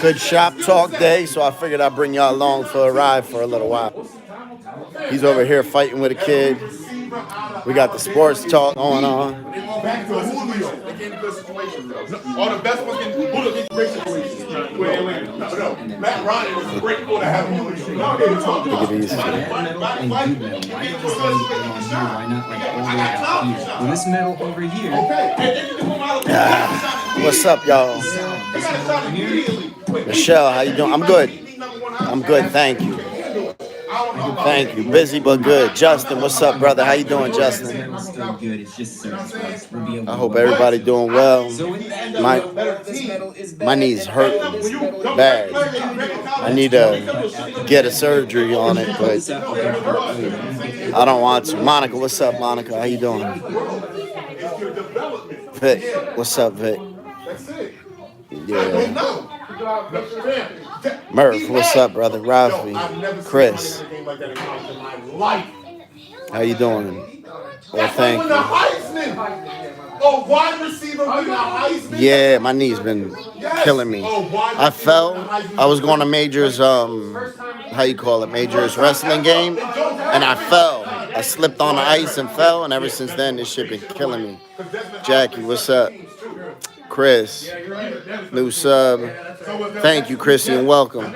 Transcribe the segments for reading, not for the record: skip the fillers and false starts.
good shop talk day, so I figured I'd bring y'all along for a ride for a little while. He's over here fighting with a kid. We got the sports talk going on. Back to Julio. They get in good situations, though. All the best ones get Julio gets great situations. Wait. No. Matt Ryan was grateful to have Julio. Look at these. Why not like all the way out here? Well, this metal over here. What's up, y'all? Michelle, how you doing? I'm good. I'm good, thank you. Thank you. Busy but good. Justin, what's up, brother? How you doing, Justin? I hope everybody doing well. My knees hurt bad. I need to get a surgery on it, but I don't want to. Monica, what's up, Monica? How you doing? Vic, what's up, Vic? Yeah. Murph, what's up, brother? Rafi, Chris. How you doing? Well, thank you. Yeah, my knee's been killing me. I fell. I was going to Major's, how you call it, Major's wrestling game, and I fell. I slipped on the ice and fell, and ever since then, this shit been killing me. Jackie, what's up? Chris, new sub. Thank you, Chrissy, and welcome.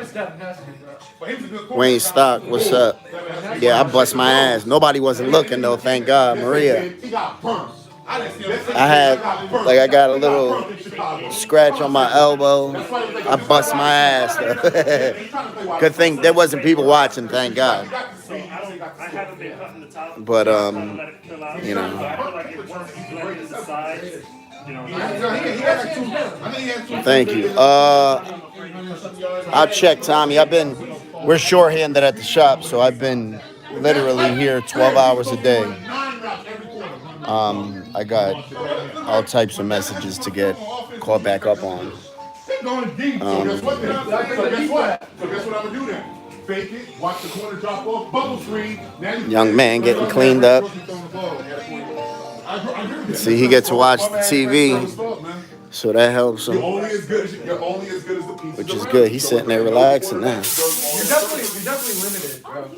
Wayne Stock, what's up? Yeah, I bust my ass. Nobody wasn't looking, though, thank God. Maria. I got a little scratch on my elbow. I bust my ass, though. Good thing there wasn't people watching, thank God. But, you know. Thank you. I'll check, Tommy. We're shorthanded at the shop, so I've been literally here 12 hours a day. I got all types of messages to get caught back up on. Guess what I'm gonna do then? Fake it, watch the corner drop off, bubble screen. Young man getting cleaned up. See, he gets to watch the TV, so that helps him. Which is good. He's sitting there relaxing now. You're definitely limited, bro.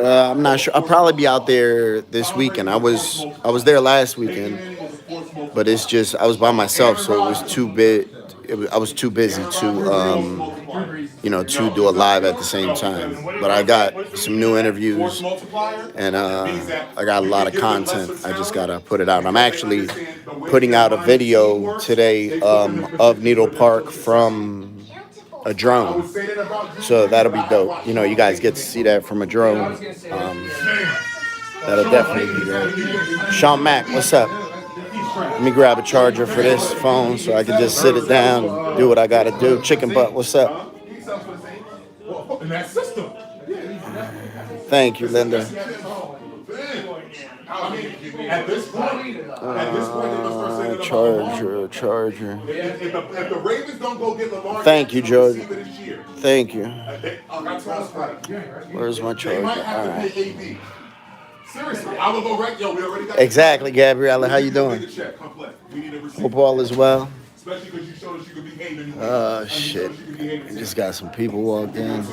I'm not sure. I'll probably be out there this weekend. I was there last weekend, but it's just I was by myself, so it was too big. I was too busy to to do a live at the same time. But I got some new interviews, and I got a lot of content. I just gotta put it out. I'm actually putting out a video today of Needle Park from a drone, so that'll be dope. You know, you guys get to see that from a drone. That'll definitely be good. Sean Mack, what's up? Let me grab a charger for this phone so I can just sit it down and do what I gotta do. Chicken Butt, what's up? Thank you, Linda. Charger. If the Ravens don't go get Lamar, thank you, Jordan. Thank you. Where's my charger? All right. Seriously, I will go right. Yo, we already got exactly, Gabriella. How you doing? Hope all is well. Shit. I just got some people walked in.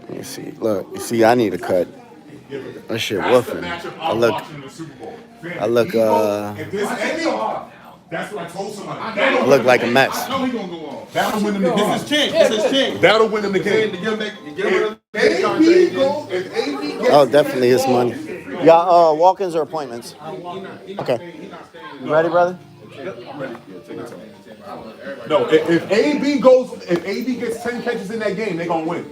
Let me see. Look, you see, I need a cut. That shit woofing. I look, That's what I told somebody. I look like a mess. That'll win them the game. This is King. That'll win them the game. Oh, definitely his money. Yeah, walk-ins or appointments? Okay. You ready, brother? No, if AB gets 10 catches in that game, they're gonna win.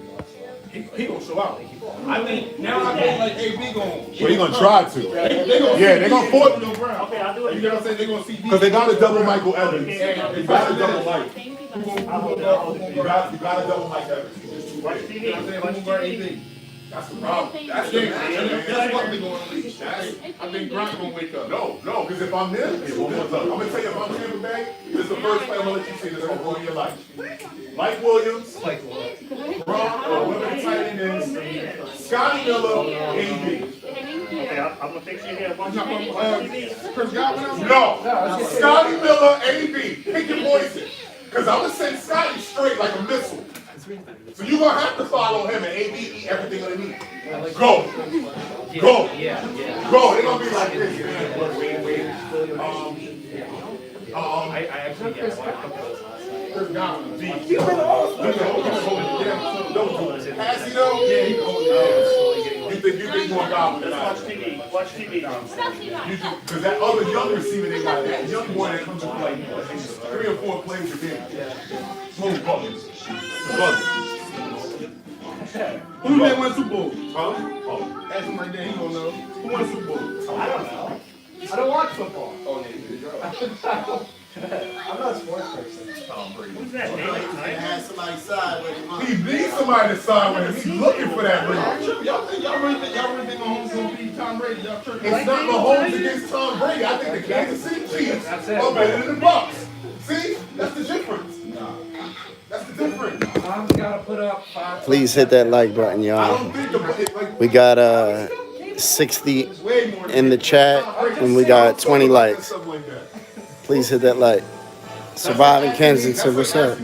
He gonna show out. I think now I feel like AB gonna. Well, he gonna try to. They're gonna force. Okay, I'll do it. You know what I'm saying? They're gonna see. Because they got to double Michael Evans. You got to double Mike. You got to double Mike Evans. You know what I'm saying? Like AB. That's the problem. That's what they're going to leave. I think Bryant gonna wake up. No, because if I'm there, I'm gonna tell you, if I'm Tampa Bay, this is the first play I'm gonna let you see that's gonna ruin your life. Mike Williams, Bron, or whatever the tight end is, Scotty Miller, AB. Okay, I'm gonna fix you here. Watch Not TV. from, Watch TV. Chris Godwin? No. Scotty Miller, AB. Pick your poison. Because I'm going to send Scotty straight like a missile. So you're going to have to follow him and AB eat everything underneath. Go. Go. Go. They're going to be like this. I actually Chris Godwin. Keep it off. Don't do it. Passy though? Yeah. You think more Godwin? Watch TV. Watch TV. Because that other young receiver they got, that young boy that comes to play 3 or 4 plays a game. Smooth buggers. Who did win Super Bowl? Huh? Oh. Ask him right there, he gonna know. Who won Super Bowl? I don't know. I don't watch football. Oh, yeah. I'm not a sports person. Who's that? Had somebody side with him. He needs somebody to sign with him. He's looking for that ring. Y'all really think Mahomes gonna beat Tom Brady? Y'all church? It's not Mahomes against Tom Brady. I think the Kansas City Chiefs That's are it. better than the Bucks. See? That's the difference. That's the difference. Tom's gotta put up 5. Please hit that like button, I y'all. don't think like We got 60 way more in the chat, and we got 20 likes. Something like that. Please hit that like. Surviving Kensington, what's up?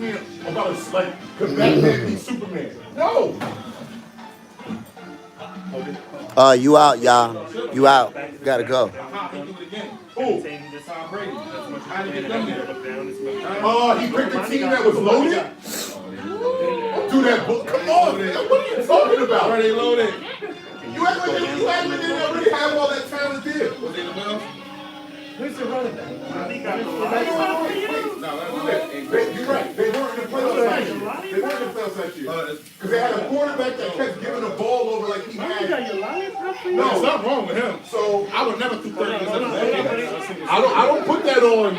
About like, could Batman beat Superman? No. You out, y'all. You out. Gotta go. Who? Tom Brady. How did he get them there? Oh, he picked a team that was loaded? Do that book. Come on, man. What are you talking about? Are they loaded? You act like they already have all that talent there. Was they in the middle? Who's the running back? No, You're right. They weren't in the playoffs last year. They weren't in the playoffs last year. Because they had a quarterback that kept giving the ball over like he had. no, something wrong with him. So I would never do 30 I don't put that on.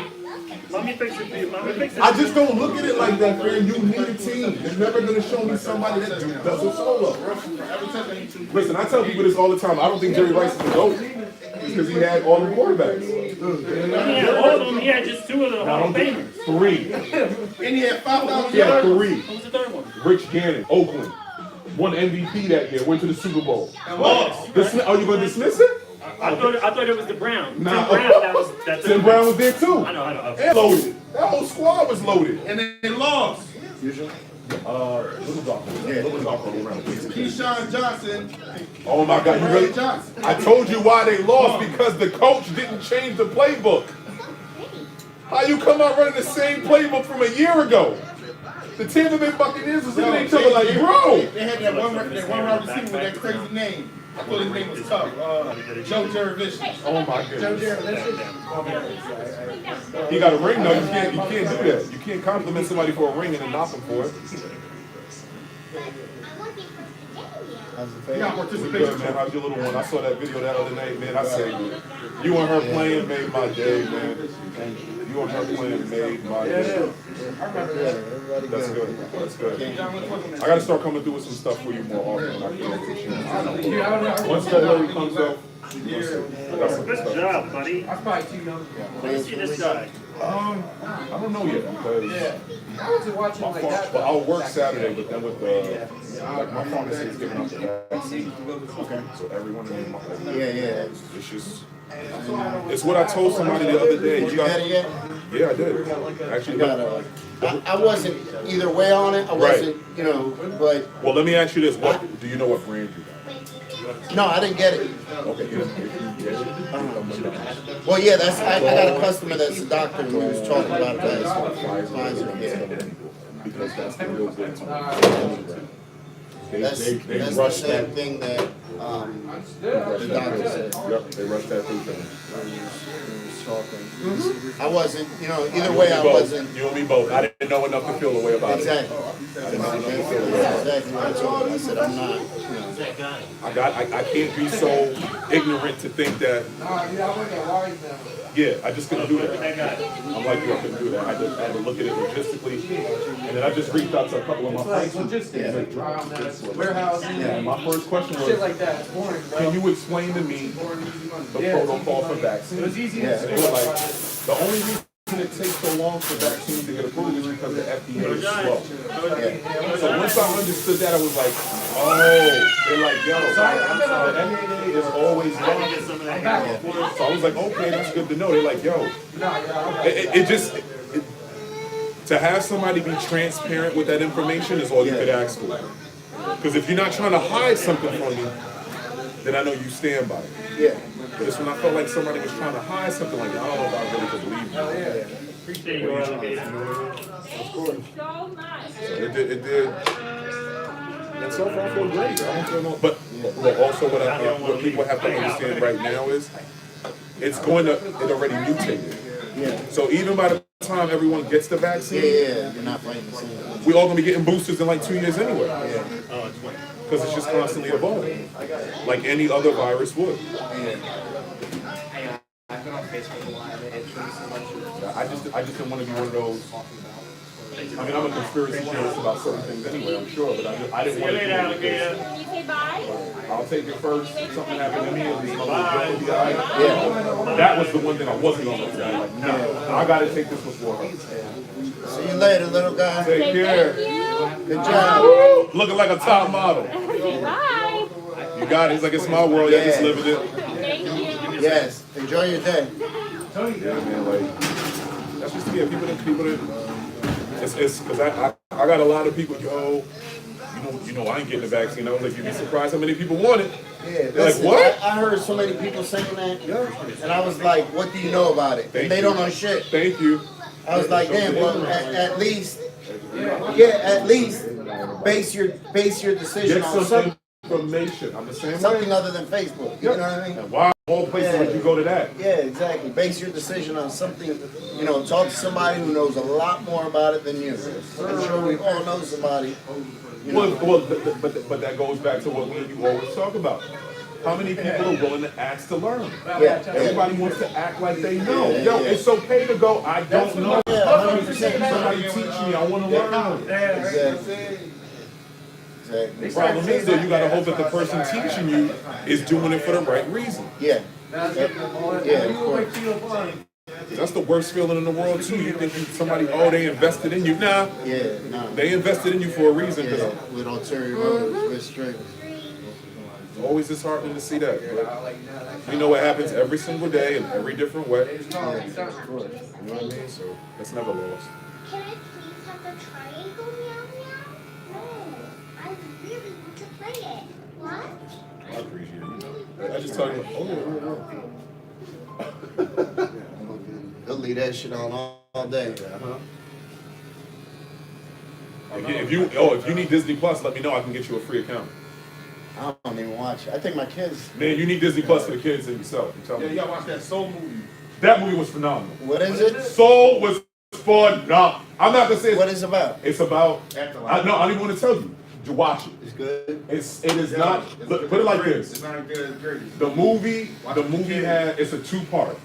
Let me fix it for you. Let me fix it. I just don't look at it like that, man. You need a team. They're never going to show me somebody that does it solo. Listen, I tell people this all the time. I don't think Jerry Rice is the GOAT. Because he had all the quarterbacks. He had all of them. He had just 2 of the Hall of Famers. 3. And he had 5,000 He had yards. 3. Who's the third one? Rich Gannon, Oakland. Won MVP that year. Went to the Super Bowl. And lost. Are you going to dismiss it? I thought it was the Brown. Nah. Tim Brown. That Tim Brown was there too. I know. And loaded. That whole squad was loaded. And they lost. Little doctor. Yeah, little doctor around. Keyshawn Johnson. Oh my God, you really? Johnson. I told you why they lost, because the coach didn't change the playbook. How you come out running the same playbook from a year ago? The Tampa Bay Buccaneers was looking at each other like, bro. They had that one wide receiver with that crazy name. I thought his name was tough. Joe Jurevicius. Oh my Joe goodness. Jarrett, He got a ring though. You can't do that. You can't compliment somebody for a ring and then knock him for it. He got Good, participation. man. How's your little one? I saw that video that other night, man. I said, you and her playing made my day, man. You and her playing made my day. That's good. That's good. I gotta start coming through with some stuff for you more often. Once February comes up, I got some Good stuff. job, buddy. That's probably too young. Let me see this guy. I don't know yet because I wasn't watching like that. but I'll work Saturday, but then with the like my pharmacy is giving up the vaccine. Okay. So everyone in my Yeah. it's just it's what I told somebody the other day. You got it yet? Yeah, I did. Actually, I wasn't either way on it. I wasn't, but well, let me ask you this: what do you know what brand you got? no, I didn't get it. Okay, you get it. Well, yeah, I got a customer that's a doctor who was talking about that. Because that's the real good time. That's They the rushed same that. thing that the doctor said. Yep, they rushed that through thing. I wasn't, either way I wasn't. You and me both. I didn't know enough to feel the way about Exactly. it. I didn't know enough to feel the way about it. Exactly what I told him. I said, I'm not, I can't be so ignorant to think that, Yeah, I went at Wise now. yeah, I just couldn't do that. I'm like you, I couldn't do that. I just had to look at it logistically. And then I just reached out to a couple of my Like friends. logistics, warehousing, And my first question shit was, like that. It's boring, bro. can you explain to me the protocol for vaccines? It was easy And to they were like, the only reason reason it takes so long for vaccines to get approved is because the FDA is slow. So once I understood that, I was like, oh, they're like, yo, the FDA is always wrong. So I was like, okay, that's good to know. They're like, yo, to have somebody be transparent with that information is all you could ask for. Because if you're not trying to hide something from me, then I know you stand by it. Yeah. But it's when I felt like somebody was trying to hide something like that, I don't know if I really could believe it. Appreciate you, alligator. It did. And so far I feel great. I don't feel no, but also what people have to understand right now is it already mutated. Yeah. So even by the time everyone gets the vaccine, You're not fighting the same. we all gonna be getting boosters in like 2 years anyway. Because it's just constantly evolving, like any other virus would. I just didn't want to be one of those. I mean, I'm a conspiracy theorist about certain things anyway, I'm sure, but I didn't want to do it. Can you say bye? I'll take it first. If something happened to me, at least my little girl will be all right. That was the one thing I wasn't going to do. Like, no, I got to take this before her. See you later, little guy. Take Say care. thank Good job. Looking like a top model. you. Bye. You got it. He's like, it's my world. Yeah, just living it. Thank you. Yes. Enjoy your day. Yeah, man, like, that's just, yeah, people that, it's because I got a lot of people, yo, you know, I ain't getting the vaccine. I was like, you'd be surprised how many people want it. Yeah, They're like, what? I heard so many people saying that, and I was like, what do you know about it? And they don't know shit. Thank you. I was like, damn, well, at least, at least base your decision Get on some something information. I'm the same way. other than Facebook. You know what I mean? And why all places would you go to that? Yeah, exactly. Base your decision on something, talk to somebody who knows a lot more about it than you. I'm sure we all know somebody. But that goes back to what me and you always talk about. How many people are willing to ask to learn? Yeah. Everybody wants to act like they know. Yo, it's okay to go, I don't know. Yeah, 100%. Somebody teach me, I want to learn. Exactly. The problem is that you got to hope that the person teaching you is doing it for the right reason. Yeah. Yeah, of course. That's the worst feeling in the world too. You think somebody, they invested in you. Nah, Yeah, no. they invested in you for a reason. Yeah, with ulterior motives, with straight. It's always disheartening to see that. But we know what happens every single day in every different way. Yeah, of course. You know what I mean? So that's never lost. Can I please have the triangle meow meow? No, I really want to play it. What? I appreciate it. I just tell you, He'll leave that shit on all day. If you need Disney Plus, let me know. I can get you a free account. I don't even watch it. I think my kids. Man, you need Disney Plus for the kids and yourself. I'm telling Yeah, you. y'all watch that Soul movie. That movie was phenomenal. What is it? Soul was phenomenal. I'm not gonna say What is it about? it's about. Afterlife. I don't even want to tell you. You watch it. It's good. It is not. Put it like It's this. not good as great. The movie it's a two-part.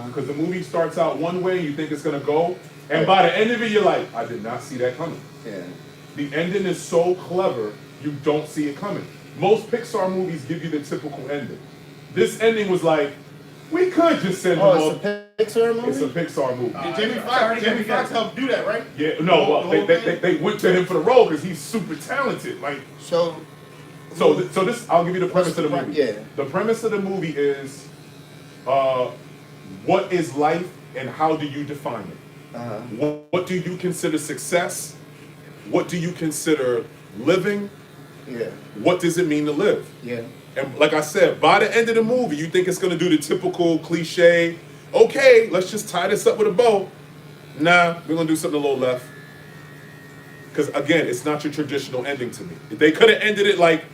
Because the movie starts out one way, you think it's gonna go, and by the end of it, you're like, I did not see that coming. Yeah. The ending is so clever, you don't see it coming. Most Pixar movies give you the typical ending. This ending was like, we could just send them Oh, up. it's a Pixar movie? It's a Pixar movie. Jamie Foxx helped do that, right? Yeah, no, well, they went to him for the role because he's super talented. Like, So this, I'll give you the premise of the movie. Yeah. The premise of the movie is, what is life and how do you define it? What do you consider success? What do you consider living? yeah. What does it mean to live? Yeah. And like I said, by the end of the movie, you think it's gonna do the typical cliche, okay, let's just tie this up with a bow. Nah, we're gonna do something a little left. Because again, it's not your traditional ending to me. They could have ended it like,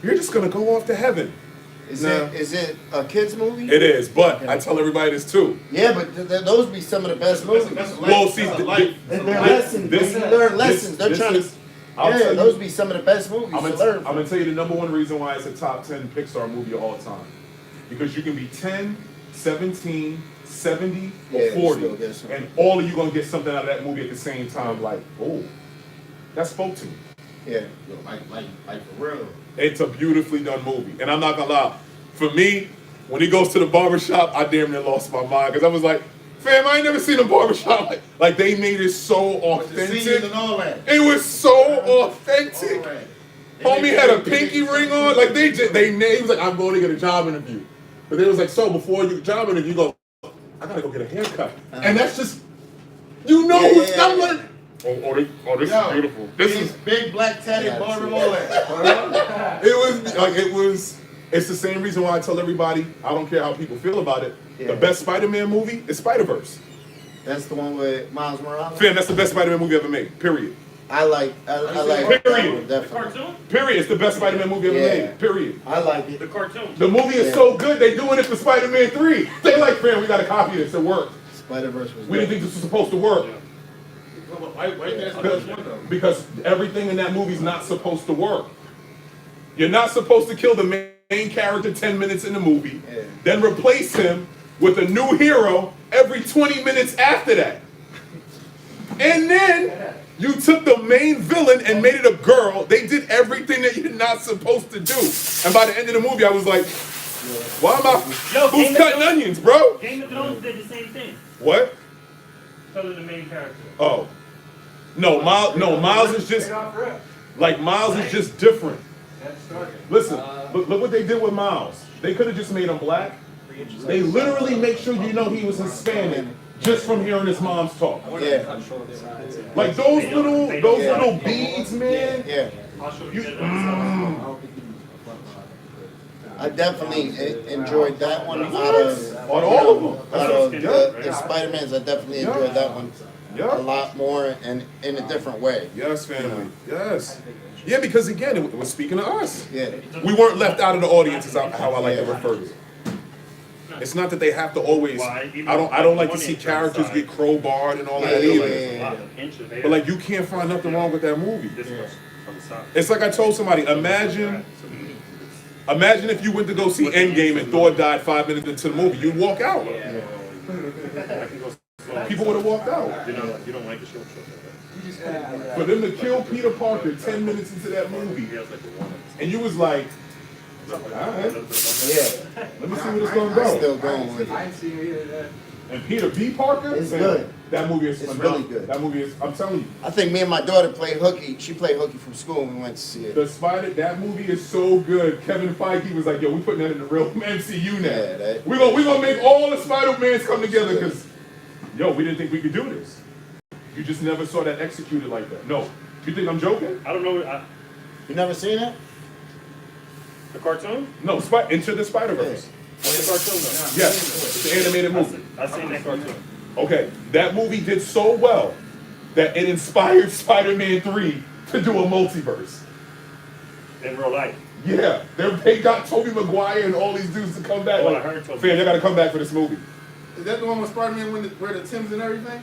you're just gonna go off to heaven. Is it a kids movie? It is, but I tell everybody this too. Yeah, but those be some of the best movies. Well, see, They're lessons. You learn lessons. They're trying to. Yeah, those be some of the best movies I'm to learn. gonna tell you the number one reason why it's a top 10 Pixar movie of all time. Because you can be 10, 17, 70, or Yeah, 40, still get something. and all of you gonna get something out of that movie at the same time. Like, oh, that spoke to me. Yeah. Yo, like for real. It's a beautifully done movie, and I'm not gonna lie. For me, when he goes to the barbershop, I damn near lost my mind because I was like, Fam, I ain't never seen a barbershop like they made it so With the scenes authentic. and all that. It was so authentic. All that. Homie had a pinky ring on. Like he was like, I'm going to get a job interview. But they was like, so before you job interview, you go, I gotta go get a haircut. And that's just, you know who's I'm like, this is beautiful. This is big black tatted barber, all that. It's the same reason why I tell everybody, I don't care how people feel about it. Yeah. The best Spider-Man movie is Spider-Verse. That's the one with Miles Morales. Fam, that's the best Spider-Man movie ever made. Period. I like Period. that one, The definitely. cartoon? Period. It's the best Spider-Man movie ever Yeah. made. Period. I like it. The cartoon. The movie is so good, they doing it for Spider-Man 3. They like, fam, we gotta copy this. It worked. Spider-Verse was We didn't think this was supposed to work. Why you think that's the best one though? Because everything in that movie's not supposed to work. You're not supposed to kill the main character 10 minutes in the movie, then replace him with a new hero every 20 minutes after that. And then you took the main villain and made it a girl. They did everything that you're not supposed to do. And by the end of the movie, I was like, why am I? Who's cutting onions, bro? Game of Thrones did the same thing. What? Other than the main character. Oh. No, Miles is just, like, Miles is just different. Listen, look what they did with Miles. They could have just made him black. They literally make sure you know he was Hispanic just from hearing his mom's talk. Yeah. Like those little beads, man. Yeah. I definitely enjoyed that one out of all of them. Out of Yeah. the Spider-Mans, I definitely enjoyed that one a lot more and in a different way. Yes, family. Yes. Yeah, because again, it was speaking to us. Yeah. We weren't left out of the audience, is how I like to refer to it. It's not that they have to always. I don't like to see characters get crowbarred and all that either. But like, you can't find nothing wrong with that movie. It's like I told somebody. Imagine if you went to go see Endgame and Thor died 5 minutes into the movie. You'd walk out. People would have walked out. You don't like the show. For them to kill Peter Parker 10 minutes into that movie, and you was like, all right, Yeah. let me see where this gonna go. Still going with I it. ain't seen either that. And Peter B. Parker, It's man, good. That movie is It's phenomenal. really good. That movie is. I'm telling you, I think me and my daughter played hooky. She played hooky from school and we went to see it. that movie is so good. Kevin Feige was like, yo, we putting that in the real MCU now. Yeah, we gonna make all the Spider-Mans come together because, yo, we didn't think we could do this. You just never saw that executed like that. No. You think I'm joking? I don't know. You never seen it? The cartoon? No, Into the Spider-Verse. What's the cartoon though? Yes, it's the animated movie. I seen that cartoon. Okay, that movie did so well that it inspired Spider-Man 3 to do a multiverse. In real life. Yeah, they got Tobey Maguire and all these dudes to come back. Oh, Like, I heard Tobey. fam, they gotta come back for this movie. Is that the one with Spider-Man wear the Timbs and everything?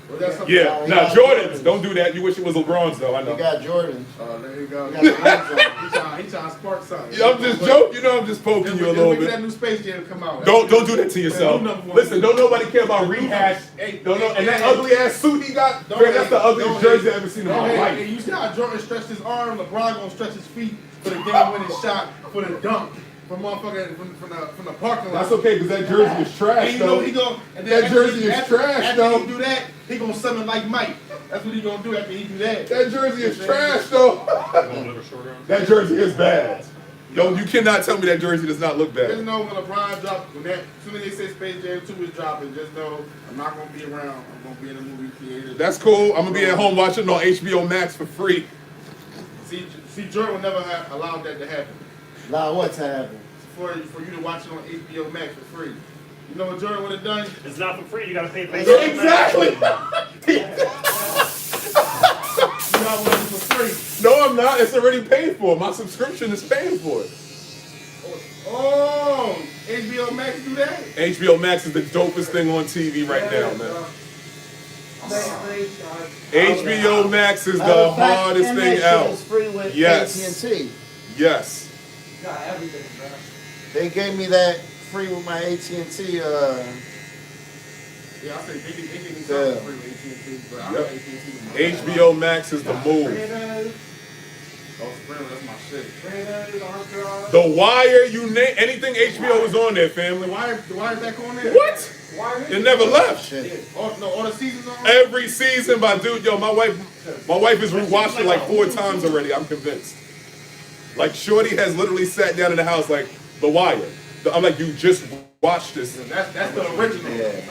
Or that's something Yeah, else? now Jordans, don't do that. You wish it was LeBron's though, I You know. got Jordan. Oh, there you go. You got the rims on. He trying to spark something. Yeah, I'm just joking. You know, I'm just poking you a little Wait for that bit. new Space Jam to come out. Don't do that to yourself. Listen, don't nobody care about rehash. Don't know, and that ugly ass suit he got. Man, that's the ugliest jersey I've ever seen in my life. You see how Jordan stretched his arm? LeBron gonna stretch his feet for the game-winning shot for the dunk from motherfucker from the parking lot. That's okay, because that jersey is trash, And you know though. he gonna That jersey is trash, after though. he do that, he gonna summon like Mike. That's what he gonna do after he do that. That jersey is trash, though. That jersey is bad. Yo, you cannot tell me that jersey does not look Just bad. know when LeBron dropped, as soon as they say Space Jam 2 is dropping, just know I'm not gonna be around. I'm gonna be in the movie theater. That's cool. I'm gonna be at home watching it on HBO Max for free. See, Jordan would never have allowed that to happen. Now what's happened? For you to watch it on HBO Max for free. You know what Jordan would have done? It's not for free. You gotta pay for it. Exactly. You know what it for free. No, I'm not. It's already paid for. My subscription is paying for it. Oh, HBO Max do that? HBO Max is the dopest thing on TV right now, man. HBO Max is Matter the of fact, hardest and thing that shit out. is free with Yes. AT&T. Yes. Got everything, bro. They gave me that free with my AT&T. Yeah, I said they give me something free with AT&T, but I Yep. got AT&T. HBO Max is the move. Oh, Sopranos, that's my shit. The Wire, you name anything HBO is on there, family. The Wire back on there? What? It never left. All the seasons on? Every season by dude, yo, my wife has rewatched it like 4 times already. I'm convinced. Like Shorty has literally sat down in the house like The Wire. I'm like, you just watched this. That's the original. Yeah.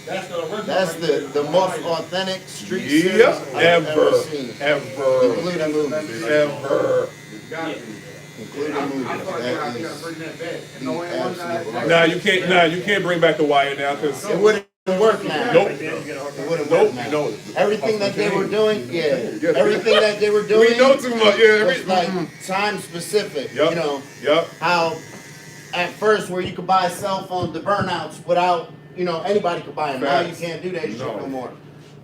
That's the original. That's the most authentic street Yeah, series I've ever ever, seen. ever, Including movies. ever. It's gotta be. Including movies. I thought That gotta is bring that back. absolutely. Nah, you can't bring back The Wire now because It wouldn't work now. nope, It wouldn't nope, work now. no. Everything that they were doing, everything that they were doing We know too much. Yeah, was like time specific. Yup. You know Yup. how at first where you could buy cell phones, the burnouts without, anybody could buy them. Now you Facts. can't do that shit No. no more.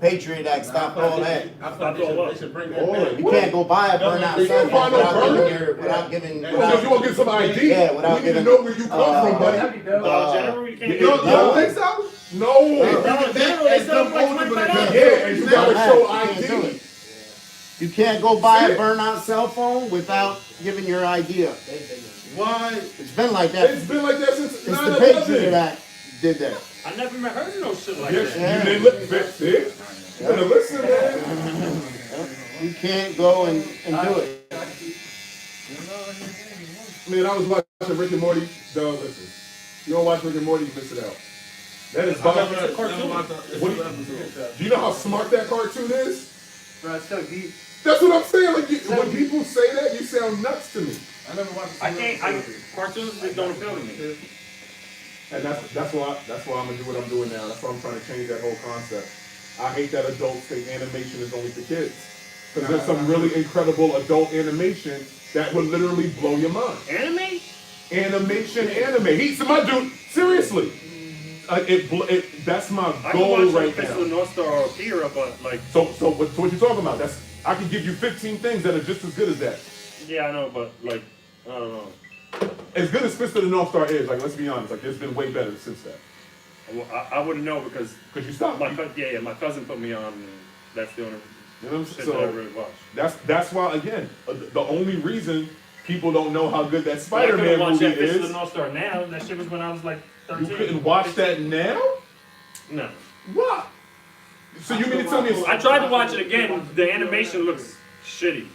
Patriot Act stopped all that. I thought they should bring that back. You can't go buy a burnout cell can't buy phone no without giving You want to get some ID? Yeah, without we need to giving, know where you come from, buddy. General, you can't You get don't think so? No. As them older, but Yeah, and you gotta show can't do ID. it. You can't go buy a burnout cell phone without giving your idea. why? It's been like that. It's been like that since It's the Patriot 9/11. Act did that. I never even heard of no shit like Yes, that. you didn't listen. See? You better listen, man. You can't go and do it. Man, I was watching Rick and Morty. Don't listen. You don't watch Rick and Morty, you miss it out. That is Bob. Do you know how smart that cartoon is? Bro, it's so deep. That's what I'm saying. Like when people say that, you sound nuts to me. I never watched. Cartoons just don't appeal to me. And that's why I'm gonna do what I'm doing now. That's why I'm trying to change that whole concept. I hate that adults think animation is only for kids. Because there's some really incredible adult animation that would literally blow your mind. Anime? Anime. So my dude, seriously. That's my I can goal watch right like Fist of the now. North Star or Akira, but like, So what you talking about? I can give you 15 things that are just as good as that. yeah, I know, but like, I don't know. As good as Fist of the North Star is, like let's be honest, like there's been way better since that. I wouldn't know because You stopped. my cousin put me on. And that's the only You know what I'm shit saying? that I So really watch. that's why again, the only reason people don't know how good that I Spider-Man couldn't watch movie that Fist of the is. North Star now. That shit was when I was like 13. You couldn't watch that now? No. What? So you mean to tell me I tried to watch it again. The animation looks shitty.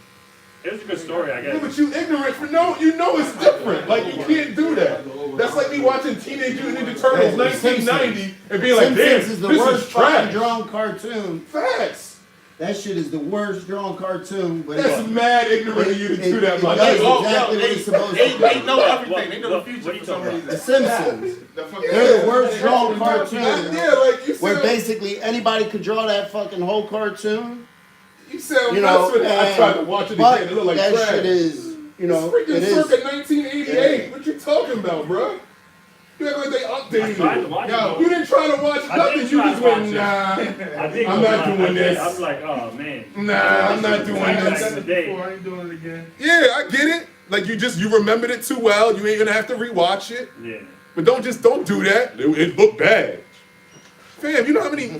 It was a good story, I Yeah, guess. but you ignorant for you know it's different. Like you can't do that. That's like me watching Teenage Mutant Ninja Turtles 1990 and being like, damn, Simpsons is the this worst is fucking trash. drawn cartoon. Facts. That shit is the worst drawn cartoon. But That's mad ignorant of you to do that, it man. does Oh, exactly what it's supposed to They do. know everything. They know the What future you for some talking reason. The Simpsons. The They're the worst drawn cartoon. Yeah, like you Where said, basically anybody could draw that fucking whole cartoon. you sound You nuts know, with that. I and- tried to watch it but again. It looked like that trash. shit is, It's it freaking is. circa 1988. Yeah. What you talking about, bro? You act like they I updated tried to it. watch Yo, it. You didn't try to watch I nothing. did You try just to went, watch it. nah. I did I'm go not back. doing this. I was like, oh man. Nah, I'm not doing Back this. in the day. I ain't doing it again. Yeah, I get it. Like you remembered it too well. You ain't gonna have to rewatch it. Yeah. But don't do that. It looked bad. Fam, you know how many?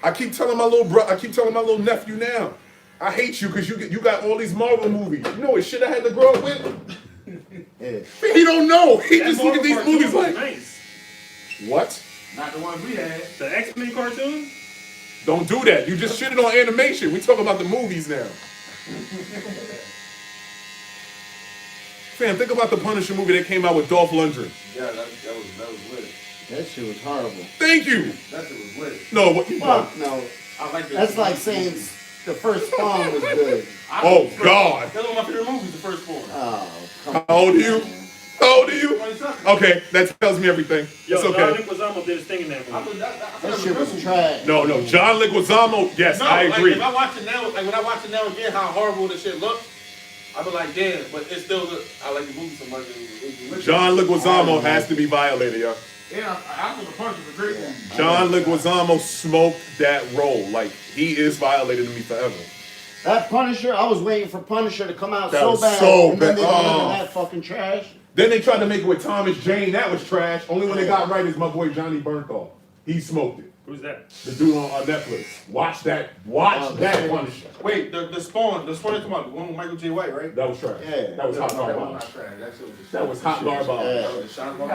I keep telling my little nephew now. I hate you because you got all these Marvel movies. You know what shit I had to grow up with? Yeah. Man, he don't know. He That just look at these Marvel movies cartoon was like, nice. what? Not the ones we had. The X-Men cartoon? Don't do that. You just shitted on animation. We talking about the movies now. Fam, think about the Punisher movie that came out with Dolph Lundgren. Yeah, that was lit. That shit was horrible. Thank you. That shit was lit. No, what? Fuck no. I like that. That's like saying the first Spawn was good. Oh God. That's one of my favorite movies, the first four. Oh, come How old are you? How old are you? 27. Okay, that tells me everything. Yo, It's John okay. Leguizamo did his thing in that I movie. thought that shit was trash. No, John Leguizamo. Yes, No, I like, agree. if I watch it now, like when I watch it now again, how horrible this shit looks, I be like, damn, but it's still good. I like the movie so much. It's John Leguizamo has to be violated, yo. Yeah, I think the Punch is a great movie. John Leguizamo smoked that role. Like he is violated to me forever. That Punisher, I was waiting for Punisher to come out That so was bad. so and then bad. they delivered Oh. that fucking trash. Then they tried to make it with Thomas Jane. That was trash. Only when they got right is my boy Johnny Bernthal. He smoked it. Who's that? The dude on Netflix. Watch that. Watch that Punisher. Wait, the Spawn they come out, the one with Michael J. White, right? That was trash. Yeah. That was hot That was garbage. not trash. That shit was just That was hot garbage. That was just I walk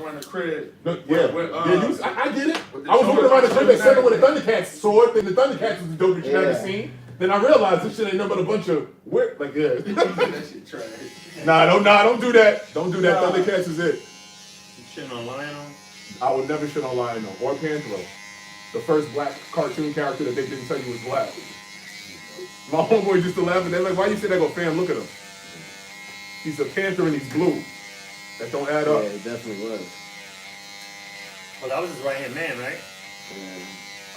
around the crib. No, with, I did it. with the I was walking around the crib that Jordan second with a Thundercats sword, and the Thundercats was the dopest you ever Yeah. seen. Then I realized this shit ain't nothing but a bunch of weird, like, yeah. that shit trash. Nah, don't do that. Don't do that. Thundercats is it. You shitting on Lion? I would never shit on Lion or Panther. The first black cartoon character that they didn't tell you was black. My homeboy used to laugh and they're like, why you say that? I go, fam, look at him. He's a panther and he's blue. That don't add Yeah, up. it definitely was. Well, that was his right hand man, right?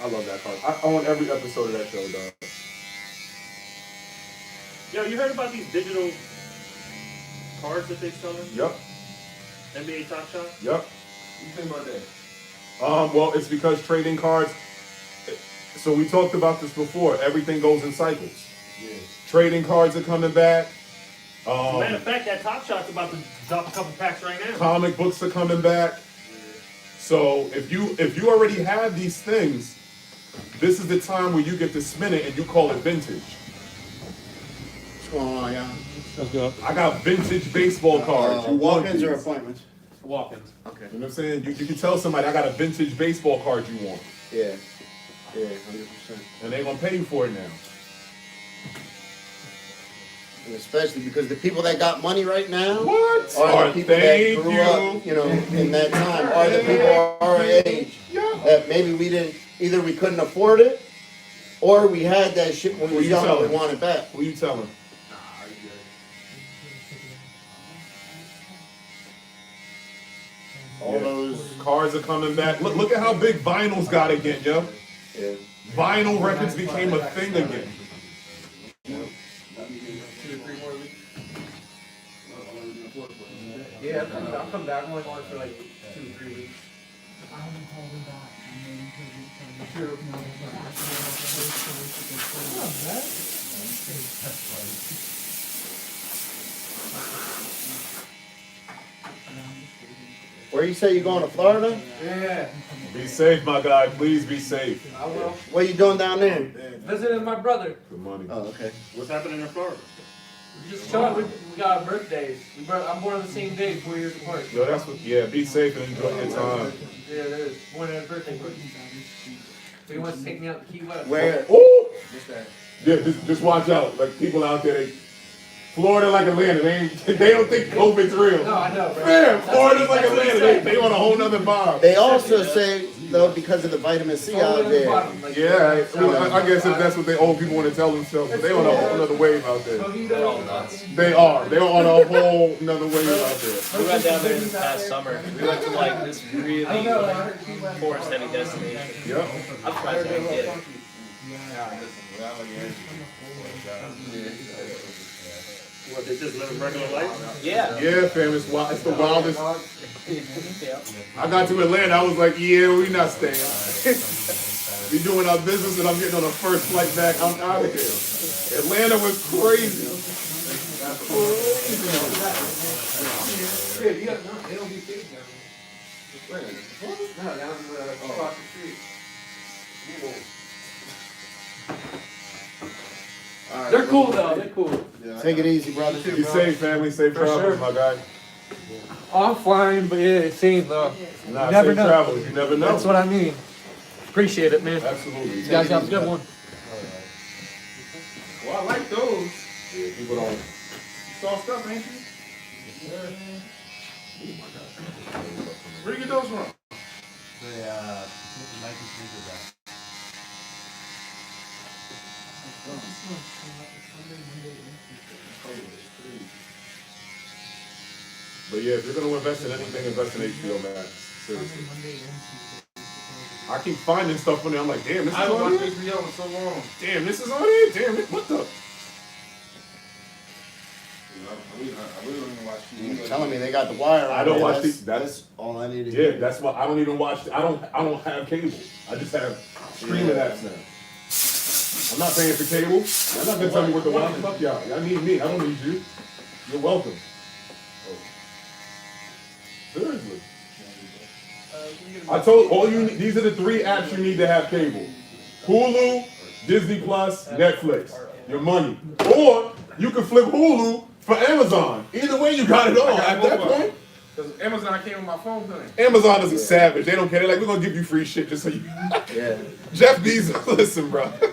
I love that cartoon. I own every episode of that show, dog. Yo, you heard about these digital cards that they selling? Yep. NBA Top Shot? Yep. What you think about that? Well, it's because trading cards. So we talked about this before. Everything goes in cycles. Yeah. Trading cards are coming back. Matter of fact, that Top Shot's about to drop a couple packs right now. Comic books are coming back. So if you already have these things, this is the time where you get to spin it and you call it vintage. What's going on, y'all? Let's go. I got vintage baseball cards. You want Walk-ins or these. appointments? Walk-ins. Okay. You know what I'm saying? You can tell somebody I got a vintage baseball card you want, Yeah. Yeah, 100%. and they're gonna pay you for it now. And especially because the people that got money right now What? are the people that Thank grew you. up, you know, in that time, are the people our age Yeah. that maybe we didn't, either we couldn't afford it, or we had that shit when we Who were you young and we telling? wanted back. Who you telling? Nah, you good. All those, Cards are coming back. Look at how big vinyl's got again, yo. yeah. Vinyl records became a thing again. 2 to 3 more weeks. Yeah, I'll come back. I'm only going for like 2 to 3 weeks. Where you say you going to Florida? Yeah, Be safe, my guy. Please be safe. I will. What you doing down there? Visiting my brother. Good money. Oh, okay. What's happening in Florida? We just chilling. We got our birthdays. I'm born on the same day, 4 years apart. Yo, that's what. Yeah, be safe and enjoy your time. Yeah, it is. Born on his birthday. So he wants to take me out to Key West. Where? Ooh! Just that. Yeah, just watch out. Like people out there, Florida like Atlanta. They don't think COVID's real. No, I know, bro. Man, That's Florida's what like he Atlanta. said. They on a whole nother vibe. They also say, though, because of the vitamin C out there. Yeah, I guess if that's what they old people want to tell themselves, but they on a whole nother wave out there. They're all nuts. They are. They're on a whole nother wave out there. We went down there this past summer. We went to like this really forest heavy destination. Yep. I'm surprised I didn't get it. What, they just living regular life? Yeah. Yeah, fam, it's wild. It's the wildest. Yeah. I got to Atlanta. I was like, yeah, we not staying. We doing our business, and I'm getting on the first flight back. I'm out of here. Atlanta was crazy. Yeah, you got no, they don't be big down there. No, down across the street. They're cool though, they're cool. Take it easy, brother. Be safe, family. Safe travels, sure. my guy. I'm flying, but yeah, it's same though. Nah, never safe know. travels. You never know. That's what I mean. Appreciate it, man. Absolutely. You guys have a good one. Well, I like those. Yeah, people don't. You saw stuff, ain't you? Where you get those from? But yeah, if you're gonna invest in anything, invest in HBO Max. Seriously. I keep finding stuff on there. I'm like, damn, this is I haven't on watched there. HBO in so long. Damn, this is on there. Damn it, what the? I really don't even watch You're telling me they got the wire. I don't on watch there. these- That's all I need to Yeah, do. that's why I don't even watch. I don't have cable. I just have streaming apps now. I'm not paying for cable. I'm not gonna tell me what to watch. Fuck y'all. Y'all need me. I don't need you. You're welcome. Seriously. I told all you. These are the 3 apps you need to have cable: Hulu, Disney Plus, Netflix. Your money, or you can flip Hulu for Amazon. Either way, you got it all. At that point, Because Amazon came with my phone thing. Amazon is a savage. They don't care. They're like, we're gonna give you free shit just so you. Yeah. Jeff Bezos, listen, bro. That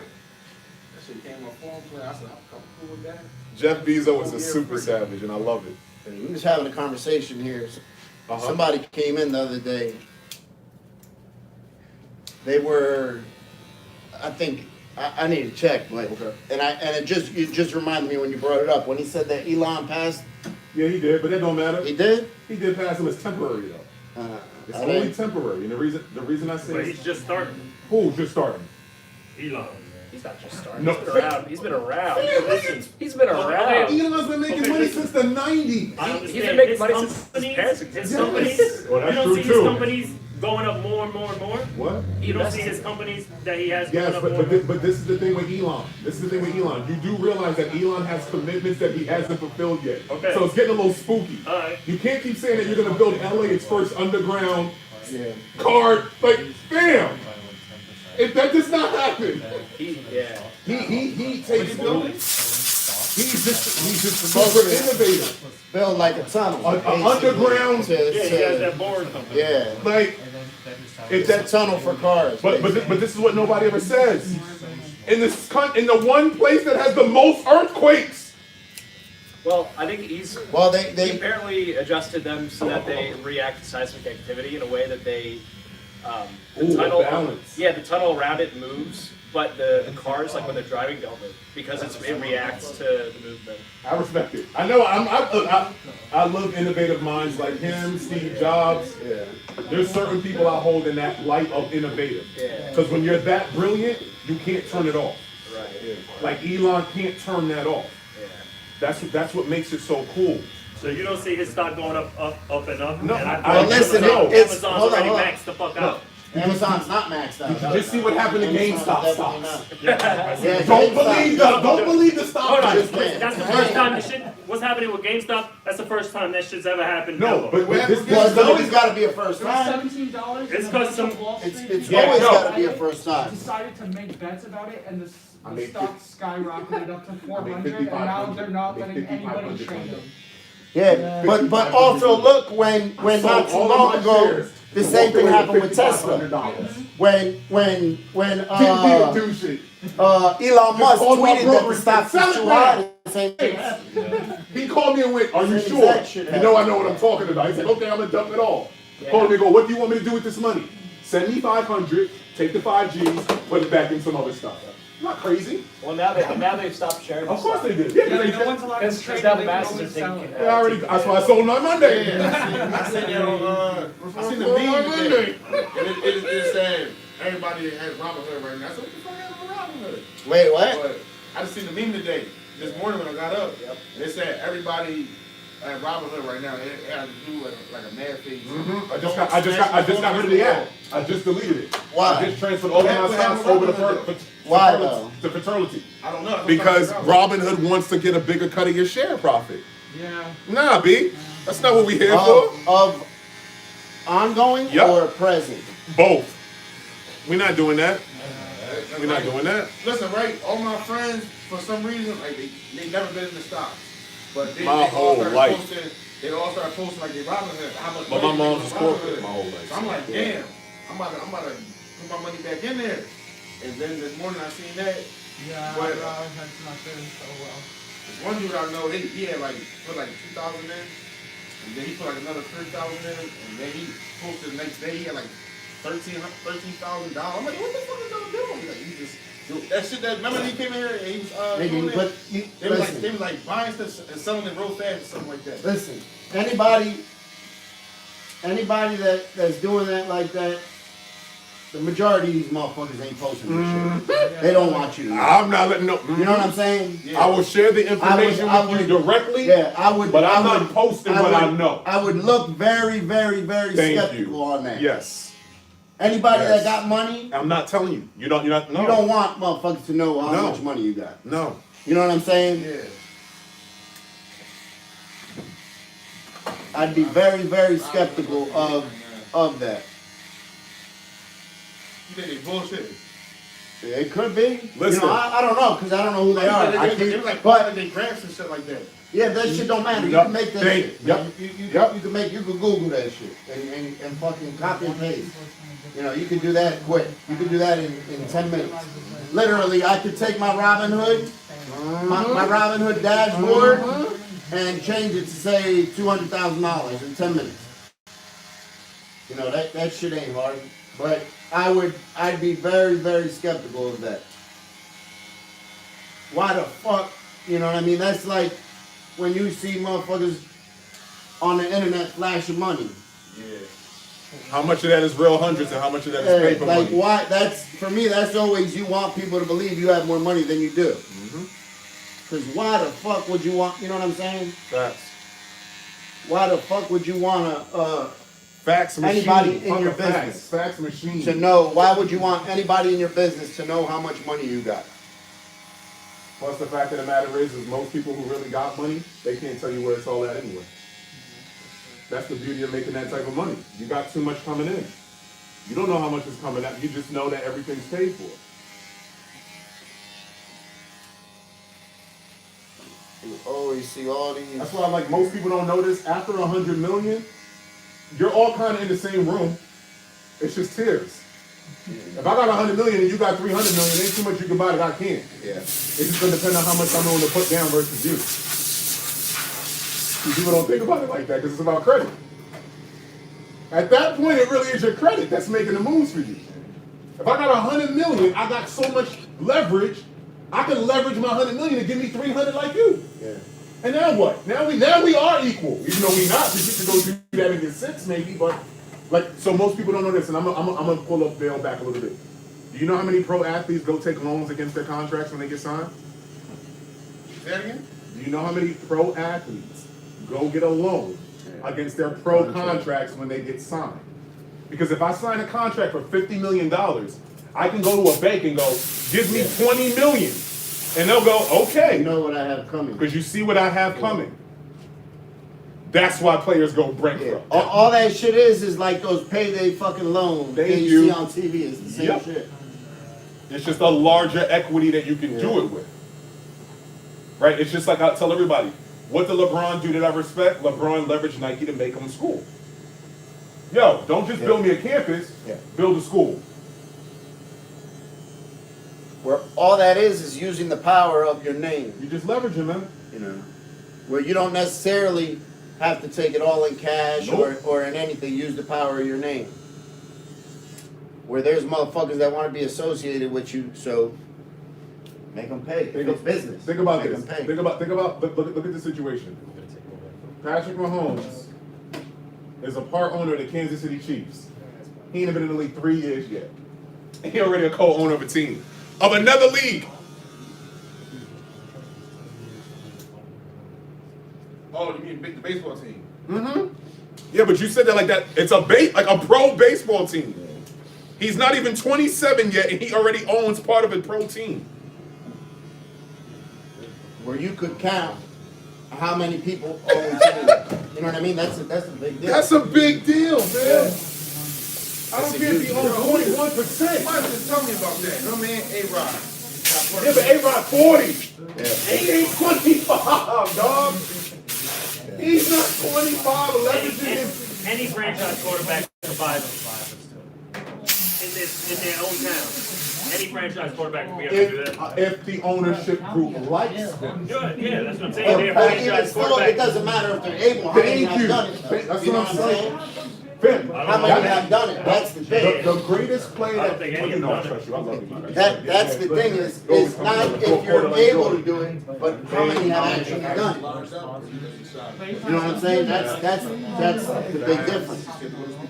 shit came with my phone plan. I said, I'm cool with that. Jeff Bezos is a super savage, and I love it. We was having a conversation here. Somebody came in the other day. They were, I think, I need to check, but and it just reminded me when you brought it up when he said that Elon passed. Yeah, he did, but that don't matter. He did. He did pass him as temporary though. It's only temporary, and the reason I say But he's just starting. who's just starting. Elon. He's not just starting. No. He's been around. He's been around. He's been Okay. around. Elon's been making money since the 90s. I understand. He's been making His money since his companies- parents His existed. companies. Well, that's you don't true, see too. his companies going up more and more and more. What? You don't see his companies that he has going Yes, up but more. but, and thi- but this is the thing with Elon. This is the thing with Elon. You do realize that Elon has commitments that he hasn't fulfilled yet. Okay. So it's getting a little spooky. All right. You can't keep saying that you're going to build LA its first underground car. Like, damn. If that does not happen, He takes building. He's just super innovative. Build like a tunnel. Underground. To- Yeah, he has that board company. yeah. Like, if It's a that tunnel for cars. But basically. this is what nobody ever says. In the one place that has the most earthquakes. Well, I think he they apparently adjusted them so that they react to seismic activity in a way that they the Ooh, tunnel balance. Yeah, the tunnel around it moves, but the cars, like when they're driving, don't move because it reacts to the movement. I respect it. I know. I love innovative minds like him, Steve Jobs. Yeah. There's certain people I hold in that light of innovative. Yeah. Because when you're that brilliant, you can't turn it off. Right. Like Elon can't turn that off. Yeah. That's what makes it so cool. So you don't see his stock going up and up? No, And Well, listen, no. it's Amazon's hold on, already hold on. maxed the fuck out. Amazon's not maxed out. Did you just see what happened to GameStop Amazon's stocks? definitely not. Yeah, Don't believe the stock. Hold on, Just that's the first time this shit. What's happening with GameStop? That's the first time that shit's ever happened. No, ever. but this Well, it's always is got to be a first It was time. $17. It's 'cause some- It's Yeah, always no. got to be a first time. Decided to make bets about it, and I the made stock skyrocketed up to 400, and 5,500. now they're not I made letting anybody 5,500 trade them. Yeah, but also look when not too long ago the same thing happened with Tesla. When do shit. Elon Musk called my tweeted that the broker and stock said, was "Sell too it high. The same thing. He called me and went, "Are you Same sure?" exact shit You know I know what I'm talking about. He said, "Okay, I'm gonna dump it all." Called me and go, "What do you want me to do with this money? Send me 500, take the 5 Gs, put it back in some other stuff." I'm not crazy. Well, now they've stopped sharing. Of course they did. Yeah, Yeah, they no one's allowed to Because trade now them, the they can masses only are sell taking. it. I already. That's why I sold on Monday. I seen it on I seen the meme today. And it's saying everybody has Robin Hood right now. So what the fuck happened to Robin Hood? Wait, what? But I just seen the meme today, this morning when I got up. And it said everybody at Robin Hood right now, it had to do like a mad face. I just got rid of the app. I just deleted it. Why? I just transferred all of my What stocks happened over with to Why, fraternity. I don't know. Because Robinhood wants to get a bigger cut of your share profit. Yeah. Nah, B. That's not what we here for. Of ongoing Yup. or present? Both. We're not doing that. We're not doing that. Listen, right? All my friends, for some reason, like they never been in the stocks, but they My all whole started life. posting. They all started posting like they Robinhood. How much But money my they mom's make a on corporate Robinhood. my whole life. So I'm like, damn, I'm about to put my money back in there. And then this morning I seen that. Yeah, But- that's not doing so well. This one dude I know, he had like put like 2,000 in, and then he put like another 3,000 in, and then he posted the next day he had like $13,000. I'm like, what the fuck is y'all doing? He's like, he just that shit that remember he came in here and he was Nigga, doing you it? put you, They was listen. like buying stuff and selling it real fast or something like that. Listen, anybody that's doing that like that, the majority of these motherfuckers ain't posting this shit. They don't want you to know. I'm not letting no. You know what I'm saying? I will share the information I with you would- directly. Yeah, I would. But I'm I not would, posting what I know. I would look very, very, very Thank skeptical you. on that. Yes. Anybody Yes. that got money, I'm not telling you. You're not. No. you don't want motherfuckers to know how No. much money you got. No. You know what I'm saying? Yeah. I'd be very, very skeptical of that. You think they bullshit? It could be. Listen. You know, I don't know because I don't know who they are. They like But they grants and shit like that. yeah, that shit don't matter. You Yep. can make that Thank- shit. yep. You can make. You can Google that shit and fucking copy and paste. You know, you can do that quick. You can do that in 10 minutes. Literally, I could take my Robinhood, my Robinhood dashboard, and change it to say $200,000 in 10 minutes. You know, that shit ain't hard. But I'd be very, very skeptical of that. Why the fuck, you know what I mean? That's like when you see motherfuckers on the internet flashing money. Yeah. How much of that is real hundreds and how much of that is paper Like money? why? That's for me. That's always you want people to believe you have more money than you do. Because why the fuck would you want? You know what I'm saying? Facts. Why the fuck would you want to Fax machine. Anybody in Fuck your a fax. business. Fax machine. to know? Why would you want anybody in your business to know how much money you got? Plus the fact of the matter is most people who really got money, they can't tell you where it's all at anyway. That's the beauty of making that type of money. You got too much coming in. You don't know how much is coming out. You just know that everything's paid for. You always see all these. That's why like most people don't notice after 100 million, you're all kind of in the same room. It's just tears. If I got 100 million and you got 300 million, ain't too much you can buy that I can't. Yeah. It's just gonna depend on how much I'm willing to put down versus you. See, people don't think about it like that because it's about credit. At that point, it really is your credit that's making the moves for you. If I got 100 million, I got so much leverage. I can leverage my 100 million to give me 300 like you. Yeah. And now what? Now we are equal. Even though we not, because you could go do that and get 6 maybe, but like, so most people don't know this, and I'm gonna pull up Vail back a little bit. Do you know how many pro athletes go take loans against their contracts when they get signed? Say that again? Do you know how many pro athletes go get a loan against their pro contracts when they get signed? Because if I sign a contract for $50 million, I can go to a bank and go, give me 20 million. And they'll go, okay. You know what I have coming. Because you see what I have coming. That's why players go bankrupt. Yeah. All that shit is like those payday fucking loans that Thank you you. see on TV. It's the same Yep. shit. It's just a larger equity that you can do it with. Right? It's just like I tell everybody, what did LeBron do that I respect? LeBron leveraged Nike to make him a school. Yo, don't just build me a campus, build a school. Where all that is using the power of your name. You just leverage him, man. You know, where you don't necessarily have to take it all in cash or in anything. Use the power of your name. Where there's motherfuckers that want to be associated with you, so make them pay. It's business. Think about Make this. them pay. Think about. Look at the situation. Patrick Mahomes is a part owner of the Kansas City Chiefs. He ain't been in the league 3 years yet. He already a co-owner of a team of another league. Oh, you mean the baseball team? Mm-hmm. Yeah, but you said that like that. It's like a pro baseball team. He's not even 27 yet, and he already owns part of a pro team. Where you could count how many people own teams. You know what I mean? That's a big deal. That's a big deal, man. I don't a care if he huge owns deal. 21%. Why just tell me about that? No man, A-Rod. Yeah, but A-Rod 40. Yeah. He ain't 25, dog. He's not 25, leveraging his. Any franchise quarterback can buy them in their own town. Any franchise quarterback can be able to do that. If the ownership group likes them. Good, yeah, that's what I'm saying. They're But franchise even still, it quarterback. doesn't matter if they're able. How many Thank have you. done it? That's You know what I'm saying. How many That- have done it? That's the thing. The greatest player I don't that think any you of know, I them trust you. I love you. That's the thing is it's not if you're able to do it, but how many have actually done it. You know what I'm saying? That's the big difference.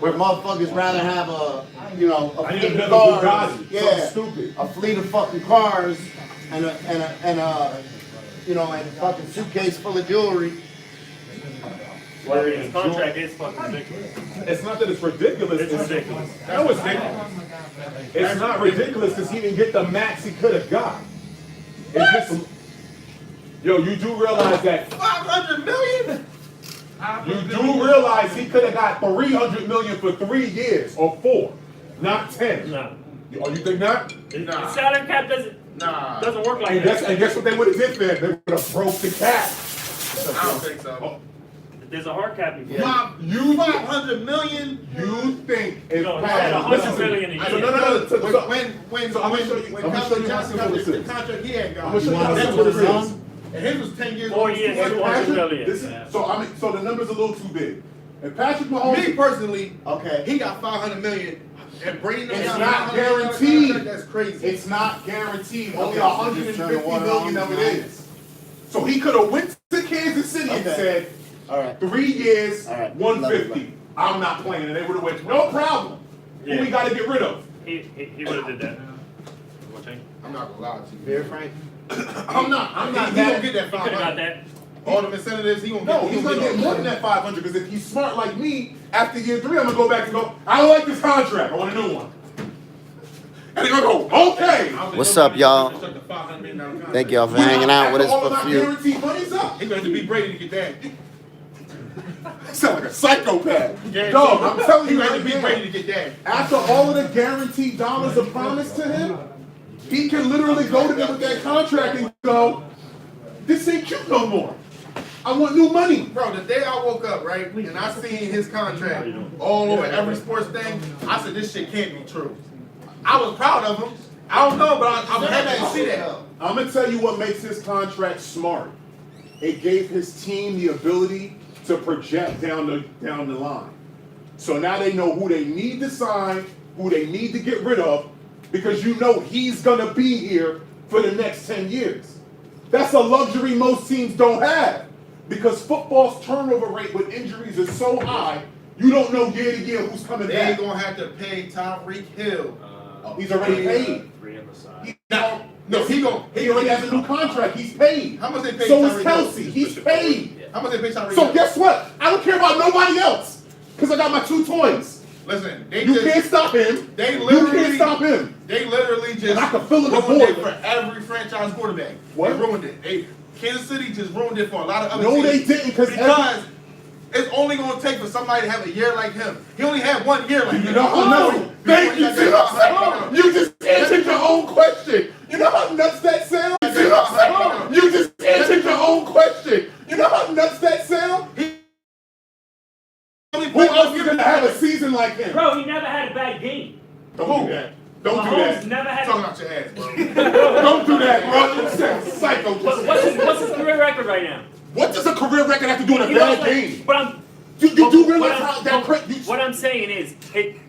Where motherfuckers rather have a fleet of another cars, Bugatti, something stupid. a fleet of fucking cars and a fucking suitcase full of jewelry. Well, his contract is fucking ridiculous. It's not that it's ridiculous. It's ridiculous. That was ridiculous. It's not ridiculous because he didn't get the max he could have got. It's just, yo, you do realize that 500 million? you do realize he could have got 300 million for 3 years or 4, not 10. No. Oh, you think not? Nah. The salary cap Nah. doesn't work like And that. guess what they would have did then? They would have broke the cap. I don't think so. Oh, There's a hard cap before. you 500 million. You think if No, it's Pat- at 100 listen, million a year. So no. So, When so I'm gonna show you. I'm gonna show you how simple this the is. contract he had I'm got, gonna show you how that simple was this his. is. And his was 10 years 4 old. years, And 200 Patrick, million. this is, so the number's a little too big. And Patrick Mahomes, Me personally, Okay. he got 500 million, and Brady it's got not 500 million guaranteed. contract. That's crazy. It's not guaranteed. Only Okay, so just turn the 150 water million on. of it is. So he could have went to Kansas City and Okay. said, All right. 3 years, All right. 150. I'm not playing, and they would have went, no problem. Who we got to get rid of? He would have did that. I'm not gonna lie to you. Fair, Frank? I'm not He gonna that. get that He could have got 500. that. All the incentives, he gonna No, get. he's gonna get more than that 500 because if he's smart like me, after year 3, I'm gonna go back and go, I don't like this contract. I want a new one. And they're gonna go, okay. What's up, y'all? Thank y'all for hanging out with us All for of a my few. guaranteed money's up. He gonna have to beat Brady to get that. Sound like a psychopath. Yeah, Dog, I'm telling he you gonna have right to beat now. Brady to get that. After all of the guaranteed dollars are promised to him, he can literally go to them with that contract and go, this ain't cute no more. I want new money. Bro, the day I woke up, right, and I seen his contract all over every sports thing, I said, this shit can't be true. I was proud of him. I don't know, but I'm happy to see that. I'm gonna tell you what makes his contract smart. It gave his team the ability to project down the line. So now they know who they need to sign, who they need to get rid of, because you know he's gonna be here for the next 10 years. That's a luxury most teams don't have, because football's turnover rate with injuries is so high, you don't know year to year who's coming They back. gonna have to pay Tyreek Hill. He's already paid. 3 on the side. He already has a new contract. He's paid. How much they pay So Tyreek is Kelsey. Hill? He's paid. How much they pay Tyreek So Hill? guess what? I don't care about nobody else, because I got my 2 toys. Listen, they You just, can't stop him. They You literally can't stop him. They literally just And I can fill in the ruined it void. for every franchise quarterback. What? They ruined it. Kansas City just ruined it for a lot of other No, teams. they didn't, because it's only going to take for somebody to have a year like him. He only had 1 year like you him. know how nuts. Thank you. See what I'm saying? You just answered your own question. You know how nuts that sounds? You see what I'm saying? You just answered your own question. You know how nuts that sounds? Who else is gonna have a season like him? Bro, he never had a bad game. Don't do that. Don't do Mahomes that. never had Talking a... out your ass, bro. Don't do that, bro. You sound psycho. What's his career record right now? What does a career record have to do in a He bad lost, like- game? But I'm... You do realize What how I'm- that What I'm saying is,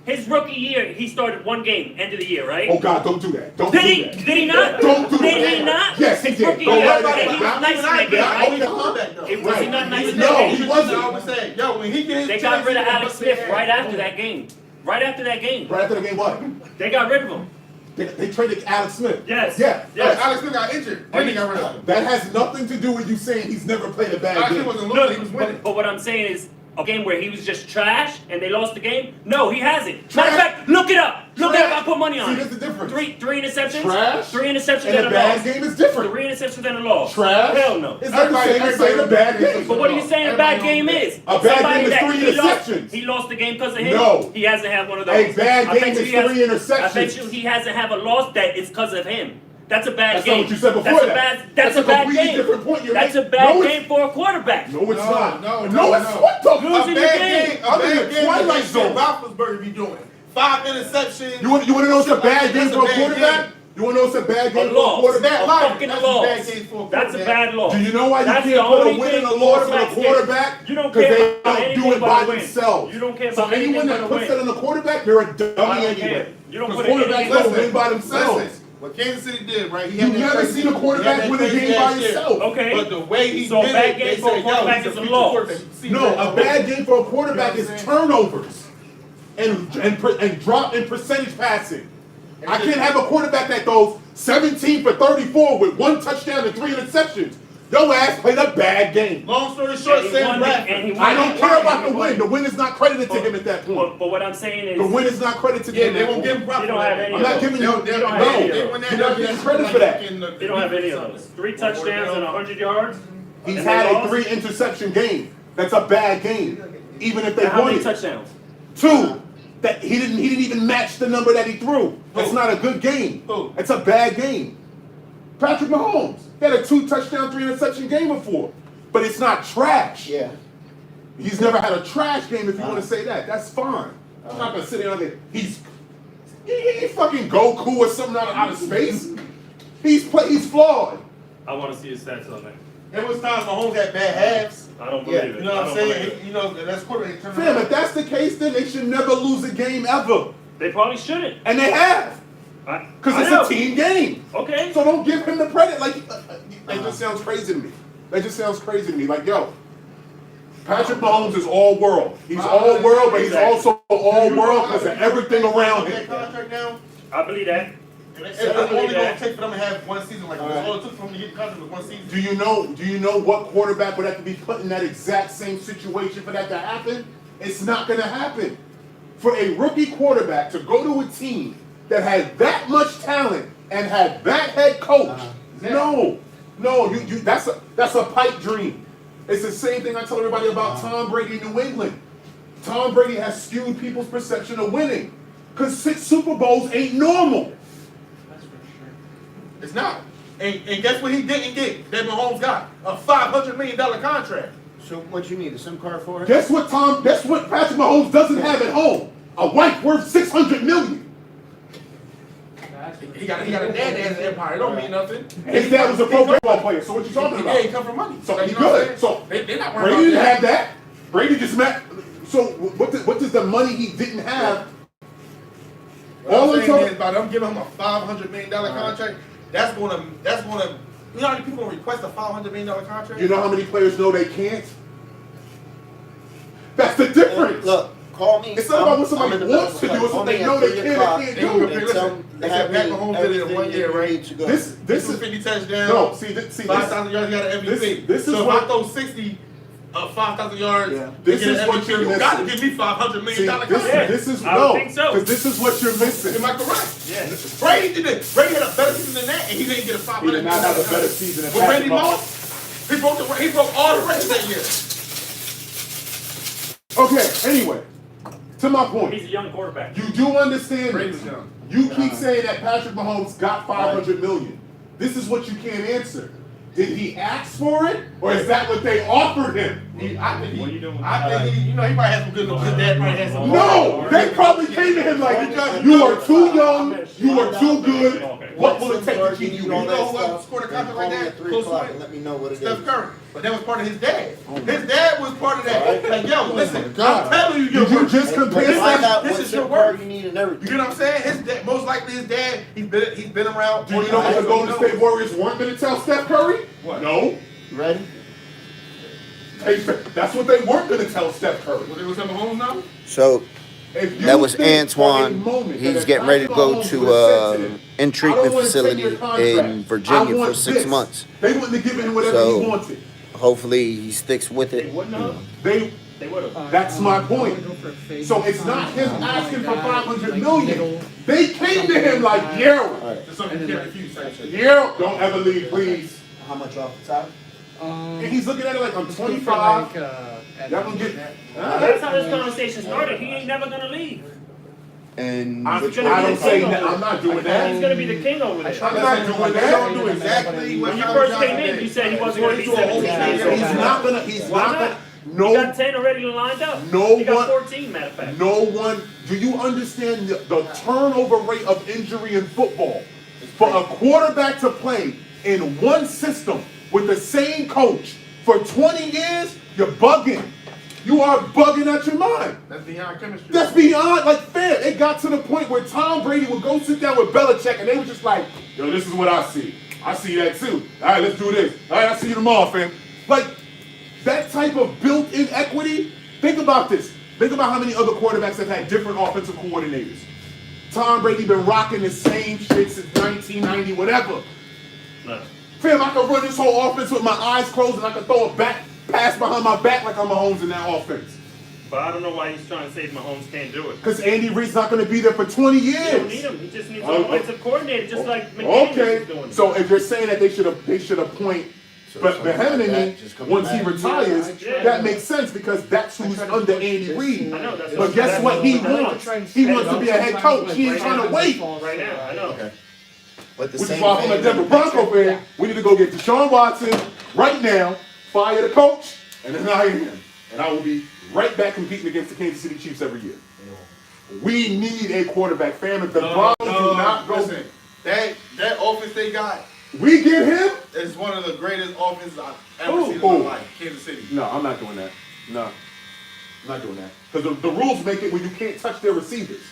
his rookie year, he started 1 game, end of the year, right? Oh God, don't do that. Don't Did do he? that. Did he not? Don't do that. Did he not? Yes, he His did. rookie Go year, right he ahead. was Now, nice in that game, right? It was he not nice in that No, game? he wasn't. I always say, yo, when he get his They got chance, rid of he gonna Alex bust their Smith ass. right after that game. Right after that game. Right after the game, what? They got rid of him. They traded Alex Smith. Yes. Yeah. Yes. Alex Smith got injured. Then he got rid of him. That has nothing to do with you saying he's never played a bad Alex Smith game. wasn't No, losing, he was winning. but what I'm saying is, a game where he was just trash and they lost the game? No, he hasn't. Matter Trash? of fact, look it up. Look it up. I put money on See, it. that's the difference. Three interceptions. Trash? 3 interceptions And and a a bad loss. game is different. 3 interceptions and a loss. Trash? Hell no. It's not the same as saying a bad game. But what are you saying a bad game is? A bad Somebody game is that 3 he lost- interceptions. He lost the game because of him? No. He hasn't had one of those. A bad I game bet you is he has- 3 interceptions. I bet you he hasn't had a loss that is because of him. That's a bad That's game. not what you said before That's a that. bad. That's That's a a bad completely game. different point you're That's a making. bad No, it's- game for a quarterback. No, it's not. No, it's no. what the Losing fuck? the game. A I'm in bad the game twilight is what zone. Roethlisberger be doing. 5 interceptions. You want to know it's a bad game That's for a bad quarterback? game. You want to know it's a bad game A for a loss. quarterback? A Liar. fucking That's loss. a bad game for a That's a quarterback. bad loss. Do you know why you That's can't the put a only win and thing a loss on a quarterbacks get. quarterback? You don't Because care they about don't do anything it but by a win. themselves. You don't care So about anything anyone but that a puts win. that on the quarterback, they're a dummy I don't anyway. care. You don't Because put quarterbacks anything don't but a win by Listen, themselves. what Kansas City did, right? He You've had that never crazy- seen a quarterback he had win that a game crazy by ass year. himself. Okay. But the way he So a did bad it, game they for a said, yo, quarterback he's is a future loss. quarterback. You see No, that? a bad game for a quarterback You is know what I'm saying? turnovers and drop in percentage passing. I can't have a quarterback that goes 17 for 34 with 1 touchdown and 3 interceptions. Your ass played a bad game. Long story short, And he Sam won Bradford. and he won I don't that care game. about the win. The win is not credited to him at that point. But what I'm saying is, The win is not credited to Yeah, him. they at won't that give point. Bradford You don't have that. any I'm not giving you. don't have any of They those. win that You're not W, getting that's credit like for that. in the- you don't have any of those. 3 touchdowns and 100 yards. He's And had they a lost? 3 interception game. That's a bad game. Even if they And how won many it. touchdowns? 2. That he didn't even match the number that he threw. That's not a good game. Who? It's a bad game. Patrick Mahomes. He had a 2-touchdown, 3-interception game before. But it's not trash. Yeah. He's never had a trash game if you want to say that. That's fine. I'm not gonna sit there and say he's fucking Goku or something out of space. He's flawed. I want to see his stats on that. It was times Mahomes had bad halves. I don't believe it. You know what I I'm don't saying? believe it. You know, that's quarterback turn Fam, if that's the case, then they should never lose a game ever. They probably shouldn't. And they have. I Because it's know. a team game. Okay. So don't give him the credit. Like, that just sounds crazy to me. That just sounds crazy to me. Like, yo, Patrick Mahomes is all world. He's all world, but he's also all world because of everything around him. Contract now. I believe that. It's only going to take for them to have one season. Like, all it took for them to get the contract was one season. Do you know what quarterback would have to be put in that exact same situation for that to happen? It's not going to happen. For a rookie quarterback to go to a team that had that much talent and had that head coach, no, that's a pipe dream. It's the same thing I tell everybody about Tom Brady in New England. Tom Brady has skewed people's perception of winning because 6 Super Bowls ain't normal. That's for sure. It's not. And guess what he didn't get? That Mahomes got a $500 million contract. So what you need, a SIM card for it? Guess what Patrick Mahomes doesn't have at home? A wife worth $600 million. He got a dad that has an empire. It don't mean nothing. His dad was a pro football player. So what you talking Yeah, about? he come from money. So you he's know what I'm good. saying? So they're not worried Brady about didn't that. have that. Brady just met. So what does the money he didn't have? All I'm saying is by them giving him a $500 million contract, that's gonna. You know how many people gonna request a $500 million contract? You know how many players know they can't? That's the difference. Look, call me. It's not about what somebody wants to do. It's what they know they can't do. They said Pat Mahomes did it in 1 year, right? This This is is 50 touchdowns. no. See, 5,000 yards, you got an MVP. This is so if what- I throw 60, 5,000 yards, This to get is an what MVP, you're you got to missing. give me $500 million See, contract. this is I would think so. because this is what you're missing. Am I correct? Yeah. Brady did it. Brady had a better season than that, and he didn't get a $500 He did million not have a contract. better season than When Randy Patrick Moss, he broke all the records that year. Okay, anyway, to my He's point, a young quarterback. you do understand Brady's this. young. You keep saying that Patrick Mahomes got $500 million. This is what you can't answer. Did he ask for it, or is that what they offered him? I think What are you doing? he might have some good. His dad might have some. No, they probably came to him like, you are too young, you are too good. What will it take to keep you You know here? who else scored a contract like that? Close to it? Let me know what it Steph is. Curry. But that was part of his dad. His dad was part of that. Like, yo, listen, God. I'm telling you, Did you just compare This Find is- out this what is your SIM card work. you need and You everything. get what I'm saying? His dad, most likely his dad, he's been around. Do you know what the Golden State Warriors weren't going to tell Steph Curry? What? No. You ready? That's what they weren't going to tell Steph Curry. Was it with some Mahomes now? So If you that was think for a Antoine. moment He's that getting ready to go Patrick to Mahomes would've said to him, in "I treatment don't wanna take facility your contract. in Virginia I want for 6 this," months. They wouldn't have given him whatever So- he wanted. Hopefully he sticks with They it. wouldn't have. They. They would have. That's my point. So it's not him asking for $500 million. They came to him like, yo, There's something you can't refuse. Type shit. yo, don't ever leave, please. How much off the top? And he's looking at it like, I'm 25. Y'all gonna get. That's how this conversation started. He ain't never gonna leave. And I He's gonna be don't the say king that. over I'm not there. doing that. He's gonna be the king over there. I'm not doing They that. don't do exactly what When you Calvin first Johnson came in, did. you said he wasn't gonna be He went to a 17 whole years season. old. He's not gonna. He's Why not not? gonna. He got No, 10 already lined up. No He got one- 14, matter of fact. no one. Do you understand the turnover rate of injury in football? For a quarterback to play in one system with the same coach for 20 years, you're bugging. You are bugging out your mind. That's beyond chemistry. That's beyond, like, fair. It got to the point where Tom Brady would go sit down with Belichick and they were just like, yo, this is what I see. I see that too. All right, let's do this. All right, I'll see you tomorrow, fam. Like, that type of built-in equity, think about this. Think about how many other quarterbacks have had different offensive coordinators. Tom Brady been rocking the same shit since 1990, whatever. No. Fam, I could run this whole offense with my eyes closed and I could throw a pass behind my back like I'm Mahomes in that offense. But I don't know why he's trying to say Mahomes can't do it. Because Andy Reid's not going to be there for 20 He don't need years. him. He just needs an Okay. offensive coordinator, just like McDaniels is Okay, doing. so if you're saying that they should appoint But something like Behemini, that, just coming once he back. retires, Yeah. that makes sense because that's who's under Andy Reid. I know, that's But guess what he wants? He wants to be a head coach. He ain't trying to wait. Right now, I know. Okay. But the Which is same why I'm a thing- Denver Bronco fan. We need to go get Deshaun Watson right now, fire the coach, and then hire him. And I will be right back competing against the Kansas City Chiefs every year. We need a quarterback, fam. If the Broncos do not go, Listen, that offense they got we get him. is one of the greatest offenses I've ever Who? seen in Who? my life. Kansas City. No, I'm not doing that. No, I'm not doing that. Because the rules make it where you can't touch their receivers.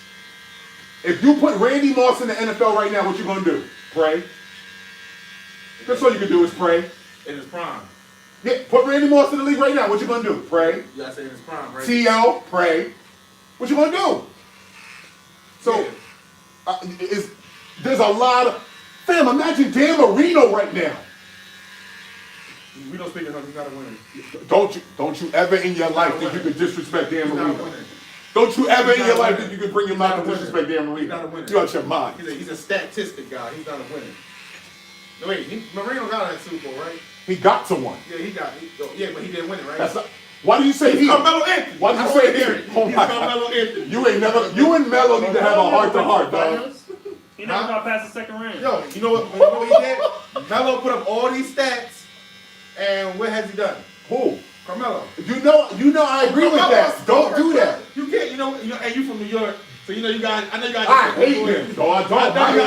If you put Randy Moss in the NFL right now, what you gonna do? Pray. That's all you can do is pray. In his prime. Yeah, put Randy Moss in the league right now. What you gonna do? Pray. You gotta say in his prime, right? TL, pray. What you gonna do? So, Yeah. there's a lot of fam. Imagine Dan Marino right now. We don't speak of him. He's not a winner. Don't you ever in your life think you could disrespect Dan He's not a Marino? winner. Don't you ever He's in not your a life winner. think you could bring your He's mouth not a and winner. disrespect Dan Marino? He's not a winner. You out your mind. He's a statistic guy. He's not a winner. No, wait, Marino got that Super Bowl, right? He got to one. Yeah, yeah, but he didn't win it, right? That's not, why do you say he? Carmelo Anthony. Why do you I say wanna he? hear it. Oh He's my Carmelo Anthony. You and Melo need to have a heart to heart, dog. He never got past the second round. Yo, you know what he did? Melo put up all these stats, and what has he done? Who? Carmelo. You know I agree with that. Don't do that. You can't, and you from New York, so I know you got. I hate him, dog.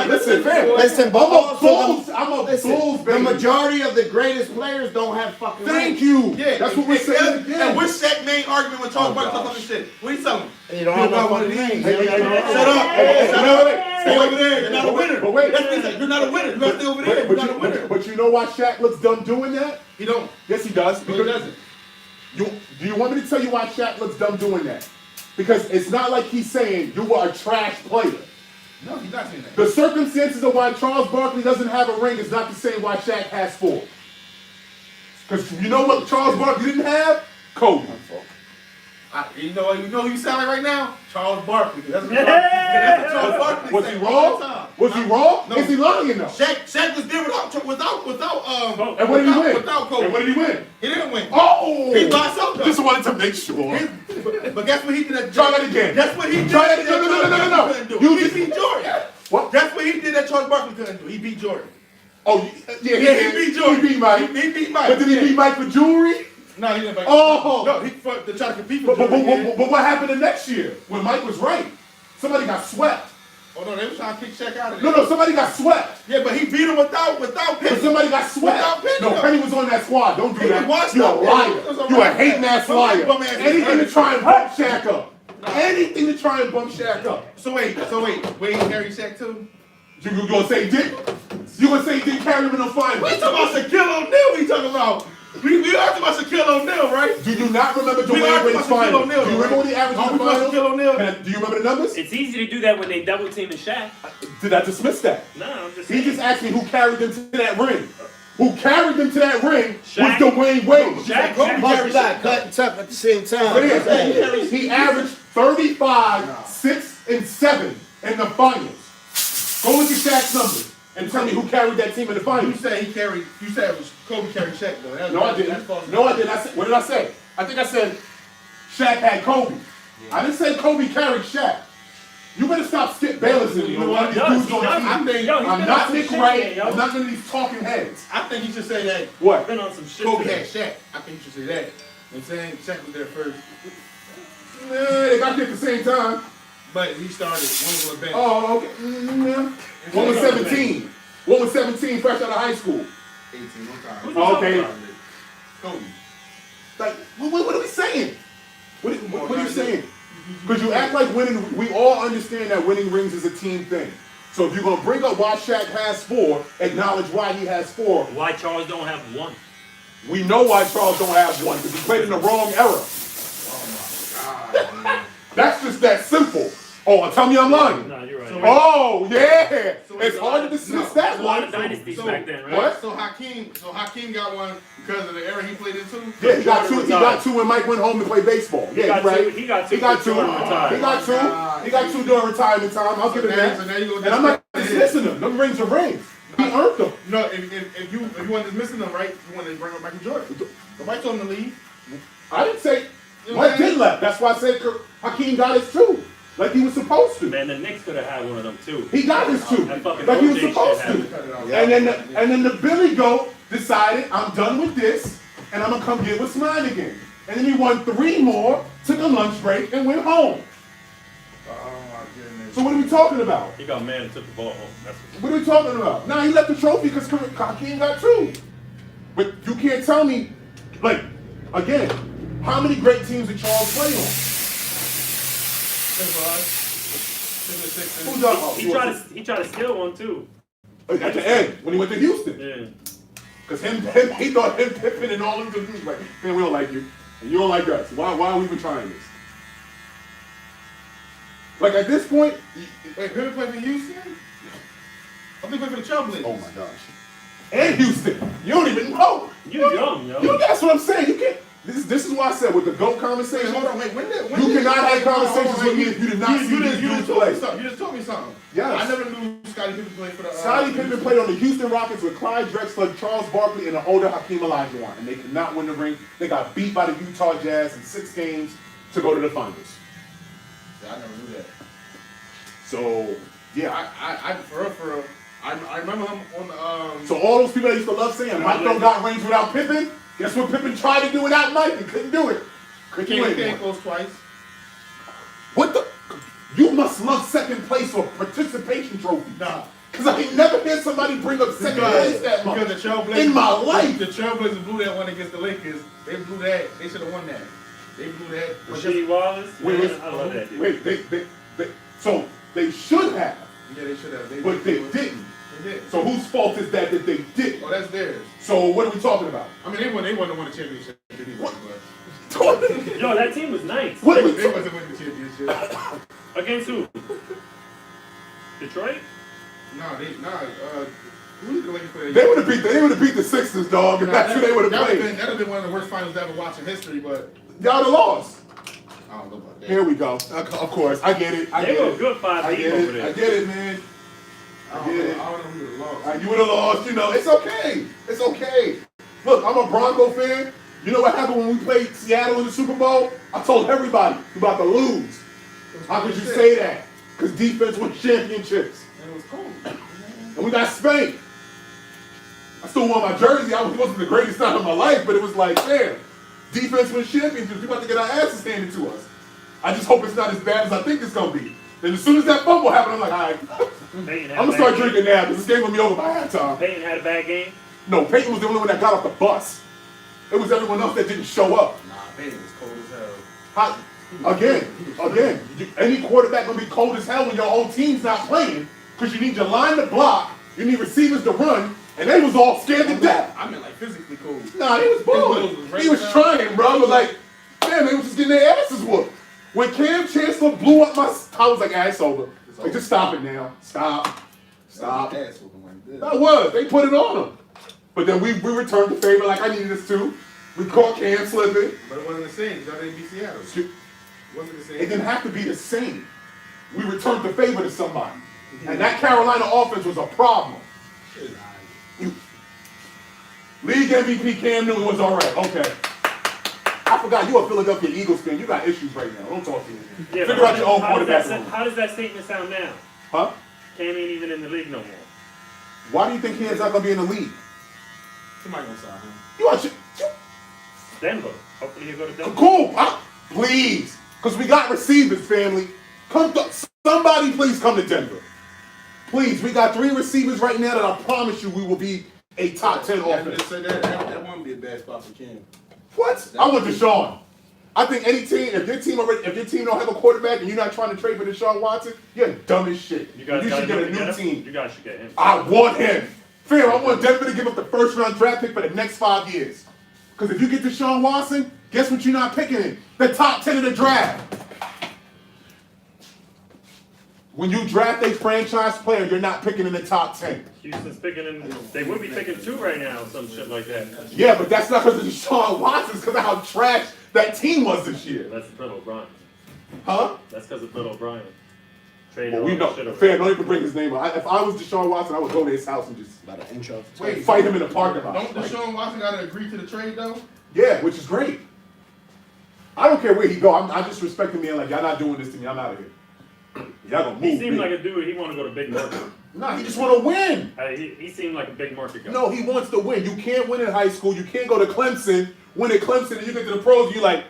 Listen, fam. Listen, but also I'm a listen, Bulls the baby. majority of the greatest players don't have fucking Thank rings. you. Yeah, That's what we're saying. And what's that main argument with Charles Barkley talking shit? What he telling? You don't have no one of fucking these. rings. Shut up. Stay over there. You're not a winner. But wait. That's what he said. You're not a winner. You gotta stay over there. You're not a winner. But you know why Shaq looks dumb doing that? He don't. Yes, he does. No, he doesn't. Do you want me to tell you why Shaq looks dumb doing that? Because it's not like he's saying you were a trash player. No, he's not saying that. The circumstances of why Charles Barkley doesn't have a ring is not the same why Shaq has 4. Because you know what Charles Barkley didn't have? Kobe. You know who you sound like right now? Charles Barkley. That's what Charles Barkley Was he said all the wrong? time. Was he wrong? No. Is he lying though? Shaq was there without And what did he win? Without Kobe. And what did he win? He didn't win. Oh! He by himself though. Just wanted to make sure. But guess what he did? Try that again. That's what he did. Try that- that no. Charles Barkley couldn't do. You He just- beat Jordan. What? That's what he did that Charles Barkley couldn't do. He beat Jordan. Oh, yeah, He beat Jordan. He beat Mike. He beat Mike. But did he beat Mike for jewelry? No, he didn't. Oh. No, he fought to try to compete But, with but, Jordan. but, but what happened the next year when Mike was right? Somebody got swept. Oh no, they were trying to kick Shaq out of No, there. somebody got swept. Yeah, but he beat him without But Penny. somebody got swept. Without Penny, No, though. Penny was on that squad. Don't do He was that. washed You're a up. liar. He was a You're a liar. hating ass Bum- liar. bum ass. Anything to try and bump Shaq up. Anything to try and bump Shaq up. So wait, he carried Shaq too? You gonna say he did? You gonna say he didn't carry him in the finals? We talking about Shaquille O'Neal. We talking about. We talking about Shaquille O'Neal, right? Do you not remember We Dwayne are Wade's talking about Shaquille finals? O'Neal, Do you remember right? what he averaged in We the talking about finals? Shaquille O'Neal. Do you remember the numbers? It's easy to do that when they double team and Shaq. Did I dismiss that? No, I'm just He saying. just asked me who carried them to that ring. Who carried them to that ring Shaq. was Dwayne Wade. Shaq Multiply, cut and tuck at the same time. But he averaged 35, 6, and 7 in the finals. Go look at Shaq's numbers and tell me who carried that team in the You finals. said he carried. You said it was Kobe carried Shaq though. No, I didn't. No, I didn't. What did I say? I think I said Shaq had Kobe. I didn't say Kobe carried Shaq. You better stop Skip Bayless and You know what? one of these dudes on I TV. think Yo, he's I'm been not on some Nick shit, Wright. yo. I'm not none of these talking heads. I think you should say that What? Been on some shit. Kobe today. had Shaq. I think you should say that. You know what I'm saying? Shaq was there first. They got there at the same time. But he started. One was on the bench. Oh, okay. One was 17. One was 17, fresh out of high school. 18, no time. Who's he Oh, talking okay. about? Kobe. Like, what are we saying? What are you saying? Because you act like winning, we all understand that winning rings is a team thing. So if you're going to bring up why Shaq has 4, acknowledge why he has 4. Why Charles don't have one? We know why Charles don't have 1, because he played in the wrong era. That's just that simple. Oh, tell me I'm lying. No, you're right. Oh, yeah. It's hard to dismiss that There's a lot one. of dynasties So- back then, right? What? So Hakeem got one because of the era he played in too. Yeah, he got 2. He got 2 when Mike went home to play baseball. Yeah, got right. two- he got two He got for 2. Jordan retired. He got 2. He got 2 during retirement time. I'll give him that. So now you gonna And I'm not dismissing them. Them rings are rings. He earned them. No, if you wasn't missing them, right? You wanted to bring him back to Jordan. Nobody told him to leave. I didn't say You know Mike what I mean? did left. That's why I said Hakeem got his two, like he was supposed to. Man, the Knicks could have had one of them too. He got his two, That fucking like he was OJ supposed shit to. And then the Billy Goat decided, I'm done with this, and I'm gonna come get what's mine again. And then he won 3 more, took a lunch break, and went home. Oh my goodness. So what are we talking about? He got mad and took the ball home. That's What are we talking about? Nah, he left the trophy because Hakeem got 2. But you can't tell me, like, again, how many great teams did Charles play on? Who's up? he tried to steal one too. At the end, when he went to Houston. Yeah. Because he thought him, Pippen, and all of them was like, man, we don't like you. And you don't like us. Why are we even trying this? Like, at this point, Wait, Pippen played for Houston? I think he played for the Trailblazers. oh my gosh. And Houston. You don't even know. You young, yo. That's what I'm saying. You can't. This is why I said with the GOAT conversation. Hold on, wait. When You cannot have conversations with me if you did not see these dudes play. You just told me something. Yes. I never knew Scottie Pippen played for the. Scottie Pippen played on the Houston Rockets with Clyde Drexler, Charles Barkley, and an older Hakeem Olajuwon, and they could not win the ring. They got beat by the Utah Jazz in 6 games to go to the finals. Yeah, I never knew that. So yeah, I for real. I remember him on the. So all those people that used to love saying Mike don't got rings without Pippen, guess what Pippen tried to do without Mike and couldn't do it. Couldn't He win. can't close twice. What the? You must love second place or participation trophy. Nah. Because I ain't never heard somebody bring up second place that much. Because the Trailblazers in my life. The Trailblazers blew that one against the Lakers. They blew that. They should have won that. They blew that. Rasheed Wallace. Wait, Man, I love that dude. Wait, so they should have, Yeah, they should have. but they didn't. They did. So whose fault is that they didn't? Oh, that's theirs. So what are we talking about? I mean, they wouldn't have won the championship. What? Yo, that team was nice. What are we They talking wasn't winning the championship. Against who? Detroit? Who did the Lakers play? They would have beat the Sixers, dog, and that's who they would have played. That would have been one of the worst finals to ever watch in history, but Y'all have lost. I don't know about that. Here we go. Of course, I get it. They were a good 5 I team get over it. there. I get it, man. I I don't get know. it. I don't know who would have lost. You would have lost, you know. It's okay. It's okay. Look, I'm a Bronco fan. You know what happened when we played Seattle in the Super Bowl? I told everybody we're about to lose. How could you say that? Because defense wins championships. And it was cold. And we got spanked. I still wore my jersey. It wasn't the greatest time of my life, but it was like, damn, defense wins championships. We're about to get our asses handed to us. I just hope it's not as bad as I think it's going to be. And as soon as that fumble happened, I'm like, all right, I'm going to start drinking now because this game going to be over by halftime. Peyton had a bad game. No, Peyton was the only one that got off the bus. It was everyone else that didn't show up. Nah, Peyton was cold as hell. Again, any quarterback gonna be cold as hell when your own team's not playing because you need your line to block, you need receivers to run, and they was all scared to death. I mean, like physically cold. Nah, he was balling. He was trying, bro. But like, man, they was just getting their asses whooped. When Cam Chancellor blew up I was like, ah, it's over. Like, just stop it now. Stop. Ass whooping like this. That was. They put it on him. But then we returned the favor like I needed us to. We caught Cam slipping. But it wasn't the same. Y'all didn't beat Seattle. It wasn't the same. It didn't have to be the same. We returned the favor to somebody. And that Carolina offense was a problem. League MVP Cam Newton was all right. Okay. I forgot you a Philadelphia Eagles fan. You got issues right now. Don't talk to me. Yeah, Figure out your own quarterback room. How does that statement sound now? Huh? Cam ain't even in the league no more. Why do you think Cam's not going to be in the league? Somebody gonna sign him. You want Denver. Hopefully he'll go to Denver. Cool. Please. Because we got receivers, family. Somebody please come to Denver. Please. We got 3 receivers right now that I promise you we will be a top 10 offense. Just say that wouldn't be a bad spot for Cam. What? I want Deshaun. I think any team, if your team don't have a quarterback and you're not trying to trade for Deshaun Watson, you're dumb as shit. You guys should get a new team. You guys should get him. I want him. Fair, I want Denver to give up the first-round draft pick for the next 5 years. Because if you get Deshaun Watson, guess what you're not picking in? The top 10 of the draft. When you draft a franchise player, you're not picking in the top 10. Houston's picking in. They would be picking 2 right now, some shit like that. Yeah, but that's not because of Deshaun Watson. It's because of how trash that team was this year. That's Bill O'Brien. Huh? That's because of Bill O'Brien. Fade Well, all we that know. shit away. Fair, don't even bring his name up. If I was Deshaun Watson, I would go to his house and just About an inch off. Wait, fight him in the parking lot. Don't Like, Deshaun Watson gotta agree to the trade though? yeah, which is great. I don't care where he go. I just respect him being like, y'all not doing this to me. I'm out of here. Y'all gonna move He seemed me. like a dude. He want to go to big market. Nah, he just want to win. He seemed like a big market guy. No, he wants to win. You can't win in high school. You can't go to Clemson, win at Clemson, and you get to the pros, you're like,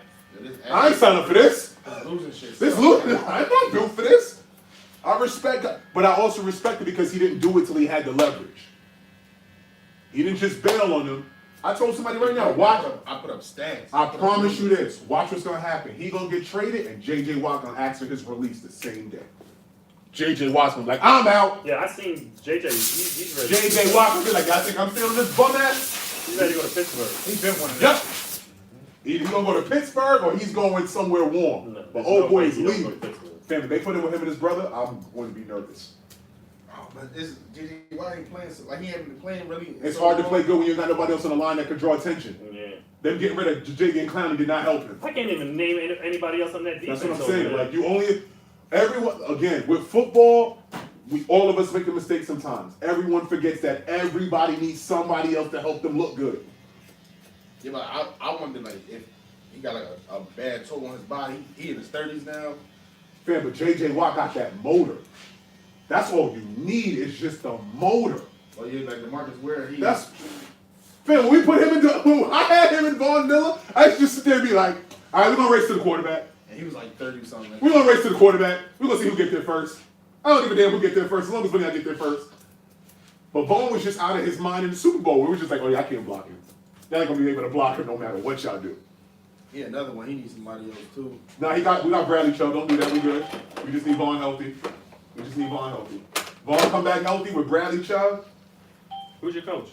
I ain't signing up for this. Losing shit. This losing, I'm not built for this. I respect it, but I also respect it because he didn't do it till he had the leverage. He didn't just bail on him. I told somebody right now, watch. I put up stats. I promise you this. Watch what's gonna happen. He gonna get traded, and J.J. Watt gonna ask for his release the same day. J.J. Watt's gonna be like, I'm out. Yeah, I seen JJ. He's ready. J.J. Watt gonna be like, I think I'm feeling this bum ass. He's ready to go to Pittsburgh. He's been one of them. Yep. He's gonna go to Pittsburgh or he's going somewhere warm. No, But there's old no boy way is he don't go to leaving. Pittsburgh. Fam, if they put him with him and his brother, I'm going to be nervous. Oh, but it's J.J. Watt ain't playing. Like he ain't been playing really. It's so hard to long. play good when you got nobody else on the line that could draw attention. Yeah. Them getting rid of J.J. and Clowney did not help him. I can't even name anybody else on that defense. That's what I'm over saying. there. Like you only, everyone again with football, we all of us make a mistake sometimes. Everyone forgets that everybody needs somebody else to help them look good. Yeah, but I wonder like if he got like a bad toll on his body. He in his 30s now. Fam, but J.J. Watt got that motor. That's all you need is just the motor. Oh yeah, like DeMarcus Ware. He That's Fam, when we put him when I had him in Von Miller, I used to just sit there and be like, all right, we're gonna race to the quarterback. and he was like 30 something. We're gonna race to the quarterback. We're gonna see who get there first. I don't give a damn who get there first, as long as Vinny I get there first. But Vaughn was just out of his mind in the Super Bowl. We were just like, oh yeah, I can't block him. Y'all ain't gonna be able to block him no matter what y'all do. Yeah, another one. He needs somebody else too. Now we got Bradley Chubb. Don't do that. We good. We just need Vaughn healthy. We just need Vaughn healthy. Vaughn come back healthy with Bradley Chubb. Who's your coach?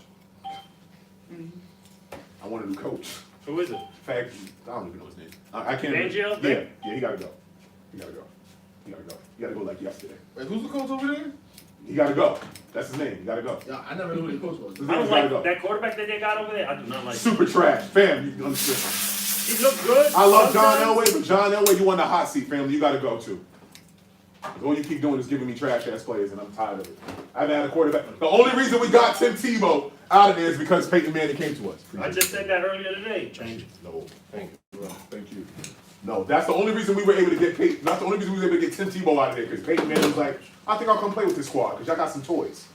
I want a new coach. Who is it? In fact, I don't even know his name. I can't. Fangio? Yeah, he gotta go. He gotta go. He gotta go. He gotta go like yesterday. Wait, who's the coach over there? He gotta go. That's his name. He gotta go. Yeah, I never knew who the coach was. His I name's don't gotta like go. that quarterback that they got over there. I do not like. Super trash. Fam, you understand. He looked good. I love John sometimes. Elway, but John Elway, you on the hot seat, family. You gotta go too. All you keep doing is giving me trash ass players, and I'm tired of it. I haven't had a quarterback. The only reason we got Tim Tebow out of there is because Peyton Manning came to us. I just said that earlier today. Change it. No, thank you. Bro. Thank you. No, that's the only reason we were able to get Peyton. That's the only reason we were able to get Tim Tebow out of there because Peyton Manning was like, I think I'll come play with this squad because y'all got some toys.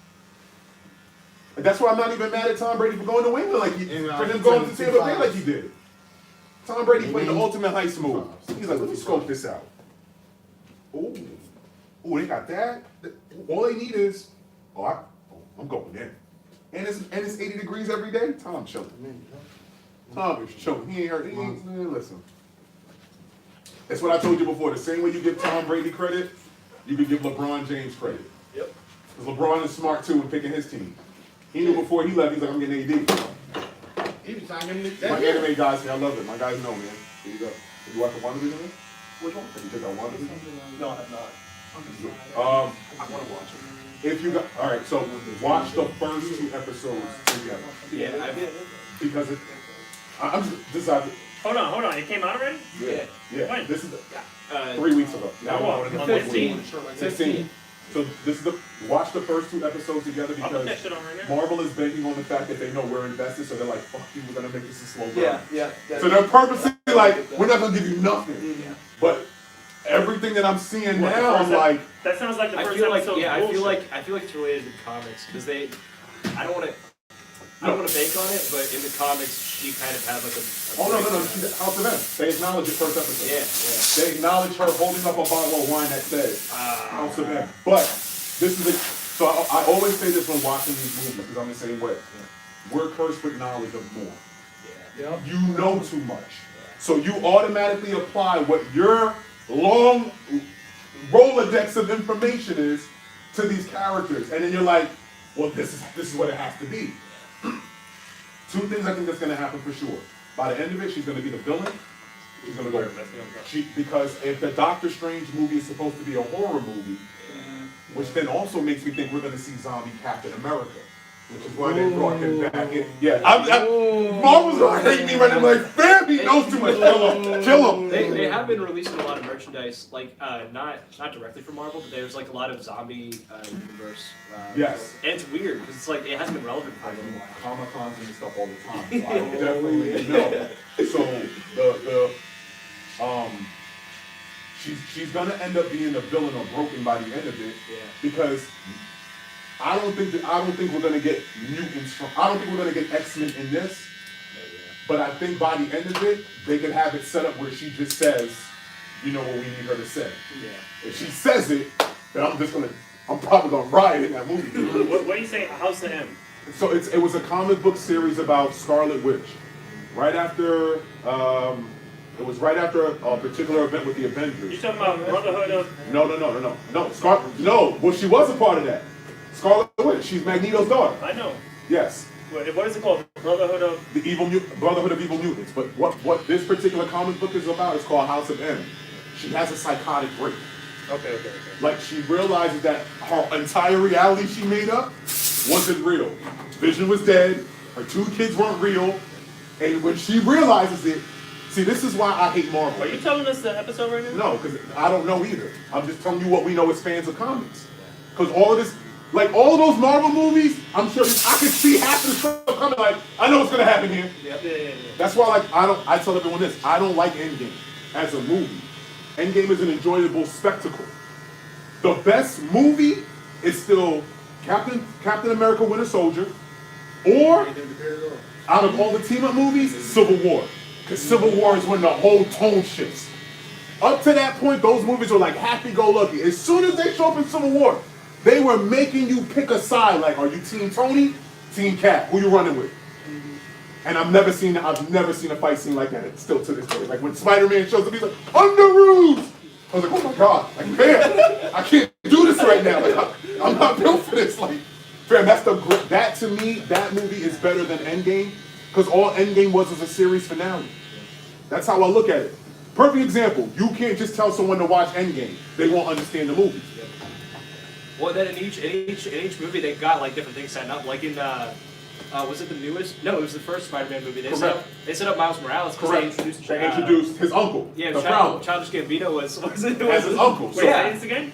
And that's why I'm not even mad at Tom Brady for going to England like he, for him going to Tampa Bay like he did. Tom Brady played the ultimate heist move. He's like, let me scope this out. Ooh, they got that. All they need is, I'm going in. And it's 80 degrees every day. Tom chilling. Tom is chilling. He ain't listen. That's what I told you before. The same way you give Tom Brady credit, you can give LeBron James credit. Yep. Because LeBron is smart too in picking his team. He knew before he left, he's like, I'm getting AD. He was talking to My anime guys, I love it. My guys know, man. Here you go. Did you watch the WandaVision? Which one? Have you checked out WandaVision? No, I have not. I want to watch it. If you got, all right, so watch the first 2 episodes together. Yeah, I did. Because I'm just decided. Hold on. It came out already? Yeah. When? This is 3 weeks ago. Now what? On 15. 16. So this is watch the first 2 episodes together I'll put that because shit on right now. Marvel is banking on the fact that they know we're invested, so they're like, fuck you, we're gonna make this a slow burn. Yeah. So they're purposely like, we're not gonna give you nothing. But everything that I'm seeing What, the now, first I'm like, That sounds like the I first feel like episode. I feel bullshit. like it's related to the comics because I don't want to bank on it, but in the comics she kind of had like a oh no, House of M. They acknowledge it first episode. Yeah. They acknowledge her holding up a bottle of wine that says House of M. But this is so I always say this when watching these movies because I'm the same way. We're cursed with knowledge of more. Yeah. You know too much. So you automatically apply what your long Rolodex of information is to these characters. And then you're like, well, this is what it has to be. 2 things I think that's going to happen for sure. By the end of it, she's going to be the villain. She's going to go. Because if the Doctor Strange movie is supposed to be a horror movie, which then also makes me think we're going to see zombie Captain America. Which is why they brought him back in. Yeah, Marvel's gonna hate me right now. Like, fam, he knows too much. Kill him. They have been releasing a lot of merchandise, like not directly from Marvel, but there's like a lot of zombie universe. Yes. And it's weird because it's like it hasn't been relevant for them. Comic-Cons and stuff all the time. So I don't definitely know. So she's gonna end up being a villain or broken by the end of it. Yeah. Because I don't think we're gonna get mutants from. I don't think we're gonna get X-Men in this. But I think by the end of it, they could have it set up where she just says, you know what we need her to say. Yeah. If she says it, then I'm probably gonna riot in that movie. What do you say? House of M? So it was a comic book series about Scarlet Witch. Right after, it was right after a particular event with the You Avengers. talking about Brotherhood of? No. No, well, she was a part of that. Scarlet Witch, she's Magneto's daughter. I know. Yes. What is it called? Brotherhood of? The Brotherhood of Evil Mutants. But what this particular comic book is about is called House of M. She has a psychotic break. Okay. Like, she realizes that her entire reality she made up wasn't real. Vision was dead, her 2 kids weren't real, and when she realizes it, see, this is why I hate Marvel. Are you telling us the episode right now? No, because I don't know either. I'm just telling you what we know as fans of comics. Because all of this, like all of those Marvel movies, I'm sure I could see half of the stuff coming. Like, I know what's gonna happen here. Yeah. That's why, like, I tell everyone this: I don't like Endgame as a movie. Endgame is an enjoyable spectacle. The best movie is still Captain America: Winter Soldier, or out of all the team-up movies, Civil War. Because Civil War is when the whole tone shifts. Up to that point, those movies were like happy-go-lucky. As soon as they show up in Civil War, they were making you pick a side. Like, are you Team Tony, Team Cap? Who you running with? And I've never seen a fight scene like that. Still to this day, like when Spider-Man shows up, he's like, "Underoos!" I was like, "Oh my god, like, man, I can't do this right now. Like, I'm not built for this." Like, fam, that to me, that movie is better than Endgame, because all Endgame was a series finale. That's how I look at it. Perfect example. You can't just tell someone to watch Endgame; they won't understand the movie. Well, then in each movie they got like different things set up. Like in was it the newest? No, it was the first Spider-Man movie. They set up Miles Morales because they introduced his uncle. Yeah, the Prowler. Childish Gambino was as his uncle. Wait, So yeah, Say this again?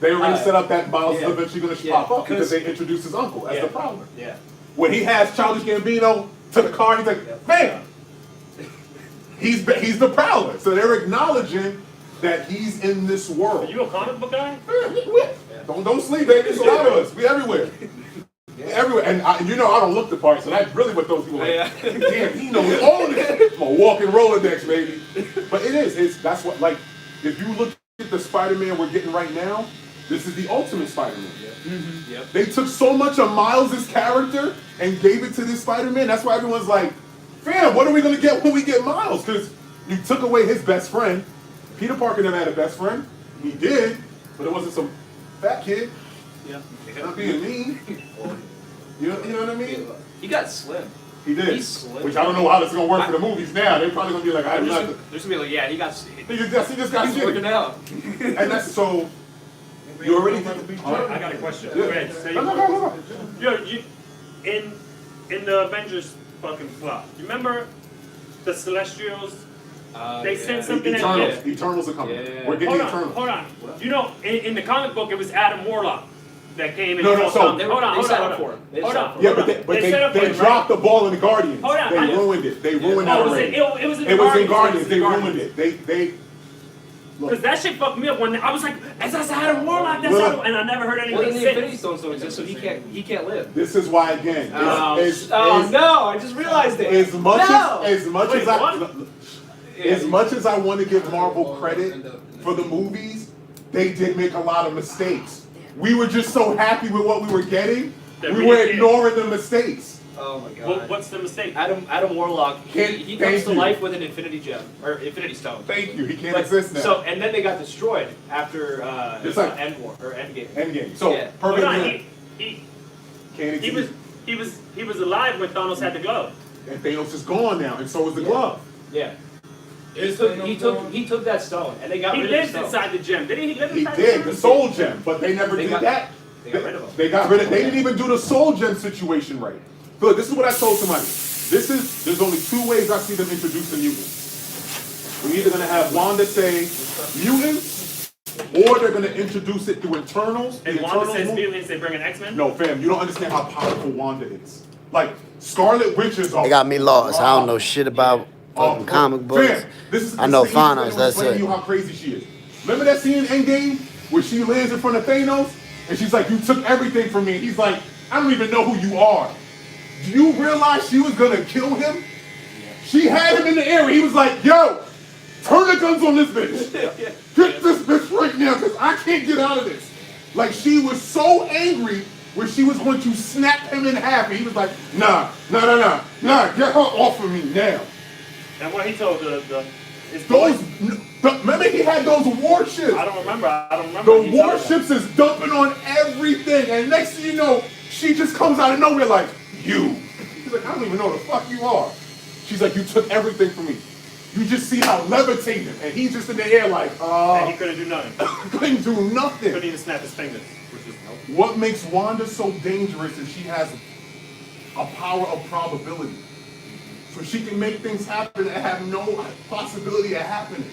they were going to set up that Miles yeah. is eventually going to Yeah, pop up because they introduced his uncle as the Prowler. Yeah. When he has Childish Gambino to the car, he's like, "Man, he's the Prowler." So they're acknowledging that he's in this world. Are you a comic book guy? Don't sleep, baby. There's a lot of us. We everywhere. Everywhere. And you know I don't look the part, so that's really what those people are like. Damn, he knows all this. I'm a walking Rolodex, baby. But that's what, like, if you look at the Spider-Man we're getting right now, this is the ultimate Spider-Man. Mm-hmm. Yep. They took so much of Miles' character and gave it to this Spider-Man. That's why everyone's like, "Fam, what are we gonna get when we get Miles?" Because you took away his best friend. Peter Parker never had a best friend. He did, but it wasn't some fat kid. Yeah. Not being mean. You know what I mean? He got slim. He did. He's slim. Which I don't know how this is gonna work for the movies now. They're probably gonna be like, "I There's not." gonna be like, yeah, he got. He just got He's shit. working out. And that's so. You already. I got a question. Yeah. Go ahead. Say No, your no. Yo, in the Avengers fucking plot, you remember the Celestials? They sent something at Eternals. him. Eternals are coming. Yeah. We're getting Eternals. Hold on. You know, in the comic book, it was Adam Warlock that came in. No, so- They hold on. set up for him. They Hold set on. up for Yeah, him. but They set up for they it, dropped the ball in the Guardians. Hold on, They I know. ruined it. They ruined that Oh, already. it was in It was in Guardians. Guardians. They ruined it. They. Because Look, that shit fucked me up when I was like, "Is that Adam Warlock?" That's Look. Adam, and I never heard Well, anything then the Infinity since. Stones don't exist, so he can't live. this is why again. No! I just realized it. As much No! as much Wait, as I. what? As much as I want to give Marvel credit for the movies, they did make a lot of mistakes. We were just so happy with what we were getting, That we we were did. ignoring the mistakes. Oh my god. What's the mistake? Adam Warlock, he comes Thank to you. life with an Infinity Gem, or Infinity Stone. Thank you. He can't But- exist now. So, and then they got destroyed after Just like- Endgame. Endgame. So Yeah. perfect. Hold on, example. Can't he exist. was alive when Thanos had the glove. And Thanos is gone now, and so is the glove. Yeah. He took that stone, and they got He rid of the lives stone. inside the gem. Didn't he live He inside did the the gem? Soul Gem, but they never They did got- that. They got rid of him. They got rid of. They didn't even do the Soul Gem situation right. Look, this is what I told somebody. There's only two ways I see them introducing mutants. We're either gonna have Wanda say mutants, or they're gonna introduce it through Internals. And The Wanda Eternals says movie. mutants, they bring an X-Men? No, fam, you don't understand how powerful Wanda is. Like Scarlet Witch is. They got me lost. I don't know shit about fucking comic books. Fam, this is I know the easiest way Thanos, to that's explain to it. you how crazy she is. Remember that scene in Endgame where she lands in front of Thanos and she's like, "You took everything from me." And he's like, "I don't even know who you are." Do you realize she was gonna kill him? She had him in the air and he was like, "Yo, turn the guns on this bitch. Get this bitch right now because I can't get out of this." Like she was so angry where she was going to snap him in half and he was like, nah, get her off of me now. And what he told the his Those, boys? remember he had those warships. I don't remember. The warships is dumping on everything, and next thing you know, she just comes out of nowhere like, "You." He's like, "I don't even know who the fuck you are." She's like, "You took everything from me." You just see how levitating, and he's just in the air like, And he couldn't do nothing. couldn't do nothing. Couldn't even snap his fingers. What makes Wanda so dangerous is she has a power of probability. So she can make things happen that have no possibility of happening.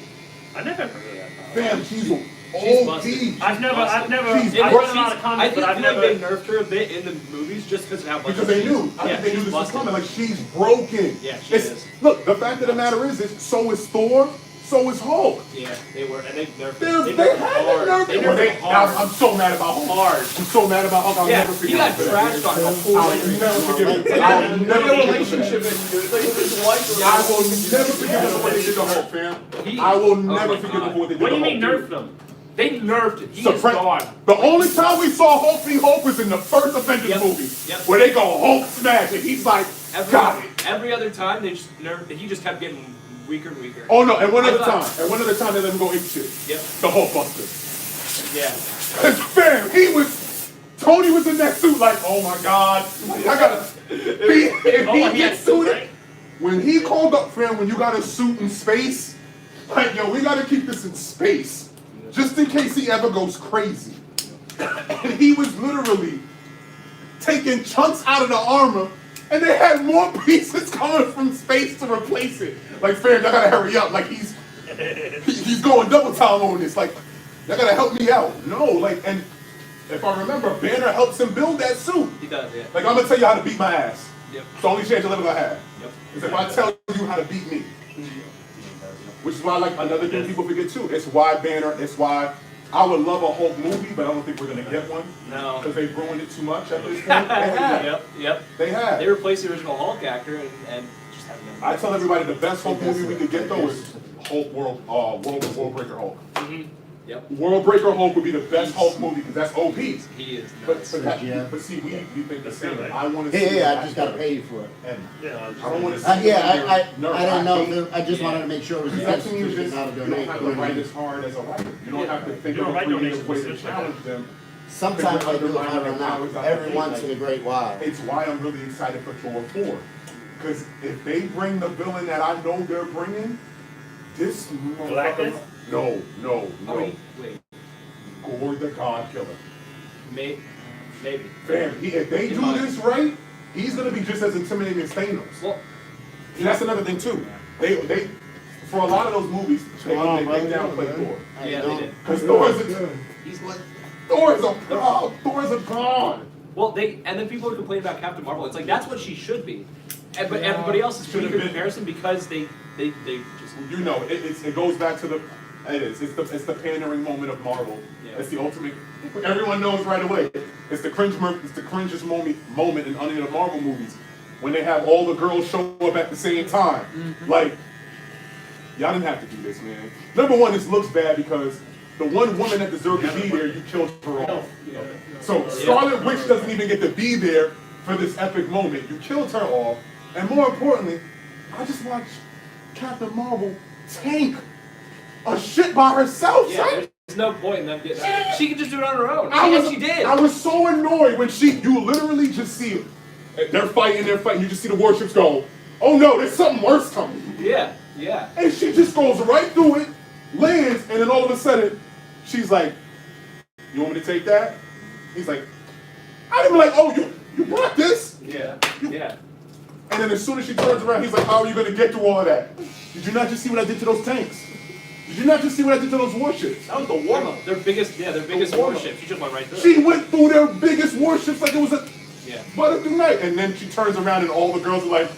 I never heard that. Fam, she's busted. OD. I've never, She's I've read a lot of I comics, think but I've like never. they nerfed her a bit in the movies just because of how much. Because they knew. I Yeah, think they knew she's this was busted. coming. Like, she's broken. Yeah, she It's- is. Look, the fact of the matter is so is Thor, so is Hulk. Yeah, they were, and they nerfed They her. had nerfed to her hard. nerf They him. nerfed They- her hard. I'm so mad about Hulk. Hard. I'm so mad about Hulk. I'll Yeah, never he forget got him for that. trashed on the whole I'll way. never forgive him. They I'll had a never forgive him. relationship and it's like his wife. I will never forgive them for what they did to Hulk, fam. I will never forgive them for what they did What to do you mean Hulk. nerf them? They nerfed it. He is Suppress- gone. The only time we saw Hulk be Hulk was in the first Avengers Yep. movie, Yep. where they go Hulk smash, and he's like, got it. Every other time they just nerfed. He just kept getting weaker and weaker. Oh no, and one I other thought- time, they let him go ape shit. Yep. The Hulk Buster. Yeah. Fam, Tony was in that suit like, oh my God, I gotta, if he gets suited, when he called up, fam, when you got a suit in space, like, yo, we gotta keep this in space, just in case he ever goes crazy. And he was literally taking chunks out of the armor, and they had more pieces coming from space to replace it. Like, fam, y'all gotta hurry up. Like, he's going double time on this. Like, y'all gotta help me out. No, like, and if I remember, Banner helps him build that suit. He does, yeah. Like, I'm gonna tell you how to beat my ass. Yep. It's the only chance you'll ever gonna have. Yep. Is if I tell you how to beat me. Which is why, like, another thing people forget too. It's why I would love a Hulk movie, but I don't think we're gonna get one. No. Because they've ruined it too much at this point. They have. Yep. They have. They replaced the original Hulk actor and just having him. I tell everybody the best Hulk movie we could get though is Hulk World Breaker Hulk. Yep. World Breaker Hulk would be the best Hulk movie because that's OP. He is But, nuts. but see, we think the same. I want to see. Yeah, I just gotta pay you for it. Yeah, I don't want to see. I didn't know. hate- If I just wanted to make sure it was That to me is just just, not a you don't have to write donation. as hard as a writer. You don't have to think You of don't a write creative donations way for to shit like challenge them. Sometimes I do it, I don't know. Every once in a great while. It's why I'm really excited for Thor 4. Because if they bring the villain that I know they're bringing, this motherfucker. Galactus? No. Wait. Gore the God Killer. Maybe. Fam, if they do this right, he's gonna be just as intimidating as Thanos. Well, And that's another thing too. They for a lot of those movies, they downplay Thor. yeah, they did. Because He's like. Thor's a god. Well, and then people are complaining about Captain Marvel. It's like that's what she should be, but everybody else is Should've weaker in been. comparison because they just. You know, it goes back to it's the pandering moment of Marvel. Yeah. It's the ultimate. Everyone knows right away. It's the cringest moment in any of the Marvel movies when they have all the girls show up at the same time. Like, y'all didn't have to do this, man. Number one, this looks bad because the one woman that deserved to be there, you killed her off. So Scarlet Witch doesn't even get to be there for this epic moment. You killed her off, and more importantly, I just watched Captain Marvel tank a shit by herself, Yeah, son. there's no point in them getting. She can just do it on her own. She did. I was so annoyed when you literally just see they're fighting, you just see the warships go, oh no, there's something worse coming. Yeah. And she just goes right through it, lands, and then all of a sudden, she's like, you want me to take that? He's like, I'd be like, oh, you brought this? Yeah. Yeah. And then as soon as she turns around, he's like, how are you going to get through all of that? Did you not just see what I did to those tanks? Did you not just see what I did to those warships? That was the warm-up. Their biggest warship. She just went right through. She went through their biggest warships like it was a Yeah. butter through night. And then she turns around and all the girls are like,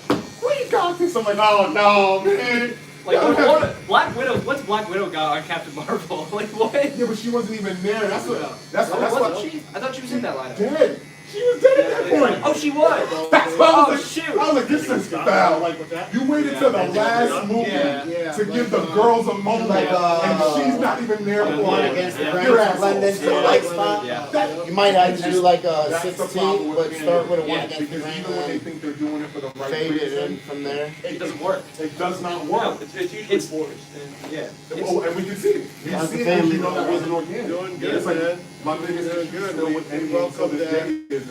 where you got this? I'm like, oh no, man. Like, Black Widow, what's Black Widow got on Captain Marvel? Like, what? Yeah, but she wasn't even there. That's what. That's Wasn't what. she? I thought she was in that lineup. Dead. She was dead at that point. Oh, she was. That's why I was like, shoot. I was like, this is foul. Like, you waited till the last movie to give the girls a moment, and she's not even there for One it. against the You're Bryant assholes. blend into the light spot. You might have to do like a That's the 16, problem but with start with a being- one against the because grain even when they and think they're doing it for the right fade it in reason, from there. It doesn't work. it does not work. It's usually forced. Yeah. Oh, and we can see it. You How's see the it, and family you know that wasn't organic. Doing good, It's like, man. my biggest Doing issue good. still with We NBA welcome to this that. day is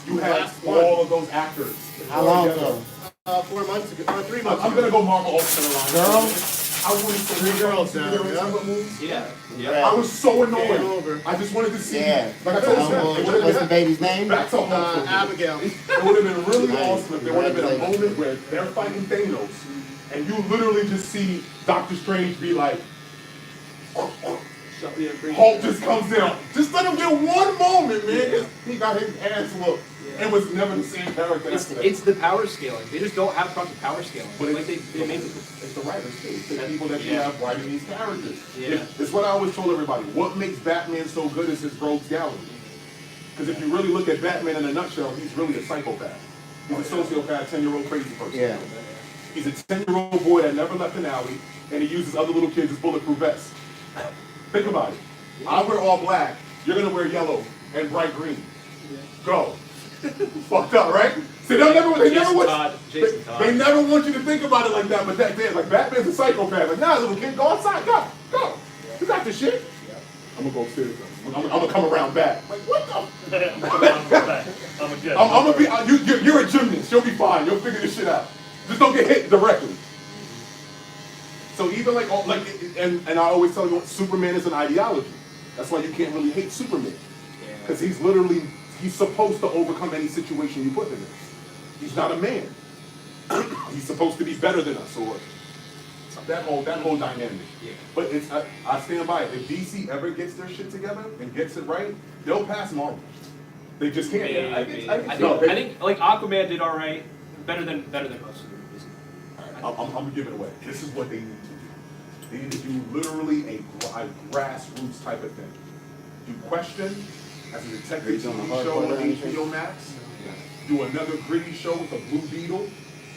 you have Last one. all of those actors. How long together. ago? 4 months ago, 3 months I'm ago. gonna go Marvel Ultimate line. Girls? I wanted to Three girls now, yeah. movies. Yeah. Yeah. I was so annoyed. Came over. I just wanted to see. Yeah. Like I told What's the you, baby's name? back to home. Abigail. It would have been really Nice. awesome if there would have been a Congratulations. moment where they're fighting Thanos, and you literally just see Doctor Strange be like, Hulk just comes down. Just let him get one moment, man. 'Cause he got his ass whooped. It was never the same character. It's the power scaling. They just don't have proper power scaling. But Like they make it. it's the writers too. It's the people that you have writing these characters. Yeah. It's what I always told everybody. What makes Batman so good is his rogues gallery. Because if you really look at Batman in a nutshell, he's really a psychopath. He's a sociopath, 10-year-old crazy person. Yeah. He's a 10-year-old boy that never left an alley, and he uses other little kids as bulletproof vests. Think about it. I wear all black. You're gonna wear yellow and bright green. Go. Fucked up, right? See, they never want you to think about it like that, but that like Batman's a psychopath. Like, nah, little kid, go outside, go. You got this shit. I'm gonna go upstairs. I'm gonna come around back. Like, what the? I'm gonna be. You're a gymnast. You'll be fine. You'll figure this shit out. Just don't get hit directly. So even and I always tell you, Superman is an ideology. That's why you can't really hate Superman, because he's supposed to overcome any situation you put him in. He's not a man. He's supposed to be better than us, or that whole dynamic. Yeah. But I stand by it. If DC ever gets their shit together and gets it right, they'll pass Marvel. They just can't. Maybe. I think like Aquaman did all right, better than most of the movies. I'm gonna give it away. This is what they need to do. They need to do literally a grassroots type of thing. Do Question as a detective TV show on HBO Max. Do another gritty show with the Blue Beetle.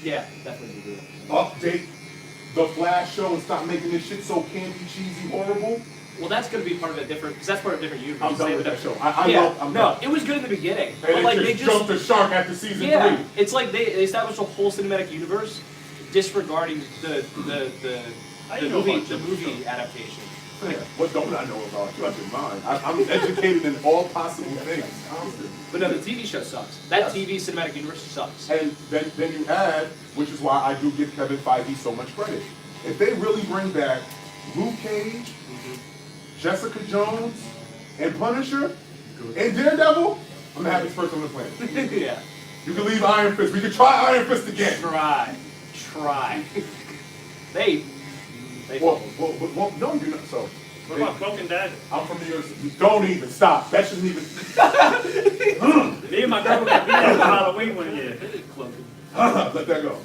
Yeah, definitely do that. Update the Flash show and stop making this shit so campy, cheesy, horrible. Well, that's going to be part of a different, because that's part of a different universe. I'm done with that show. I'm done. It was good in the beginning. And But like they just jumped the shark after season 3. It's like they established a whole cinematic universe, disregarding the movie adaptation. What don't I know about you? That's in mind. I'm educated in all possible things. But no, the TV show sucks. That TV cinematic universe sucks. And then you add, which is why I do give Kevin Feige so much credit. If they really bring back Luke Cage, Jessica Jones, and Punisher, and Daredevil, I'm the happiest person on the planet. Yeah. You can leave Iron Fist. We can try Iron Fist again. Try. They Well, no, you're not. So. What about Cloak and Dagger? I'm from New York City. Don't even stop. That shouldn't even. Me and my girl got beat up for Halloween one year. Let that go.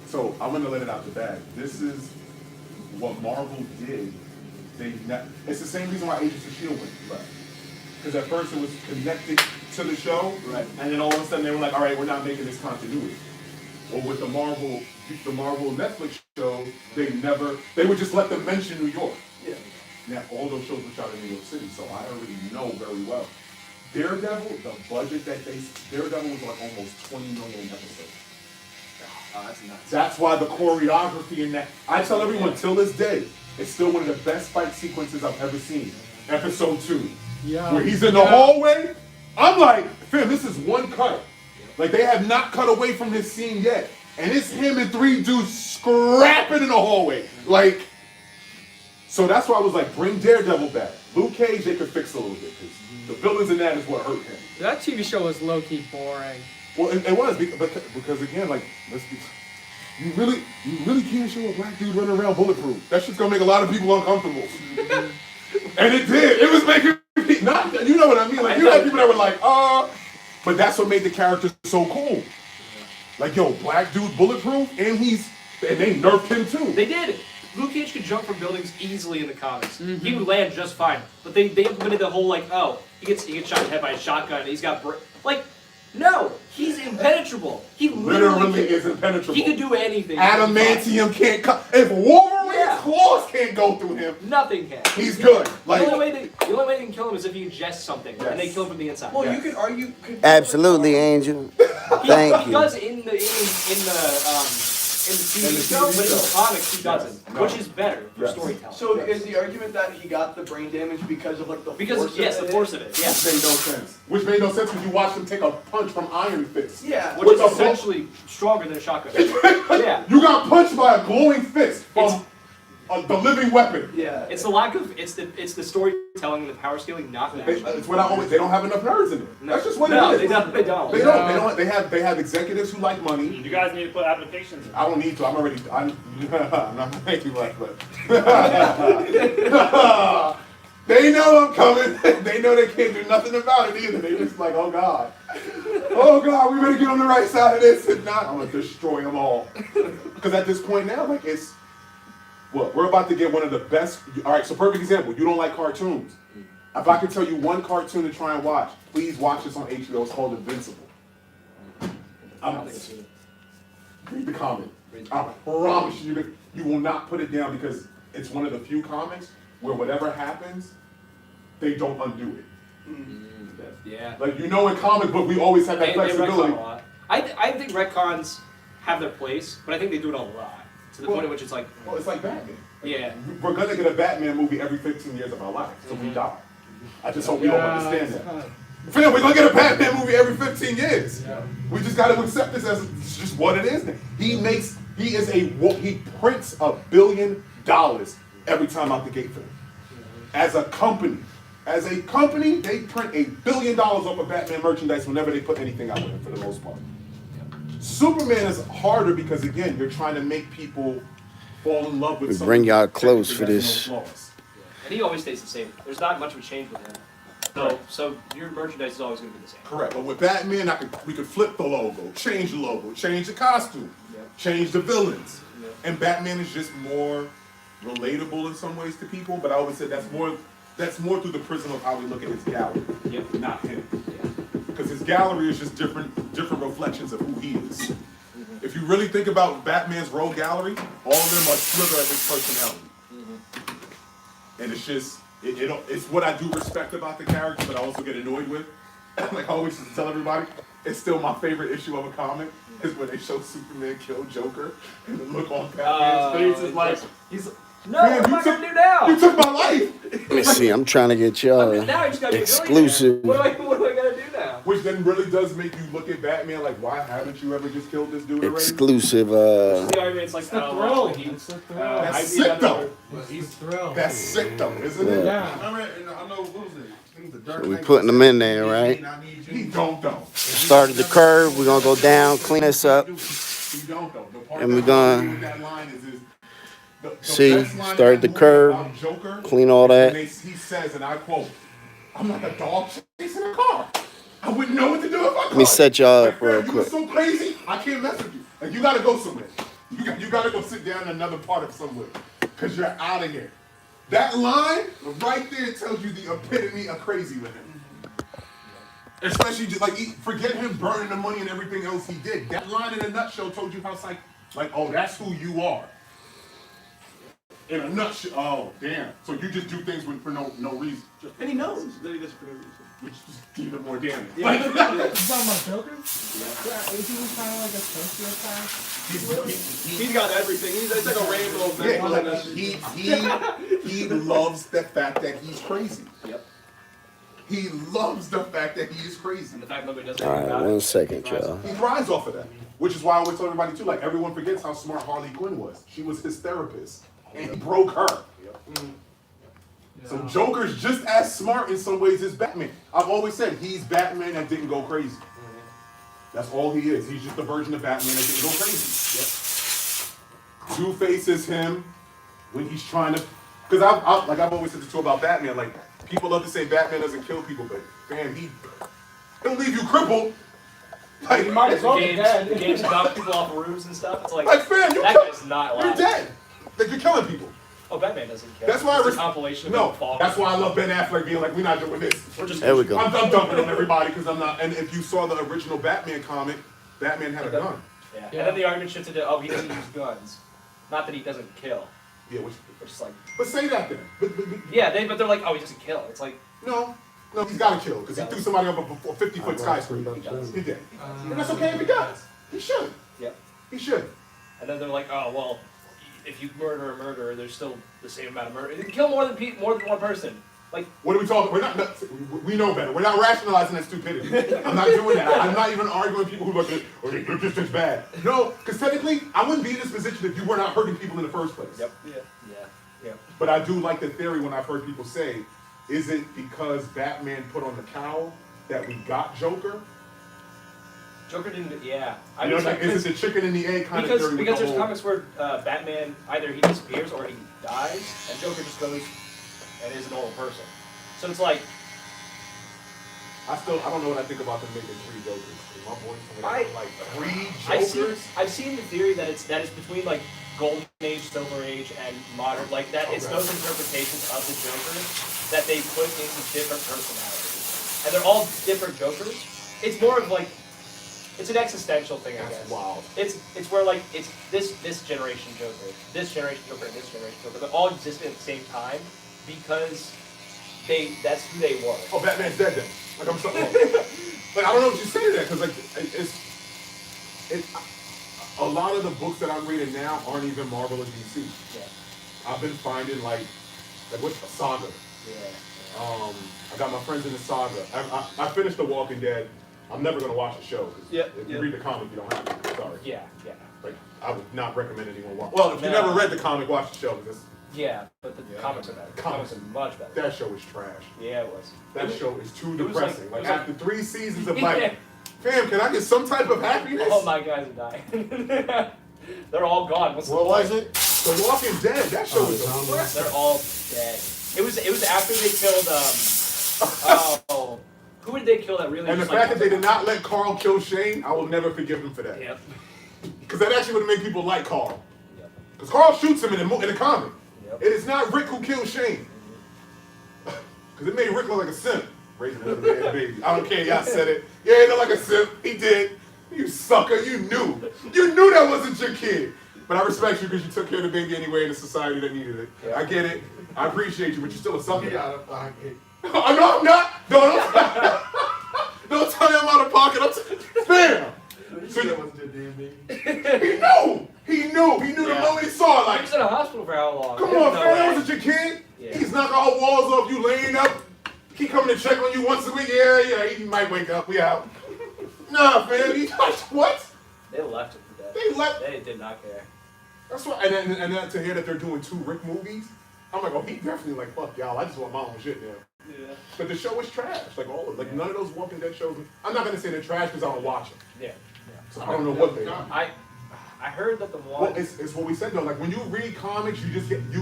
So I'm gonna let it out the bag. This is what Marvel did. It's the same reason why Agents of S.H.I.E.L.D. went left. Because at first it was connected to the show, Right. and then all of a sudden they were like, all right, we're not making this continuity. Or with the Marvel Netflix show, they would just let them mention New York. Yeah. Now, all those shows were shot in New York City, so I already know very well. Daredevil, the budget Daredevil was like almost 20 million an episode. That's nuts. That's why the choreography in that, I tell everyone till this day, it's still one of the best fight sequences I've ever seen. Episode 2. Yeah. Where he's in the hallway. I'm like, fam, this is one cut. Like, they have not cut away from this scene yet. And it's him and 3 dudes scrapping in the hallway. Like, so that's why I was like, bring Daredevil back. Luke Cage, they could fix a little bit because the villains in that is what hurt him. That TV show was low-key boring. Well, it was because again, like, you really can't show a black dude running around bulletproof. That shit's gonna make a lot of people uncomfortable. And it did. It was making me not. You know what I mean? Like, you had people that were like, but that's what made the character so cool. Like, yo, black dude bulletproof, and they nerfed him too. They did. Luke Cage could jump from buildings easily in the comics. He would land just fine. But they implemented the whole like, oh, he gets shot in the head by a shotgun. And he's got no, he's impenetrable. He literally is impenetrable. He could do anything. Adamantium can't cut. If Wolverine's claws can't go through him, nothing can. He's good. Like, the only way they can kill him is if he ingests something, and they kill him from the inside. Well, you could argue. Absolutely, Angel. Thank He you. does in the TV show, but in the comics he doesn't, which is better for storytelling. So is the argument that he got the brain damage because of like the force the force of it. Yeah. Which made no sense. Which made no sense because you watched him take a punch from Iron Fist. Yeah. Which is essentially stronger than a shotgun. Yeah. You got punched by a glowing fist from the living weapon. Yeah. It's the lack of it's the storytelling and the power scaling not matching. It's what they don't have enough nerds in it. That's just what it is. They don't. They don't. They have executives who like money. You guys need to put applications in. I don't need to. I'm not thank you much, but they know I'm coming. They know they can't do nothing about it either. They just like, oh God, we better get on the right side of this. If not, I'm gonna destroy them all. Because at this point now, like we're about to get one of the best. All right, so perfect example. You don't like cartoons. If I could tell you one cartoon to try and watch, please watch this on HBO. It's called Invincible. Read the comment. I promise you will not put it down because it's one of the few comics where whatever happens, they don't undo it. Yeah. Like, in comic book, we always have that flexibility. They retcon a lot. I think retcons have their place, but I think they do it a lot. To the point at which it's like... Well, it's like Batman. Yeah. We're going to get a Batman movie every 15 years of our life, so we die. I just hope we don't understand that. Phil, we're going to get a Batman movie every 15 years. Yeah. We just got to accept this as it's just what it is. He prints $1 billion every time out the gate for him. As a company, they print $1 billion off of Batman merchandise whenever they put anything out with him for the most part. Superman is harder because, again, you're trying to make people fall in love with something. Bring y'all close for this. And he always stays the same. There's not much of a change with him. So your merchandise is always going to be the same. Correct. But with Batman, we could flip the logo, change the logo, change the costume, change the villains. And Batman is just more relatable in some ways to people. But I always said that's more through the prism of how we look at his gallery, not him. Because his gallery is just different reflections of who he is. If you really think about Batman's rogue gallery, all of them are slither at his personality. And it's just, it's what I do respect about the character, but I also get annoyed with. Like I always tell everybody, it's still my favorite issue of a comic, is when they show Superman kill Joker, and the look on Batman's face is like, no, what am I going to do now? You took my life! Let me see, I'm trying to get y'all now I just gotta exclusive. What do I gotta do now? Which then really does make you look at Batman like, why haven't you ever just killed this dude already? Exclusive, The argument's like, the thrill. That's sick though. That's sick though, isn't it? Yeah. I know what was it? So we putting them in there, right? He don't though. Started the curve, we're gonna go down, clean this up. He don't though. The part And we're that gonna with that line is the see, best line start in the movie curve, about Joker clean all that. He says, and I quote, "I'm like a dog chasing a car. I wouldn't know what to do if I caught." Let me set y'all up real You quick. were so crazy, I can't mess with you. Like, you gotta go somewhere. You gotta go sit down in another part of somewhere, cause you're out of here. That line right there tells you the epitome of crazy with him. Especially just like, forget him burning the money and everything else he did. That line in a nutshell told you how oh, that's who you are. In a nutshell. Oh, damn. So you just do things for no reason. And he knows that he does it for no reason. Which is even more damning. You talking about Joker? Yeah. Is he kind of like a sociopath? He's got everything. It's like a rainbow of mental He loves the fact that he's crazy. Yep. He loves the fact that he is crazy. And the fact nobody does All anything right, about it. 1 second, y'all. He thrives off of that. Which is why I always tell everybody too, like, everyone forgets how smart Harley Quinn was. She was his therapist. And he broke her. So Joker's just as smart in some ways as Batman. I've always said he's Batman that didn't go crazy. That's all he is. He's just a version of Batman that didn't go crazy. Yep. Two-Face is him when he's trying to... Because I've always said this too about Batman. Like, people love to say Batman doesn't kill people, but fam, he'll leave you crippled. Like, You might as well be Games, dead. games knock people off of roofs and stuff. It's like fam, that guy's not you're alive. dead. Like, you're killing people. Oh, Batman doesn't kill. That's why it's a compilation of No, him falling. that's why I love Ben Affleck being like, we're not doing this. We're just There we go. I'm dumping on everybody because I'm not. And if you saw the original Batman comic, Batman had a gun. Yeah. And then the argument shifted to, oh, he doesn't use guns. Not that he doesn't kill. Yeah, which is like. But say that then. Yeah, but they're like, oh, he doesn't kill. It's like. No, he's got to kill because he threw somebody up a 50-foot skyscraper. He did. And that's okay if he does. He should. Yep. He should. And then they're like, oh, well, if you murder a murderer, there's still the same amount of murder. You can kill more than one person. Like, what are we talking? We know better. We're not rationalizing that stupidity. I'm not doing that. I'm not even arguing with people who look at, oh, you're just as bad. No, because technically, I wouldn't be in this position if you were not hurting people in the first place. Yep. Yeah. But I do like the theory when I've heard people say, is it because Batman put on the cowl that we got Joker? Joker didn't. Yeah. I know, like, is it the chicken and the egg kind of theory? Because there's comics where Batman either he disappears or he dies, and Joker just goes and is a normal person. So it's like. I don't know what I think about them making 3 Jokers. My boy told me like 3 Jokers. I've seen the theory that it's between like Golden Age, Silver Age, and modern, like that. It's those interpretations of the Joker that they put into different personalities, and they're all different Jokers. It's more of like. It's an existential thing, I guess. Wow. It's where like it's this generation Joker, this generation Joker, and this generation Joker, they all existed at the same time because that's who they were. Oh, Batman's dead then. Like I'm sorry. Like I don't know what you say to that because like a lot of the books that I'm reading now aren't even Marvel or DC. Yeah. I've been finding like what's a Saga. Yeah. I got my friends in the Saga. I finished The Walking Dead. I'm never gonna watch the show. If you read the comic, you don't have to. Sorry. Yeah. Like I would not recommend anyone watch. Well, if you never read the comic, watch the show because but the comics are better. Comics are much better. that show is trash. Yeah, it was. That show is too it was depressing. like- Like after 3 seasons of like, fam, can I get some type of happiness? All my guys are dying. They're all gone. What was it? The Walking Dead. That show is depressing. They're all dead. It was after they killed who did they kill that really? And the fact that they did not let Carl kill Shane, I will never forgive him for that. Yep. Because that actually would have made people like Carl. Yep. Because Carl shoots him in the comic. Yep. It is not Rick who killed Shane. Because it made Rick look like a simp. Raising another man's baby. I don't care, y'all said it. Yeah, he looked like a simp. He did. You sucker, you knew. You knew that wasn't your kid. But I respect you because you took care of the baby anyway in a society that needed it. Yep. I get it. I appreciate you, but you're still a sucker. Yeah, No, I'm not. Don't tell me I'm out of pocket. Bam. So that wasn't your damn baby. He knew the moment he saw it. He Like, was in a hospital for how long? come There's on, no fam, way. that wasn't your kid. Yeah. He's knocking all walls off you laying up. He coming to check on you once a week. Yeah, he might wake up. We out. Nah, fam. What? They left it for dead. They left. They did not care. That's why. And then to hear that they're doing 2 Rick movies, I'm like, oh, he definitely like, fuck y'all. I just want my own shit now. Yeah. But the show is trash. Like none of those Walking Dead shows. I'm not gonna say they're trash because I don't watch them. Yeah. So I don't know what they are. I heard that the one. Well, it's what we said though. Like when you read comics, you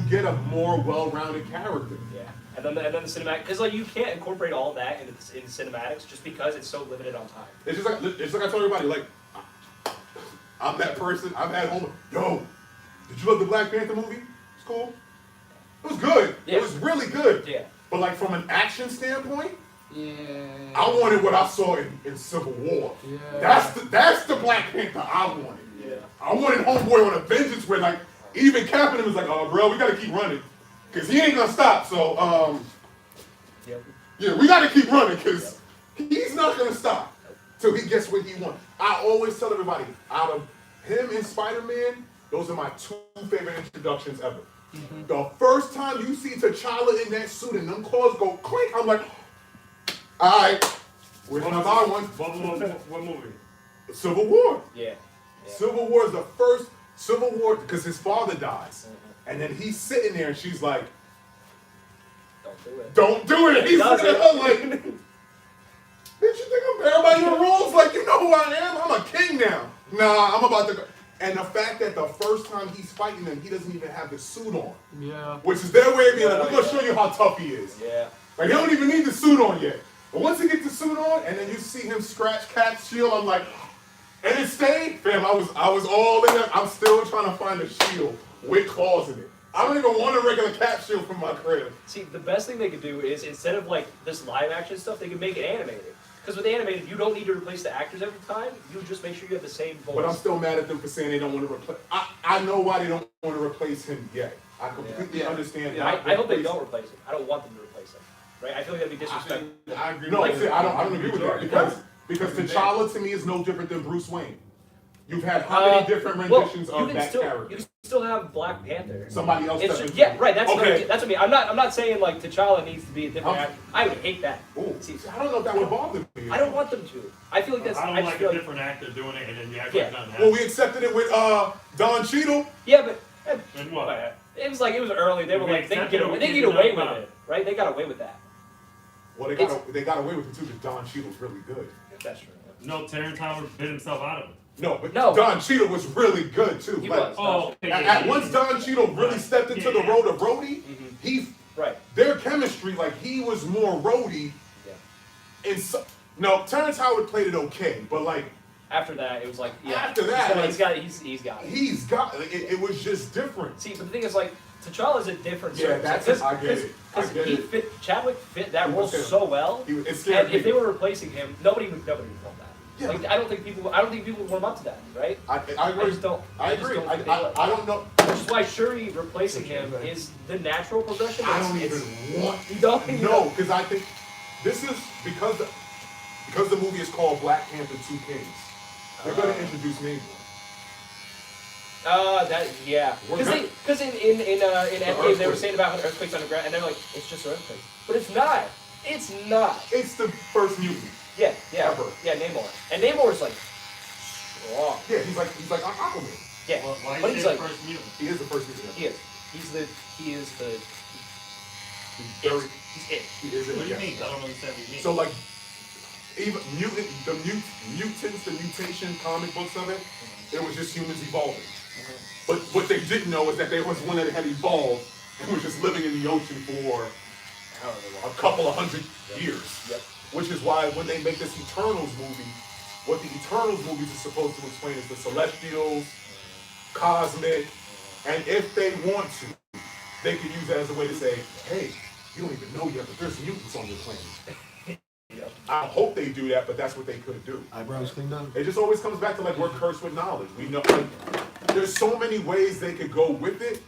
get a more well-rounded character. Yeah. And then the cinematic, because like you can't incorporate all that into cinematics just because it's so limited on time. It's just like I told everybody. Like I'm that person. I've had home. Yo, did you love the Black Panther movie? It's cool. It was good. Yeah. It was really good. Yeah. But like from an action standpoint, Yeah. I wanted what I saw in Civil War. Yeah. That's the Black Panther I wanted. Yeah. I wanted Homeboy on a vengeance where like even Captain was like, oh bro, we gotta keep running. Cause he ain't gonna stop. So Yep. yeah, we gotta keep running because he's not gonna stop till he gets what he wants. I always tell everybody, out of him and Spider-Man, those are my 2 favorite introductions ever. Mm-hmm. The first time you see T'Challa in that suit and them claws go clink, I'm like, all right, where's my other one? What movie? Civil War. Yeah. Civil War is the first Civil War because his father dies. And then he's sitting there and she's like, Don't do it. Don't do it. He's does looking it. at her like, bitch, you think I'm everybody your rules? Like, you know who I am? I'm a king now. Nah, I'm about to go. And the fact that the first time he's fighting them, he doesn't even have the suit on. Yeah. Which is their way of being like, we're going to show you how tough he is. Yeah. Like, he don't even need the suit on yet. But once he gets the suit on, and then you see him scratch Cap's shield, I'm like, and it stayed, fam. I was all in there. I'm still trying to find a shield with claws in it. I don't even want a regular Cap shield from my crib. See, the best thing they could do is instead of like this live action stuff, they could make it animated. Because with animated, you don't need to replace the actors every time. You just make sure you have the same voice. But I'm still mad at them for saying they don't want to replace. I know why they don't want to replace him yet. I completely understand. Yeah, I hope they don't replace him. I don't want them to replace him. Right? I feel like that'd be disrespectful. I agree. No, like, I don't agree with that because T'Challa to me is no different than Bruce Wayne. You've had how many different renditions of that character? You can still have Black Panther. Somebody else. It's just, yeah, right. That's okay. That's what I mean. I'm not saying like T'Challa needs to be a different actor. I would hate that. Ooh, see, I don't know if that would bother me. I don't want them to. I feel like that's. I don't like a different actor doing it and then you act like nothing happened. Well, we accepted it with Don Cheadle. Yeah, but and what? It was early. They were like they get away with it, right? They got away with that. Well, they got away with it too because Don Cheadle's really good. That's true. No, Terrence Howard bit himself out of it. No, but Don Cheadle was really good too. He like, was. Once Don Cheadle really stepped into the role of Rhodey, their chemistry, like he was more Rhodey. Yeah. And no, Terrence Howard played it okay, but like after that, it was like after that, he's got it. He's got it. It was just different. See, but the thing is, like T'Challa's a different. Yeah, that's it. I get it. Because Chadwick fit that role so well. And if they were replacing him, nobody would want that. Yeah. Like, I don't think people would warm up to that, right? I agree. I just don't. I agree. I don't know. Which is why Shuri replacing him is the natural progression. I don't even want. You don't. No, because I think this is because the movie is called Black Panther: Two Kings. They're going to introduce Namor. Because in Endgame they were saying about earthquakes underground, and they're like, it's just earthquakes, but it's not. It's not. It's the first mutant. Yeah, Ever. Yeah, Namor. And Namor is like strong. Yeah, he's like Aquaman. Yeah, well, but he's like first mutant? He is the first mutant. He is. He is it. He is it. What do you mean? I don't understand what you mean. So like, even mutants, the mutation comic books of it, it was just humans evolving. But what they didn't know is that there was one that had evolved and was just living in the ocean for a couple of hundred years. Yep. Which is why when they make this Eternals movie, what the Eternals movies is supposed to explain is the Celestials, cosmic, and if they want to, they could use that as a way to say, hey, you don't even know yet, but there's mutants on your planet. I hope they do that, but that's what they could do. Eyebrows cleaned up. It just always comes back to like we're cursed with knowledge. We know like, there's so many ways they could go with it.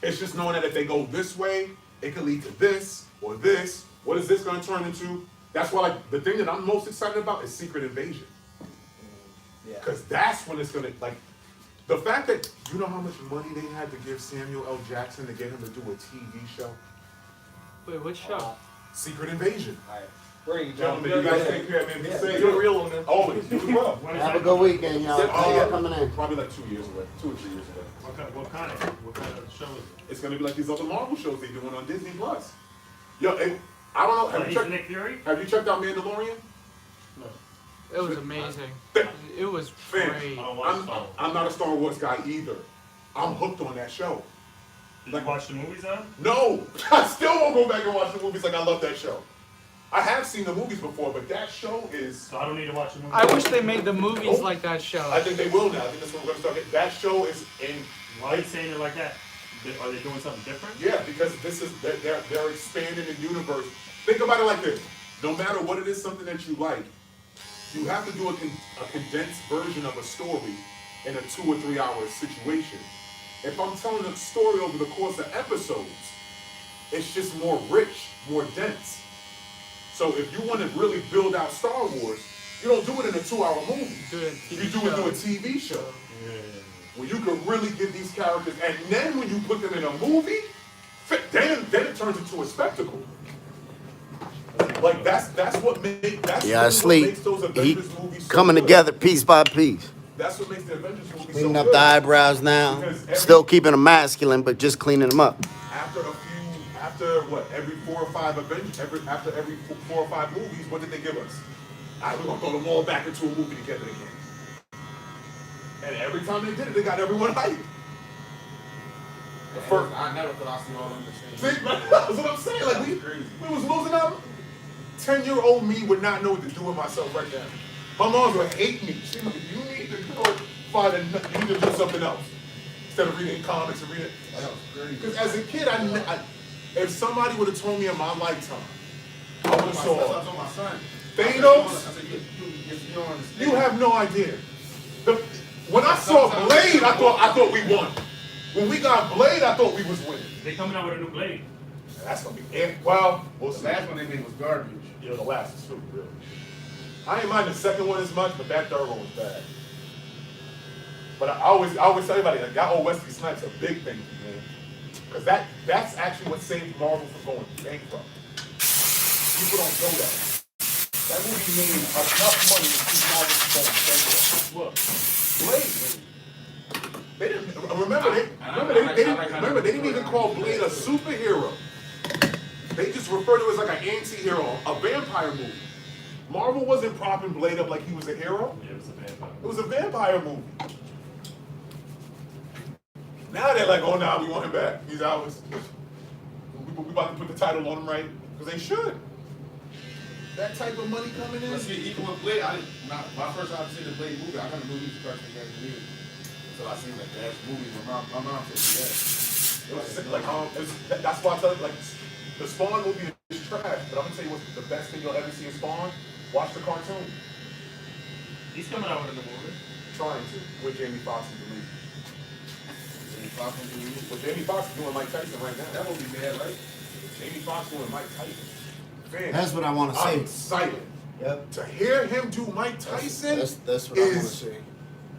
It's just knowing that if they go this way, it could lead to this or this. What is this going to turn into? That's why like the thing that I'm most excited about is Secret Invasion. Yeah. Because that's when it's going to like the fact that you know how much money they had to give Samuel L. Jackson to get him to do a TV show. Wait, which show? Secret Invasion. All right. Where are you, Gentlemen, you guys take care, man. Be safe. You're a real one, man. Always. You as well. Have a good weekend, y'all. See you coming in. Probably like 2 years away. 2 or 3 years away. What kind of show is it? It's gonna be like these other Marvel shows they doing on Disney Plus. Yo, and I don't know. He's Nick Fury? Have you checked out Mandalorian? No. It was amazing. It was Fam, great. I'm not a Star Wars guy either. I'm hooked on that show. Did you watch the movies on? No, I still won't go back and watch the movies. Like I love that show. I have seen the movies before, but that show is. So I don't need to watch the movies. I wish they made the movies like that show. I think they will now. I think that's what we're gonna start getting. That show is in. Why are you saying it like that? Are they doing something different? Yeah, because this is they're expanding the universe. Think about it like this: no matter what it is, something that you like, you have to do a condensed version of a story in a 2 or 3 hour situation. If I'm telling a story over the course of episodes, it's just more rich, more dense. So if you want to really build out Star Wars, you don't do it in a 2 hour movie. You do it through a TV show. Yeah. Where you can really give these characters, and then when you put them in a movie, then it turns into a spectacle. Like that's what makes those Avengers movies so coming good. together piece by piece. That's what makes the Avengers movies so Cleaning good. up the eyebrows now. Because Still keeping them masculine, but just cleaning them up. After after what? Every 4 or 5 events, after every 4 or 5 movies, what did they give us? All right, we're gonna throw them all back into a movie together again. And every time they did it, they got everyone hyped. I never thought I see all them the same. See, that's what I'm saying. Like we was losing out. 10-year-old me would not know what to do with myself right now. My mom would hate me. She's like, you need to go you need to do something else instead of reading comics and reading. That was crazy. Because as a kid, if somebody would have told me in my lifetime, I would have saw my son. Thanos. I said, you don't understand. You have no idea. When I saw Blade, I thought we won. When we got Blade, I thought we was winning. They coming out with a new Blade. That's gonna be it. Well, The last one they made was garbage. Yeah, the last is super real. I ain't mind the second one as much, but that third one was bad. But I always tell everybody, like, that old Wesley Snipes a big thing, man. Because that's actually what saved Marvel from going bankrupt. People don't know that. That movie made enough money to keep Marvel from going bankrupt. Look, Blade. They didn't remember. They didn't even call Blade a superhero. They just referred to it as like an anti-hero, a vampire movie. Marvel wasn't propping Blade up like he was a hero. Yeah, it was a vampire. It was a vampire movie. Now they're like, oh, nah, we want him back. He's ours. We about to put the title on him, right? Because they should. That type of money coming in. See, even with Blade, my first time seeing the Blade movie, I never knew he was the person that gave me. Until I seen like the actual movie. My mom said, yeah. It was like, that's why I tell you, like, the Spawn movie is trash, but I'm gonna tell you what's the best thing you'll ever see in Spawn. Watch the cartoon. He's coming out with a new movie. Trying to, with Jamie Foxx in the lead. What Jamie Foxx is doing Mike Tyson right now. That would be bad, right? Jamie Foxx doing Mike Tyson. Man, That's what I want to I'm see. excited. Yep. To hear him do Mike Tyson That's what I want to is see.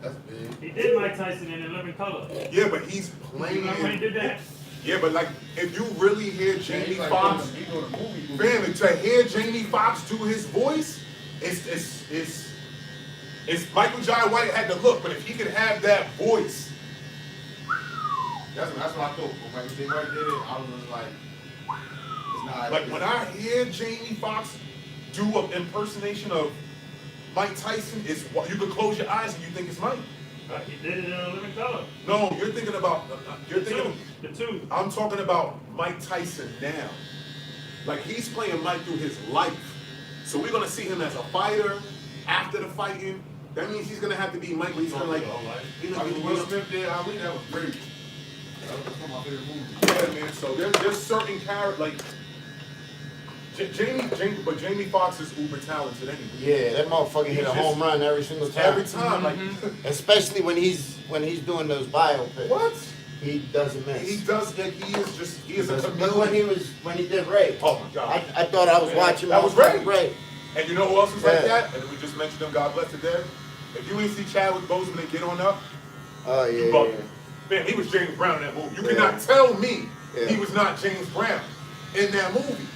That's big. He did Mike Tyson in 11 Color. yeah, but he's playing. Remember when he did that? Yeah, but like if you really hear Jamie He's like Foxx, he doing a movie. man, to hear Jamie Foxx do his voice, it's Michael Jai White had the look, but if he could have that voice, That's what I thought. When Michael J. White did it, I was just like, it's not. like when I hear Jamie Foxx do an impersonation of Mike Tyson, it's you could close your eyes and you think it's Mike. He did it in 11 Color. No, you're thinking about The two. I'm talking about Mike Tyson now. Like he's playing Mike through his life. So we're gonna see him as a fighter after the fighting. That means he's gonna have to be Mike, but he's gonna like Will Smith did Ali, that was great. That was one of my favorite movies. yeah, man. So there's certain characters like but Jamie Foxx is uber talented anyway. Yeah, that motherfucker hit a home run every single time. Every time, like Especially when he's doing those biopics. what? He doesn't miss. He does. He is a Look when he did Ray. Oh my God. I thought I was watching. That was Ray. Ray. And you know who else was like Yeah. that? And we just mentioned them. God bless the dead. If you ain't see Chadwick Boseman and Get On Up, Oh you yeah. bugging. Man, he was James Brown in that movie. You Yeah. cannot tell me Yeah. he was not James Brown in that movie.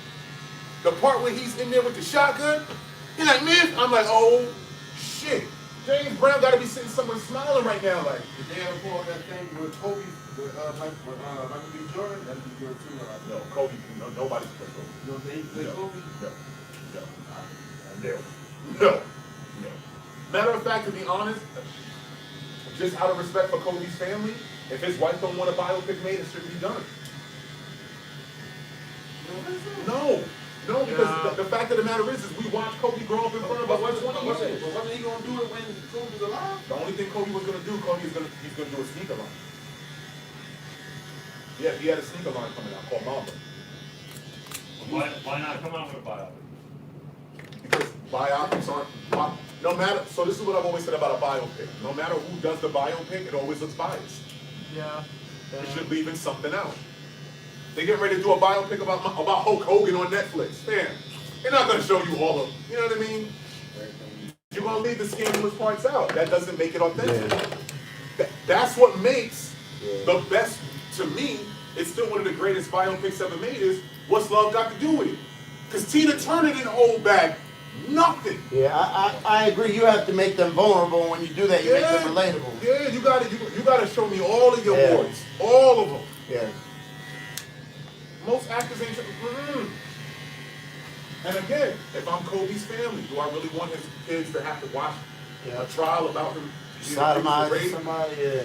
The part where he's in there with the shotgun, he's like, man, I'm like, oh shit. James Brown gotta be sitting somewhere smiling right now, like. The day before that thing with Kobe, with Michael B. Jordan, that'd be good too. No, Kobe, nobody's playing Kobe. You know, they play Kobe? No. Matter of fact, to be honest, just out of respect for Kobe's family, if his wife don't want a biopic made, it should be done. No, because the fact of the matter is we watched Kobe grow up in front of us for 20 years. But wasn't he gonna do it when Kobe was alive? The only thing Kobe was gonna do, he's gonna do a sneaker line. Yeah, he had a sneaker line coming out called Mamba. Why not come out with a biopic? Because biopics aren't, no matter, so this is what I've always said about a biopic. No matter who does the biopic, it always looks biased. Yeah. It should leave something out. They get ready to do a biopic about Hulk Hogan on Netflix. Man, they're not gonna show you all of, you know what I mean? You're gonna leave the scandalous parts out. That doesn't make it authentic. That's what makes the best, to me, it's still one of the greatest biopics ever made is What's Love Got to Do With It? Because Tina Turner didn't hold back nothing. Yeah, I agree. You have to make them vulnerable. When you do that, you make them relatable. Yeah, you gotta show me all of your boys. All of them. Yeah. Most actors ain't. And again, if I'm Kobe's family, do I really want his kids to have to watch a trial about him? Sodomizing somebody, yeah.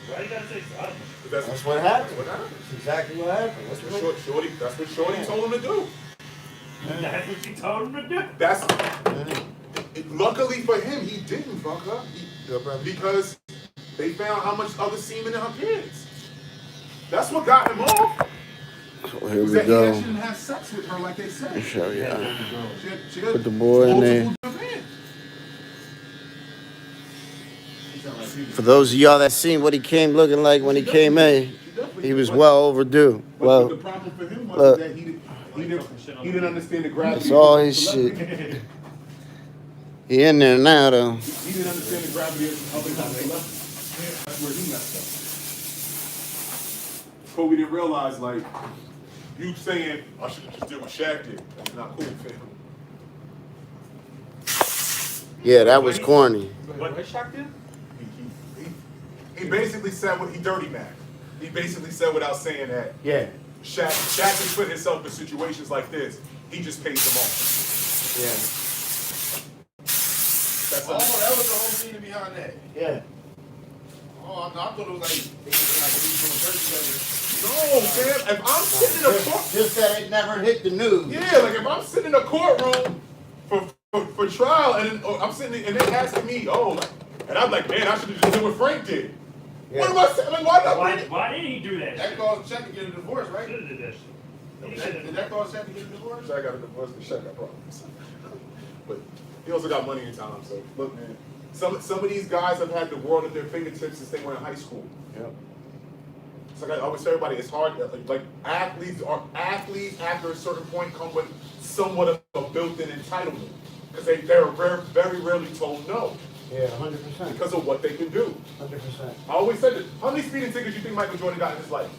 Why you gotta say sodomizing? That's what happened. That's what happened. That's exactly what happened. That's what Shorty told him to do. That's what you told him to do. Luckily for him, he didn't fuck up. Because they found how much other semen in her kids. That's what got him off. So here we That go. he didn't have sex with her like they said. Let me show you. She Put the boy in there. For those of y'all that seen what he came looking like when he came in, he was well overdue. But the problem for him was that he didn't understand the gravity. That's all his shit. He in there now though. He didn't understand the gravity of other celebrities. That's where he messed up. Kobe didn't realize, like, you saying, I should have just did what Shaq did. That's not cool, fam. Yeah, that was corny. What Shaq did? He basically said what he dirty Mac. He basically said without saying that. Yeah. Shaq has put himself in situations like this. He just pays them off. Yeah. That was the whole meaning behind that. Yeah. Oh, I thought it was like they doing dirt together. No, fam. If I'm sitting in a court, Just that it never hit the news. yeah, like if I'm sitting in a courtroom for trial and I'm sitting and they asking me, and I'm like, man, I should have just did what Frank did. Yeah. What am I saying? Like, why not? Why did he do that? That caused Shaq to get a divorce, right? Should have did that shit. Did that cause Shaq to get a divorce? Shaq got a divorce and Shaq got problems. But he also got money in time. So look, man, some of these guys have had the world at their fingertips since they were in high school. Yep. So like I always tell everybody, it's hard. Like athletes after a certain point come with somewhat of a built-in entitlement because they're very rarely told no. Yeah, 100%. Because of what they can do. 100%. I always said this. How many speeding tickets you think Michael Jordan got in his life?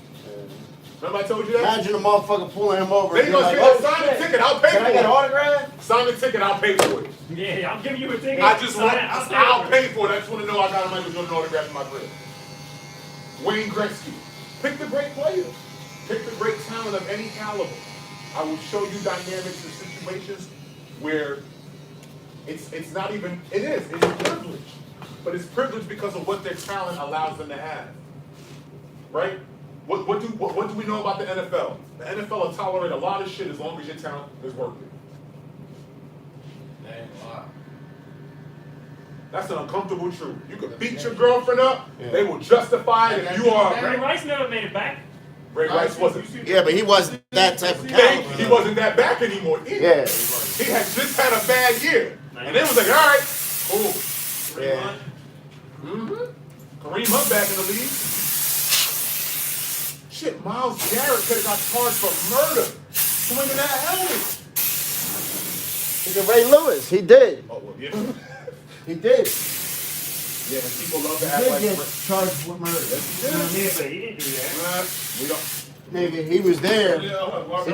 Remember I told you that? Imagine a motherfucker pulling him over. They gonna say, sign the ticket, I'll pay for it. Can I get an autograph? Sign the ticket, I'll pay for it. Yeah, I'm giving you a ticket. I'll pay for it. I just want to know I got a Michael Jordan autograph in my crib. Wayne Gretzky. Pick the great players. Pick the great talent of any caliber. I will show you dynamics and situations where it's not even, it's privilege. But it's privilege because of what their talent allows them to have. Right? What do we know about the NFL? The NFL will tolerate a lot of shit as long as your talent is worth it. That's an uncomfortable truth. You could beat your girlfriend up, they will justify it if you are. Ray Rice never made it back. Ray Rice wasn't. Yeah, but he wasn't that type of caliber. He wasn't that back anymore either. Yeah. He had just had a bad year. And they was like, all right, cool. Yeah. Kareem Hunt back in the league. Shit, Myles Garrett could have got charged for murder. Swinging that helmet. Look at Ray Lewis. He did. Oh, well, yeah. He did. Yeah, and people love to He act did like get charged with murder. Yeah, but he didn't do that. we don't. Nigga, he was there. It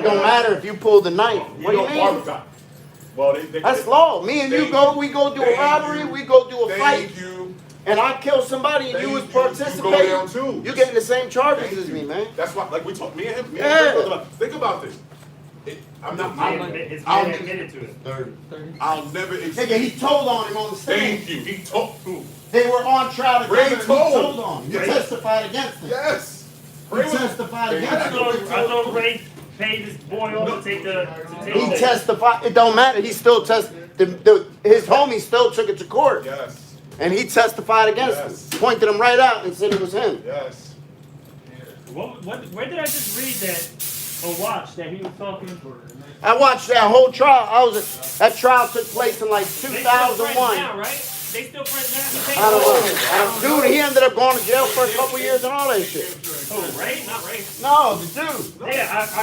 don't matter if you pull the knife. What do you mean? Well, That's law. Me and you we go do a robbery, we go do a fight, Thank you. and I kill somebody and you was You go down participating. too. You getting the same charges Thank as you. me, man. That's why, like we talked, me and him. Yeah. Think about this. I'm not. His man admitted to it. I'll never. Nigga, he told on him on the stand. Thank you. He told. Who? They were on trial together. Ray and he told. told on him. He Ray- testified against him. Yes. He testified I against him. thought Ray paid his boy off to take the. He testified. It don't matter. He still his homie still took it to court. Yes. And he testified against him. Pointed him right out and said it was him. Yes. Where did I just read that or watch that he was talking? I watched that whole trial. That trial took place in like They still friends 2001. now, right? They still friends now. He I don't know. Dude, he ended up going to jail for a couple years and all that shit. Oh, Ray? Not Ray. No, the dude. Yeah,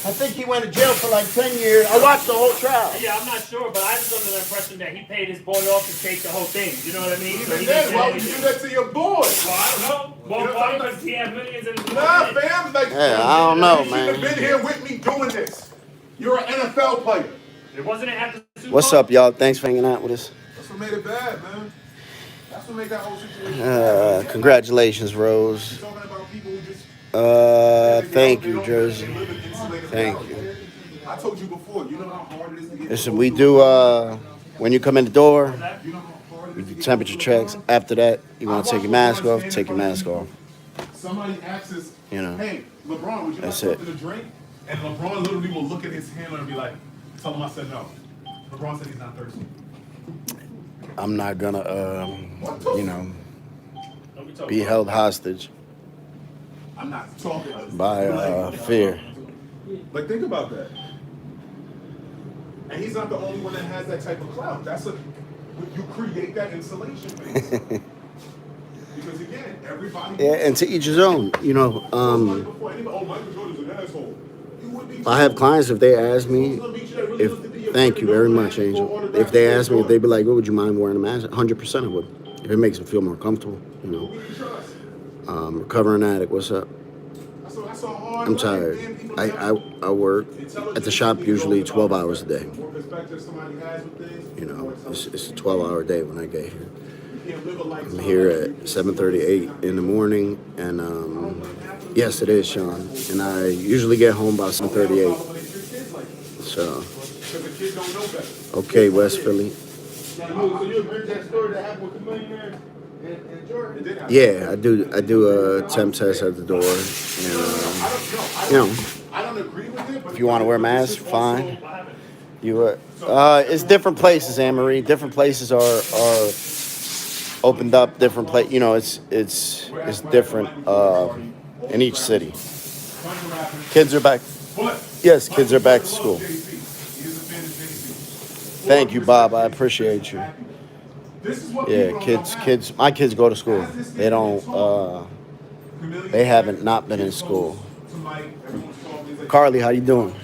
I think he went to jail for like 10 years. I watched the whole trial. yeah, I'm not sure, but I was under the impression that he paid his boy off to take the whole thing. You know what I mean? So And he then didn't why say would you do anything. that to your boy? Well, I don't know. Well, why? Because he had millions in his Nah, pocket. fam. Like, Yeah, I don't know, you should have man. been here with me doing this. You're an NFL player. It wasn't after the Super What's Bowl? up, y'all? Thanks for hanging out with us. That's what made it bad, man. That's what made that whole situation. Congratulations, Rose. Talking about people who just Thank you, Jersey. Thank you. I told you before, you know how hard it is to get. Listen, we do, when you come in the door, we do temperature checks. After that, you want to take your mask off, take your mask off. Somebody asks us, You know, hey, LeBron, would you like that's it. something to drink? And LeBron literally will look at his handler and be like, tell him I said no. LeBron said he's not thirsty. I'm not gonna, you know, be held hostage I'm not talking by fear. Like, think about that. And he's not the only one that has that type of clout. You create that insulation base. Because again, everybody. Yeah, and to each his own. You know, Michael Jordan's an asshole. if I have clients, if they ask me, thank you very much, Angel. If they ask me, if they be like, "What would you mind wearing a mask?" 100% I would. If it makes them feel more comfortable, you know. Recovering addict, what's up? I'm tired. I work at the shop usually 12 hours a day. You know, it's a 12-hour day when I get here. I'm here at 7:38 in the morning, and yes, it is, Sean. And I usually get home by 7:38. So, okay, West Philly. So you agree with that story that happened with the millionaire in Jordan? Yeah, I do a temp test at the door, and you know, I don't agree with it, but if you want to wear a mask, fine. It's different places, Anne Marie. Different places are opened up. Different place. You know, it's different in each city. Kids are back. Yes, kids are back to school. Thank you, Bob. I appreciate you. Yeah, kids. My kids go to school. They don't. They haven't not been in school. Carly, how you doing?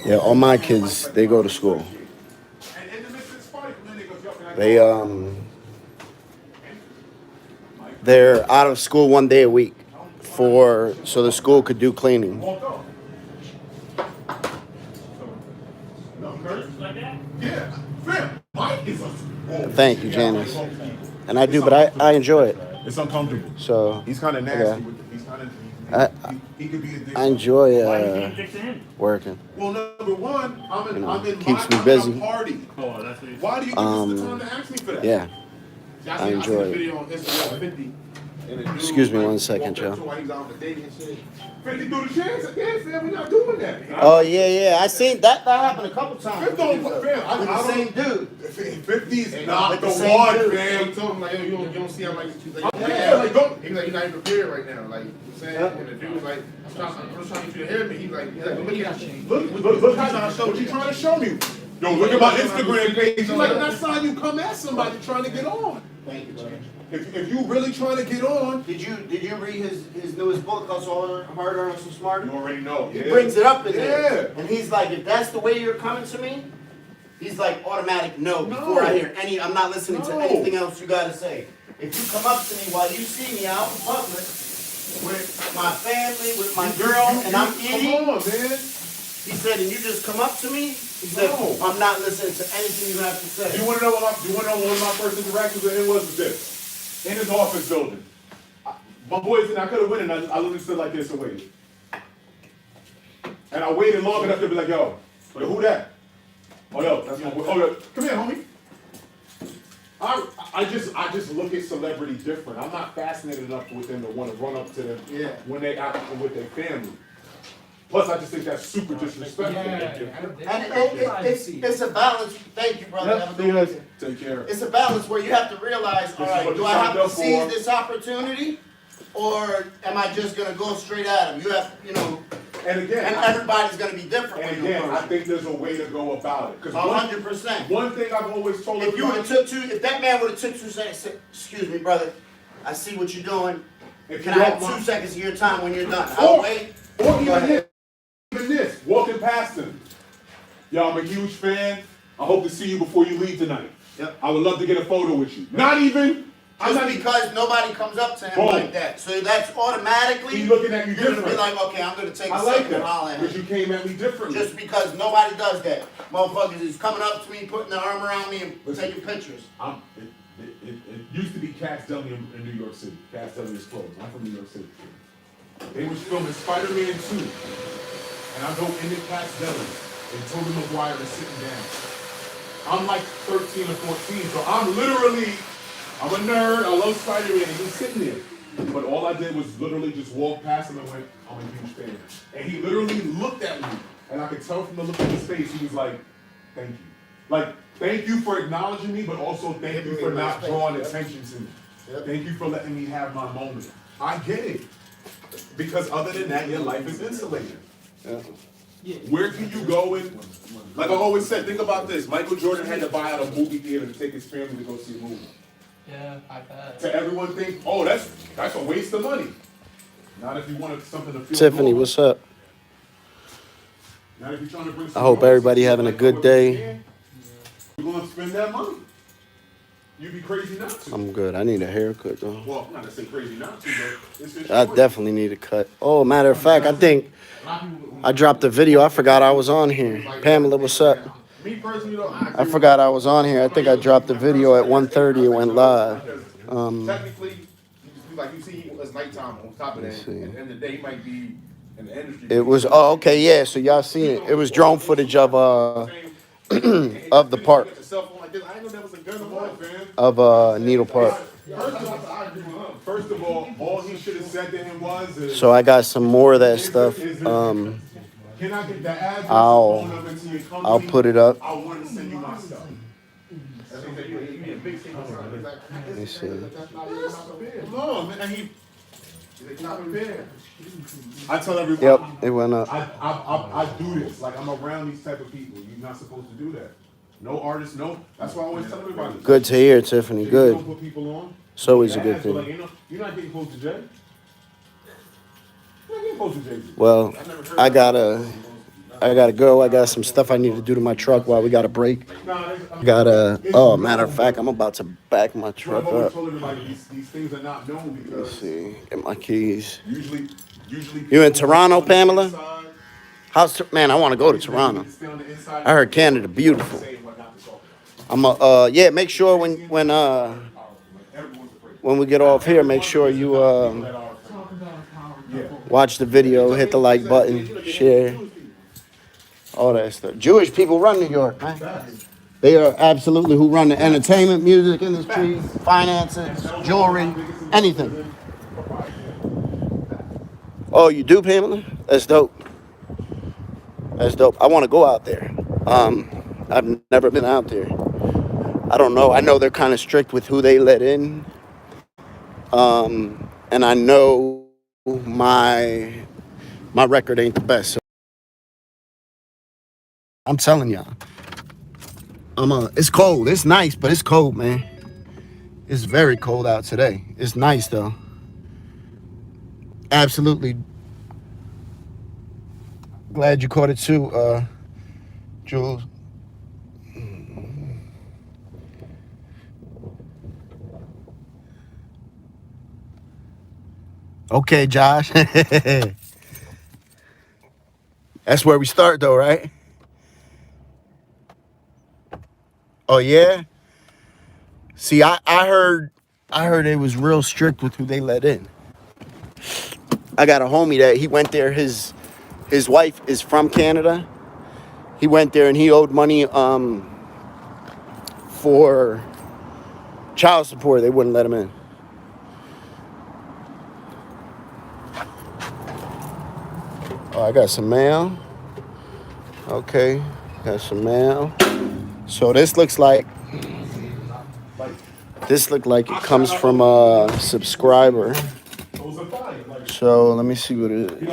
Yeah, all my kids, they go to school. They're out of school one day a week so the school could do cleaning. Thank you, Janice. And I do, but I enjoy it. It's uncomfortable. So he's kind of nasty. yeah. He's kind of. He could be I enjoy working. Well, number one, I'm in keeps me my busy. Party. Why do you give us the time to ask me for that? Yeah, I enjoy it. Video on Instagram, 50. Excuse me 1 second, Joe. 50 through the chance again, fam. We're not doing that. Oh yeah. I seen that happened a couple times. Fifth don't, fam. I the same dude. 50's not With the the same one, dude. fam. He told him, like, yo, you don't see how, like, he's like, Yeah, like, don't. he's like, you're not even prepared right now. Like, you know what I'm saying? And the dude was like, I'm just trying to get you to hear me. He's like, Look how what you trying to show me. Yo, look at my Instagram page. He's like, next time you come at somebody trying to get on. Thank you, brother. If you really trying to get on, Did you read his newest book, Hustle Harder, Hustle Smarter? you already know. He brings it up in Yeah. there. And he's like, if that's the way you're coming to me, he's like automatic no before I hear I'm not listening to anything else you gotta say. If you come up to me while you see me out in public with my family, with my girl, and I'm eating, Come on, man. he said, and you just come up to me, he said, I'm not listening to anything you have to say. You want to know what one of my first interactions with him was this? In his office building. My boys and I could have went and I literally stood like this and waited. And I waited long enough to be like, yo, who that? Oh, yo, that's my boy. Oh, yo, come here, homie. I just look at celebrity different. I'm not fascinated enough with them to want to run up to them when they out with their family. Plus, I just think that's super disrespectful. And it's a balance. Thank you, brother. Have a good one. Take care. It's a balance where you have to realize, all right, do I have to seize this opportunity, or am I just gonna go straight at him? You have, And again, and everybody's gonna be different. And when you again, I think there's a way to go about it. 100%. One thing I've always told If you would have if that man would have took 2 seconds, excuse me, brother, I see what you're doing. Can I have 2 seconds of your time when you're done? I'll wait. Or even this, walking past him. Yo, I'm a huge fan. I hope to see you before you leave tonight. Yep. I would love to get a photo with you. Not even. Because nobody comes up to him like that. So that's automatically. He's looking at you You're different. gonna be like, okay, I'm gonna take I a like second and holler that. at him. Because you came at me differently. Just because nobody does that. Motherfuckers is coming up to me, putting their arm around me, and taking pictures. It used to be Cass Deli in New York City. Cass Deli is closed. I'm from New York City. They was filming Spider-Man 2. And I go in the class deli and Tobey Maguire is sitting down. I'm like 13 or 14, so I'm a nerd, I love Spider-Man, and he's sitting there. But all I did was literally just walk past him and went, I'm a huge fan. And he literally looked at me, and I could tell from the look on his face, he was like, thank you. Like, thank you for acknowledging me, but also thank you for not drawing attention to me. Thank you for letting me have my moment. I get it. Because other than that, your life is insulated. Where can you go and, like I always said, think about this. Michael Jordan had to buy out a movie theater to take his family to go see a movie. Yeah, I bet. To everyone think, oh, that's a waste of money. Not if you wanted something to feel Tiffany, normal. what's up? Not if you're trying to bring I some hope noise everybody to having a like, good day. You're going to spend that money. You'd be crazy not to. I'm good. I need a haircut though. Well, I'm not going to say crazy not to, but it's just I definitely need a cut. Oh, matter of fact, I think I dropped a video. I forgot I was on here. Pamela, what's up? Me personally, though, I forgot I was on here. I think I dropped a video at 1:30. It went live. Technically, you see, it's nighttime on top of that. At the end of the day, he might be in the industry. It was okay, yeah. So y'all seen it? It was drone footage of of the park of Needle Park. First of all he should have said to him was. So I got some more of that stuff. Can I get the address? I'll put it up. I want to send you my stuff. Let me see. No, man, he's not prepared. I tell everyone. Yep, it went up. I do this. Like, I'm around these type of people. You're not supposed to do that. No artists, no. That's why I always tell everybody. Good to hear, Tiffany. You Good. don't put people on. It's always a good Like, thing. you're not getting close to Jay. You're not getting close to Jay-Z. Well, I gotta go. I got some stuff I need to do to my truck while we got a break. Matter of fact, I'm about to back my truck up. These things are not known because. Let's see. Get my keys. Usually. You in Toronto, Pamela? Man, I want to go to Toronto. I heard Canada beautiful. Make sure when we get off here, make sure you watch the video, hit the like button, share, all that stuff. Jewish people run New York, man. They are absolutely who run the entertainment, music industry, finances, jewelry, anything. Oh, you do, Pamela? That's dope. That's dope. I want to go out there. I've never been out there. I don't know. I know they're kind of strict with who they let in. And I know my record ain't the best. So I'm telling y'all. It's cold. It's nice, but it's cold, man. It's very cold out today. It's nice though. Absolutely glad you caught it too, Jules. Okay, Josh. That's where we start though, right? Oh yeah? See, I heard it was real strict with who they let in. I got a homie that he went there, his wife is from Canada. He went there and he owed money for child support. They wouldn't let him in. Oh, I got some mail. Okay, got some mail. So this looks like it comes from a subscriber. So let me see what it is.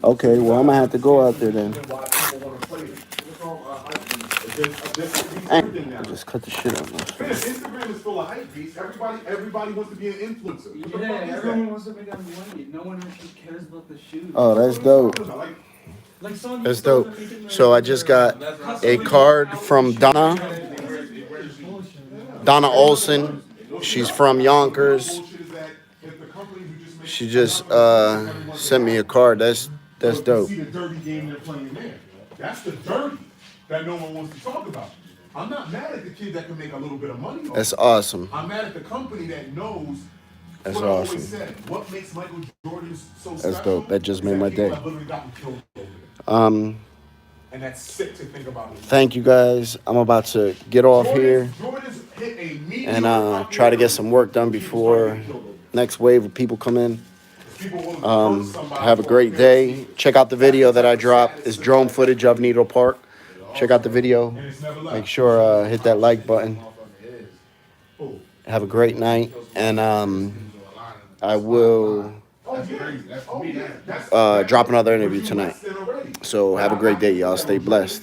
Okay, well I'm gonna have to go out there then. I just cut the shit out. Instagram is full of hype beats. Everybody wants to be an influencer. Yeah, everyone wants to make that money. No one actually cares about the shoes. Oh, that's dope. That's dope. So I just got a card from Donna Olson. She's from Yonkers. She just sent me a card. That's dope. See the dirty game they're playing there. That's the dirty that no one wants to talk about. I'm not mad at the kid that can make a little bit of money. That's awesome. I'm mad at the company that knows That's what I always awesome. said, what makes Michael Jordan so That's special dope. That just is made my people day. have literally gotten killed over there. And that's sick to think about. Thank you guys. I'm about to get off here Jordan's hit a meteor and try to get some work done before next wave of people come in. Have a great day. Check out the video that I dropped. It's drone footage of Needle Park. Check out the video. Make sure hit that like button. Have a great night, and I will drop another interview tonight. So have a great day, y'all. Stay blessed.